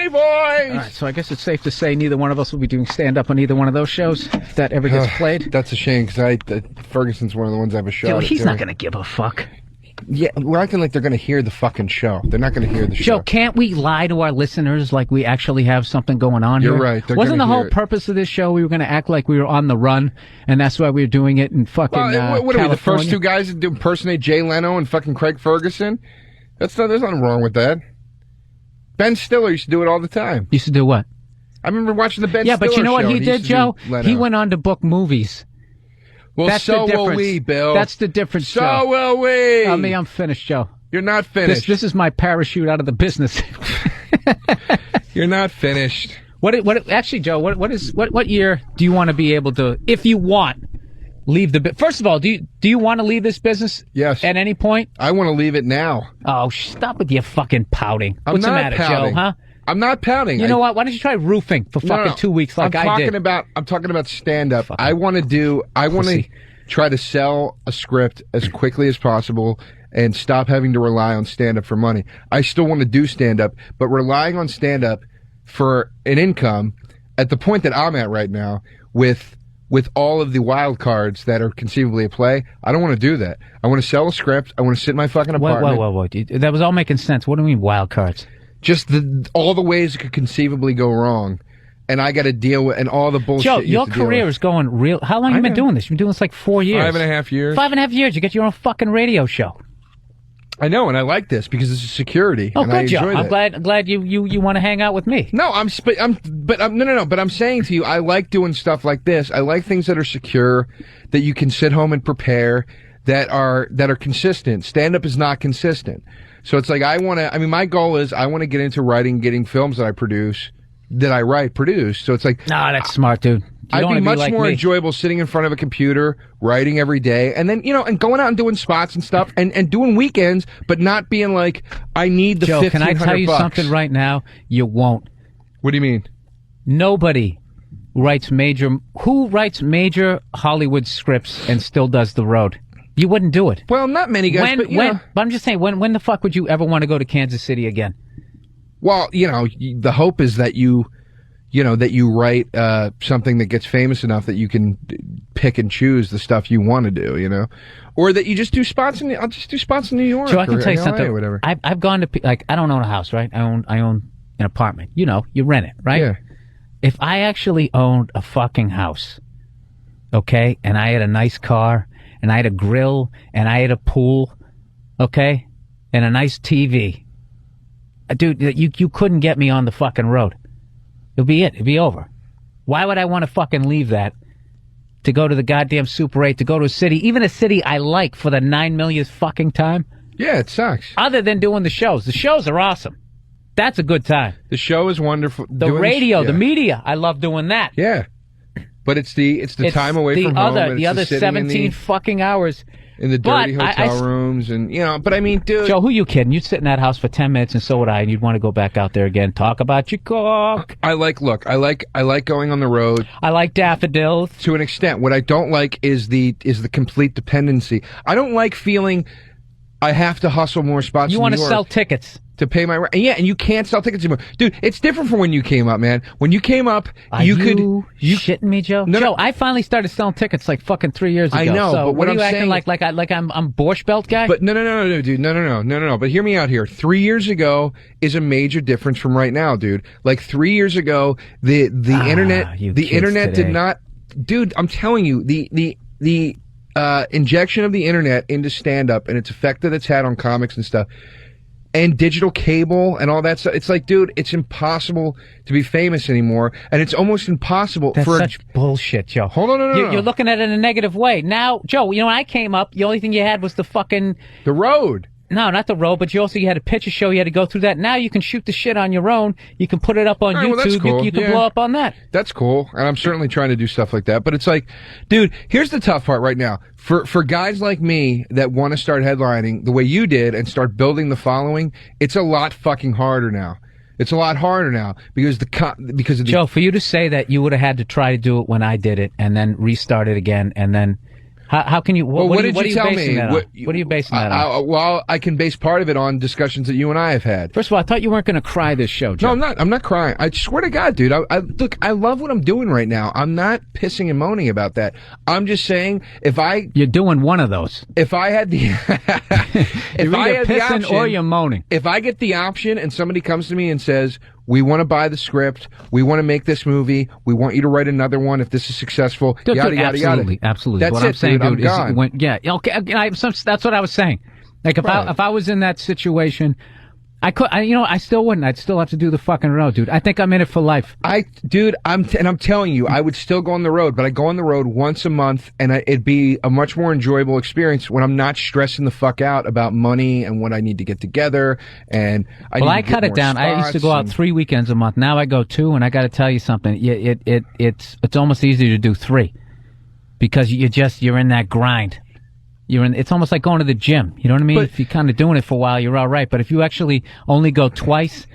voice. All right, so I guess it's safe to say neither one of us will be doing stand-up on either one of those shows, if that ever gets played. That's a shame, because Ferguson's one of the ones I have a show. Dude, he's not going to give a fuck. Yeah, we're acting like they're going to hear the fucking show. They're not going to hear the show. Joe, can't we lie to our listeners like we actually have something going on here? You're right. Wasn't the whole purpose of this show we were going to act like we were on the run, and that's why we were doing it in fucking what are California? we, the first two guys that impersonate Jay Leno and fucking Craig Ferguson? There's nothing wrong with that. Ben Stiller used to do it all the time. Used to do what? I remember watching the Ben Stiller show. Yeah, but you know what he did, Joe? He went on to book movies. Well, that's so will we, Bill. That's the difference, so Joe. So will we. I'm finished, Joe. You're not finished. This is my parachute out of the business. You're not finished. Actually, Joe, what year do you want to be able to, if you want, leave the... First of all, do you want to leave this business? Yes. At any point? I want to leave it now. Oh, stop with your fucking pouting. What's the matter, pouting. Joe, huh? I'm not pouting. You know what? Why don't you try roofing for fucking 2 weeks like I did? I'm talking about stand-up. I want to try to sell a script as quickly as possible and stop having to rely on stand-up for money. I still want to do stand-up, but relying on stand-up for an income at the point that I'm at right now with all of the wild cards that are conceivably at play, I don't want to do that. I want to sell a script. I want to sit in my fucking apartment. Whoa. That was all making sense. What do you mean wild cards? Just all the ways it could conceivably go wrong. And I got to deal with, and all the bullshit. Joe, your career is going real. How long have you been doing this? You've been doing this like 4 years. 5.5 years. 5.5 years. You get your own fucking radio show. I know, and I like this because this is security. Oh, and good, I enjoy Joe. that. I'm glad you want to hang out with me. No, but I'm saying to you, I like doing stuff like this. I like things that are secure, that you can sit home and prepare, that are consistent. Stand up is not consistent. So it's like my goal is I want to get into writing, getting films that I produce, produce. So it's like, nah, that's smart, dude. I'd be much more enjoyable sitting in front of a computer, writing every day, and then, and going out and doing spots and stuff, and doing weekends, but not being like, I need the $1,500. Joe, can I tell you something right now? You won't. What do you mean? Nobody who writes major Hollywood scripts and still does the road? You wouldn't do it. Well, not many guys, but I'm just saying, when the fuck would you ever want to go to Kansas City again? Well, the hope is that you write something that gets famous enough that you can pick and choose the stuff you want to do, or that you just do spots I'll just do spots in New York. So I can tell you something. Or whatever. I've gone to, like, I don't own a house, right? I own an apartment. You rent it, right? Yeah. If I actually owned a fucking house, okay, and I had a nice car, and I had a grill, and I had a pool, okay, and a nice TV, dude, you couldn't get me on the fucking road. It'll be it. It'll be over. Why would I want to fucking leave that to go to the goddamn Super 8, to go to a city, even a city I like, for the 9 millionth fucking time? Yeah, it sucks. Other than doing the shows. The shows are awesome. That's a good time. The show is wonderful. The radio, the media, I love doing that. Yeah. But it's the time away from home. And the other 17 fucking hours. In the dirty hotel rooms, and but I mean, dude, Joe, who you kidding? You'd sit in that house for 10 minutes, and so would I, and you'd want to go back out there again, talk about your cock. I like going on the road. I like daffodils to an extent. What I don't like is the complete dependency. I don't like feeling I have to hustle more spots. You want to sell tickets to pay my rent. Yeah, and you can't sell tickets anymore. Dude, it's different from when you came up, man. When you came up, you shitting me, Joe? No, Joe, I finally started selling tickets like fucking 3 years ago. I know, so but what are I'm you acting saying, like I'm Borscht Belt guy? But no, dude. No. But hear me out here. 3 years ago is a major difference from right now, dude. Like 3 years ago, the internet today. did not, dude, I'm telling you, the injection of the internet into stand-up and its effect that it's had on comics and stuff, and digital cable and all that stuff. It's like, dude, it's impossible to be famous anymore, and it's almost impossible That's such bullshit, Joe. Hold on, no. You're looking at it in a negative way. Now, Joe, when I came up, the only thing you had was the road. No, not the road, but you had a picture show. You had to go through that. Now you can shoot the shit on your own. You can put it up on YouTube. Well, that's cool. You can blow up on that. That's cool, and I'm certainly trying to do stuff like that. But it's like, dude, here's the tough part right now. For guys like me that want to start headlining the way you did and start building the following, it's a lot fucking harder now. It's a lot harder now because of Joe, for you to say that you would have had to try to do it when I did it and then restart it again and then. How can you? What did you tell me? What are you basing that on? Well, I can base part of it on discussions that you and I have had. First of all, I thought you weren't going to cry this show, Joe. No, I'm not crying. I swear to God, dude. Look, I love what I'm doing right now. I'm not pissing and moaning about that. I'm just saying, you're doing one of those. If I had the, you're either pissing or you're moaning. If I get the option and somebody comes to me and says, we want to buy the script. We want to make this movie. We want you to write another one if this is successful. Yada, yada, yada. Absolutely. That's what it, I'm saying, dude. I'm gone. That's what I was saying. Like if I was in that situation, I still wouldn't. I'd still have to do the fucking road, dude. I think I'm in it for life. I'm telling you, I would still go on the road, but I go on the road once a month, and it'd be a much more enjoyable experience when I'm not stressing the fuck out about money and what I need to get together. And I cut it down. I used to go out 3 weekends a month. Now I go 2, and I got to tell you something. It's almost easier to do 3 because you're in that grind. It's almost like going to the gym. You know what I mean? If you're kind of doing it for a while, you're all right. But if you actually only go twice,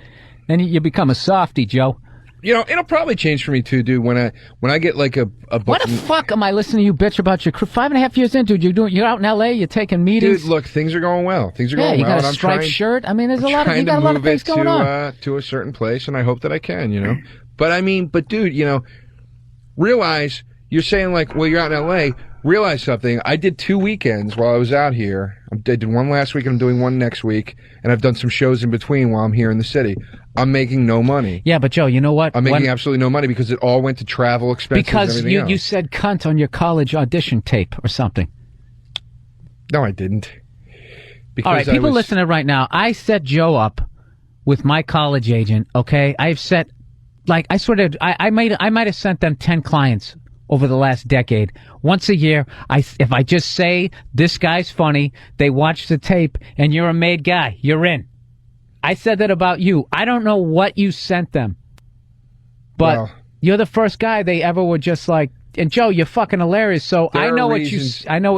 then you become a softie, Joe. It'll probably change for me too, dude. When I get like a book. What the fuck am I listening to you bitch about your 5.5 years in, dude? You're out in L.A. You're taking meetings. Dude, look, things are going well. You got a striped shirt. I mean, you got a lot of things going on. To a certain place, and I hope that I can. But dude, realize you're saying like, well, you're out in L.A. Realize something. I did 2 weekends while I was out here. I did one last week and I'm doing one next week, and I've done some shows in between while I'm here in the city. I'm making no money. Yeah, but Joe, you know what? I'm making absolutely no money because it all went to travel expenses. Because and everything else. You said cunt on your college audition tape or something. No, I didn't. All right, people listening right now, I set Joe up with my college agent. Okay, I've set I might have sent them 10 clients over the last decade. Once a year, if I just say, this guy's funny, they watch the tape, and you're a made guy, you're in. I said that about you. I don't know what you sent them, but you're the first guy they ever were just like, and Joe, you're fucking hilarious, so I know what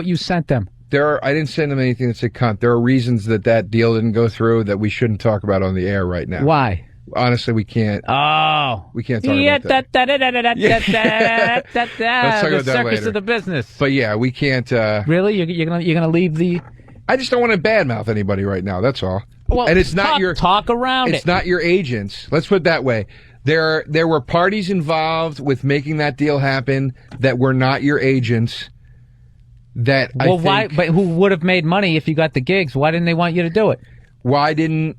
you sent them. I didn't send them anything that said cunt. There are reasons that deal didn't go through that we shouldn't talk about on the air right now. Why? Honestly, we can't. Oh, we can't talk about that. Let's talk about that circus later. Of the business. But yeah, we can't. Really, you're gonna leave the? I just don't want to badmouth anybody right now. That's all. Well, and it's not your talk around. It's not your agents. Let's put it that way. There were parties involved with making that deal happen that were not your agents. Why? But who would have made money if you got the gigs? Why didn't they want you to do it? Why didn't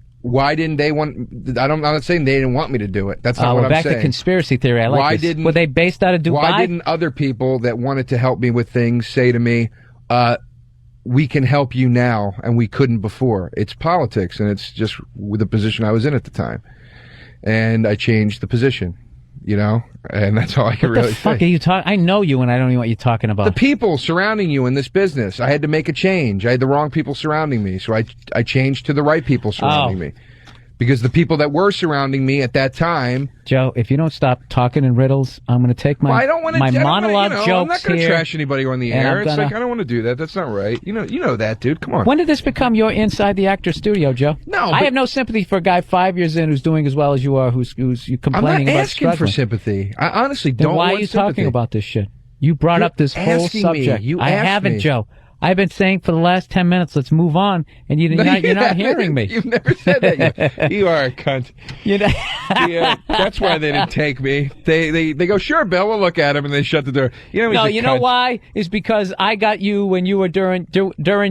they want? I'm not saying they didn't want me to do it. That's not what I'm saying. Back to conspiracy theory. I like this. Were they based out of Dubai? Why didn't other people that wanted to help me with things say to me, we can help you now, and we couldn't before? It's politics, and it's just the position I was in at the time. And I changed the position, and that's all I can really say. What the fuck are you talking? I know you, and I don't know what you're talking about. The people surrounding you in this business. I had to make a change. I had the wrong people surrounding me, so I changed to the right people surrounding me. because the people that were surrounding me at that time. Joe, if you don't stop talking in riddles, I'm going to take my monologue jokes I'm not going to here. trash anybody on the air. It's like I don't want to do that. That's not right. You know that, dude. Come on. When did this become your inside the actor studio, Joe? No, I have no sympathy for a guy 5 years in who's doing as well as you are, who's you complaining I'm not about asking struggling. for sympathy. I honestly Then don't. why want are you sympathy. talking about this shit? You brought up this whole asking subject. me. You I asked haven't, me. Joe. I've been saying for the last 10 minutes, let's move on, and you're not hearing me. You've never said that. You are a cunt. You know? Yeah, that's why they didn't take me. They go, sure, Bill, we'll look at him, and they shut the door. No, you know why? Is because I got you when you were during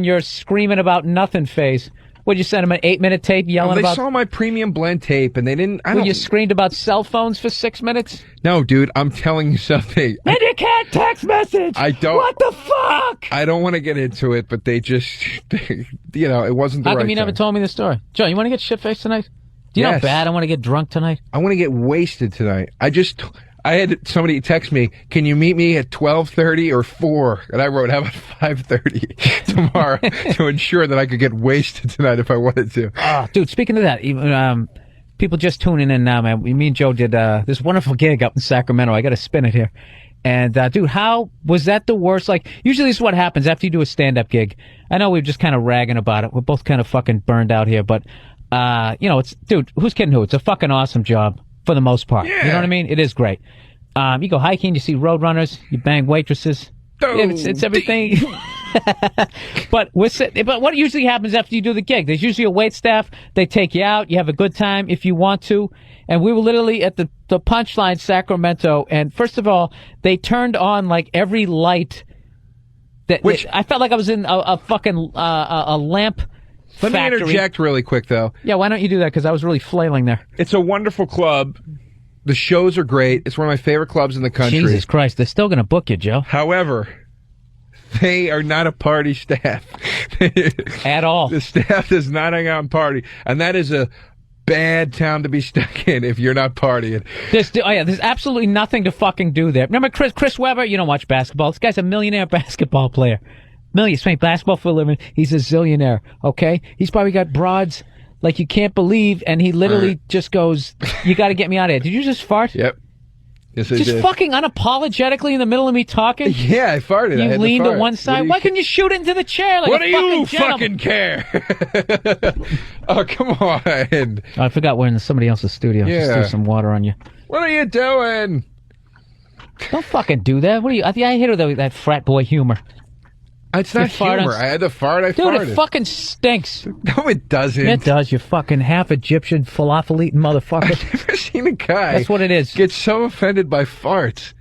your screaming about nothing phase. Would you send him an 8-minute tape yelling about? They saw my premium blend tape, and they didn't. You screamed about cell phones for 6 minutes? No, dude, I'm telling you something. And you can't text message. I don't. What the fuck? I don't want to get into it, but they just, it wasn't the right How come you never time. told me the story? Joe, you want to get shit-faced tonight? Do you know how Yes. bad I want to get drunk tonight? I want to get wasted tonight. I had somebody text me, can you meet me at 12:30 or 4? And I wrote, how about 5:30 tomorrow to ensure that I could get wasted tonight if I wanted to. Oh, dude, speaking of that, even, people just tuning in now, man. Me and Joe did this wonderful gig up in Sacramento. I got to spin it here. And, dude, how was that the worst? Like, usually this is what happens after you do a stand-up gig. I know we're just kind of ragging about it. We're both kind of fucking burned out here. But, dude, who's kidding who? It's a fucking awesome job for the most part. Yeah. You know what I mean? It is great. You go hiking, you see roadrunners, you bang waitresses. It's everything. But what usually happens after you do the gig? There's usually a wait staff. They take you out. You have a good time if you want to. And we were literally at the Punchline Sacramento. And first of all, they turned on like every light. I felt like I was in a fucking a lamp. Let me factory. interject really quick, though. Yeah, why don't you do that? Because I was really flailing there. It's a wonderful club. The shows are great. It's one of my favorite clubs in the country. Jesus Christ, they're still going to book you, Joe. However, they are not a party staff. At all. The staff does not hang out and party. And that is a bad town to be stuck in if you're not partying. There's absolutely nothing to fucking do there. Remember Chris Webber? You don't watch basketball. This guy's a millionaire basketball player. He's playing basketball for a living. He's a zillionaire, okay? He's probably got broads like you can't believe, and he literally just goes, you got to get me out of here. Did you just fart? Yep. Yes, I just did. fucking unapologetically in the middle of me talking? Yeah, I farted. I You had leaned to to fart. one side. Why couldn't you shoot it into the chair like What a do fucking you gentleman? fucking care? Oh, come on. Oh, I forgot we're in somebody else's studio. Yeah. Just threw some water on you. What are you doing? Don't fucking do that. What are you? I hate that frat boy humor. It's not fart on- humor. I had to fart. I Dude, farted. it fucking stinks. No, it doesn't. It does, you fucking half Egyptian falafel eating motherfucker. I've never seen a guy That's what it is. get so offended by farts.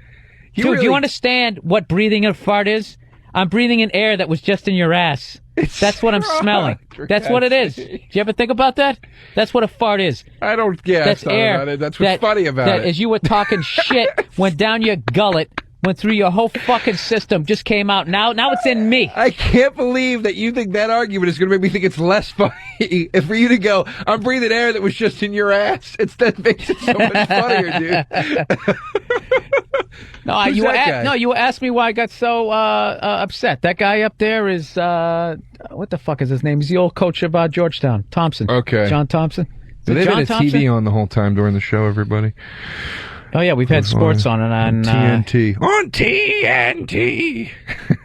Dude, do you understand what breathing a fart is? I'm breathing in air that was just in your ass. That's what I'm smelling. That's what it is. Do you ever think about that? That's what a fart is. I don't. Yeah, That's thought air. about it. That's what's funny about that it. As you were talking shit, went down your gullet, went through your whole fucking system, just came out. Now it's in me. I can't believe that you think that argument is going to make me think it's less funny. If for you to go, I'm breathing air that was just in your ass. That makes it so much funnier, dude. No, Who's that guy? you asked me why I got so upset. That guy up there is what the fuck is his name? He's the old coach of Georgetown, Thompson. Okay. John Thompson. Is it They've John had a Thompson? TV on the whole time during the show, everybody. Oh yeah, we've had sports on it on TNT. On TNT.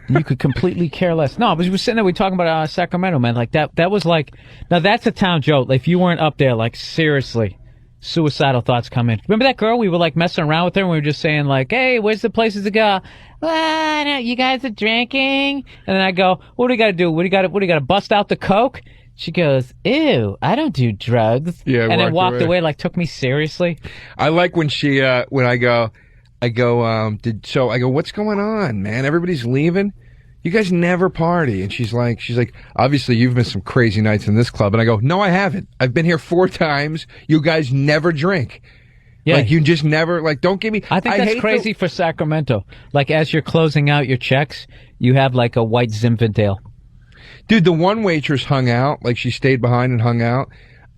You could completely care less. No, but we were sitting there, we were talking about Sacramento, man. Like that was like, now that's a town, Joe. If you weren't up there, like seriously, suicidal thoughts come in. Remember that girl? We were like messing around with her, and we were just saying like, "Hey, where's the places to go?" Well, no, you guys are drinking, and then I go, "What do we got to do? What do you got to bust out the coke?" She goes, "Ew, I don't do drugs." Yeah, and then walked away, like took me seriously. I like when she, when I go, what's going on, man? Everybody's leaving. You guys never party. And she's like, obviously you've missed some crazy nights in this club. And I go, no, I haven't. I've been here 4 times. You guys never drink. Yeah. Like you just never, like, don't give me. I think that's hate crazy for Sacramento. Like as you're closing out your checks, you have like a white Zinfandel. Dude, the one waitress hung out, like she stayed behind and hung out.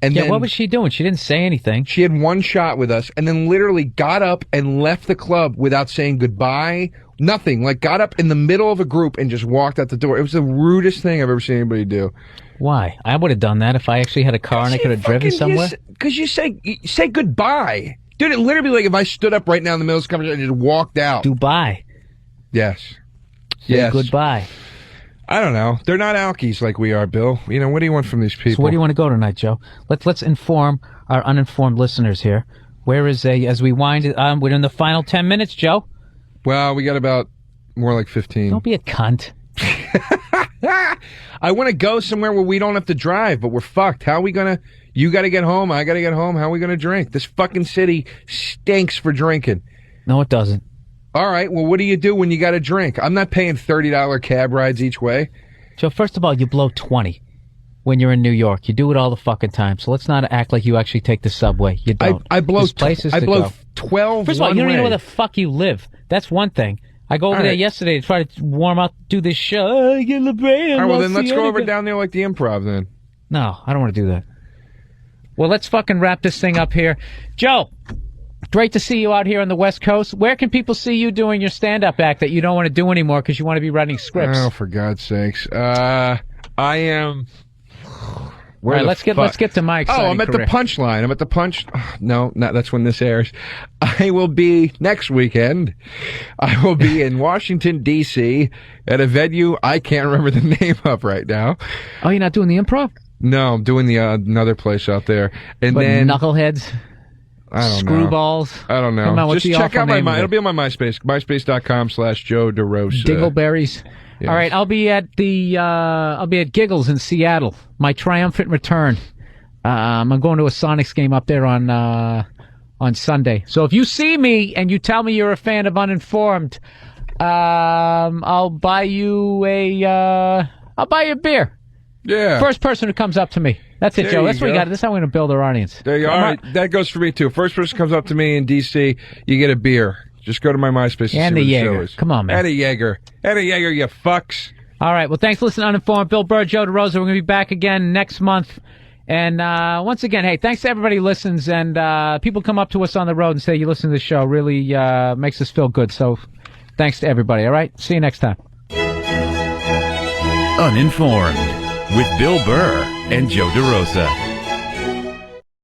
And Yeah, then what was she doing? She didn't say anything. she had one shot with us and then literally got up and left the club without saying goodbye. Nothing. Like got up in the middle of a group and just walked out the door. It was the rudest thing I've ever seen anybody do. Why? I would have done that if I actually had a car and I could have driven somewhere. Because you say goodbye. Dude, it literally be like if I stood up right now in the middle of this conversation and just walked out. Dubai. Yes. Say Yes. goodbye. I don't know. They're not alkies like we are, Bill. You know, what do you want from these people? So where do you want to go tonight, Joe? Let's inform our uninformed listeners here. Where is as we wind it? We're in the final 10 minutes, Joe. Well, we got about more like 15. Don't be a cunt. I want to go somewhere where we don't have to drive, but we're fucked. How are we going to... You got to get home. I got to get home. How are we going to drink? This fucking city stinks for drinking. No, it doesn't. All right. Well, what do you do when you got to drink? I'm not paying $30 cab rides each way. Joe, first of all, you blow 20 when you're in New York. You do it all the fucking time. So let's not act like you actually take the subway. You don't. I blow There's places I to blow go. 12 First of all, you don't even know one where way. the fuck you live. That's one thing. I go over All there right. yesterday to try to warm up, do this show. I get LeBron. All right, well, then let's go over down there like the Improv then. No, I don't want to do that. Well, let's fucking wrap this thing up here. Joe, great to see you out here on the West Coast. Where can people see you doing your stand-up act that you don't want to do anymore because you want to be writing scripts? Oh, for God's sakes. I am... All right, let's get to my exciting I'm at career. the Punchline. I'm at the Punch... No, not, that's when this airs. I will be next weekend. I will be in Washington, D.C. at a venue I can't remember the name of right now. Oh, you're not doing the Improv? No, I'm doing the another place out there. And But then... knuckleheads? I don't know. Screwballs? I don't know. Come on, what's Just the check awful out my... name of it? It'll be on my MySpace. MySpace.com/Joe DeRosa. Dingleberries. Yes. All right, I'll be at Giggles in Seattle. My triumphant return. I'm going to a Sonics game up there on Sunday. So if you see me and you tell me you're a fan of Uninformed, I'll buy you a beer. Yeah. First person who comes up to me. That's it, There Joe. you That's what we go. got. That's how we're going to build our audience. There you are. All right, that goes for me too. First person comes up to me in D.C., you get a beer. Just go to my MySpace And see the what the show Jaeger. is. Come on, man. And a Jaeger, you fucks. All right. Well, thanks for listening to Uninformed. Bill Burr, Joe DeRosa. We're going to be back again next month. And once again, hey, thanks to everybody who listens. And people come up to us on the road and say you listen to the show. Really makes us feel good. So thanks to everybody. All right. See you next time. Uninformed with Bill Burr and Joe DeRosa.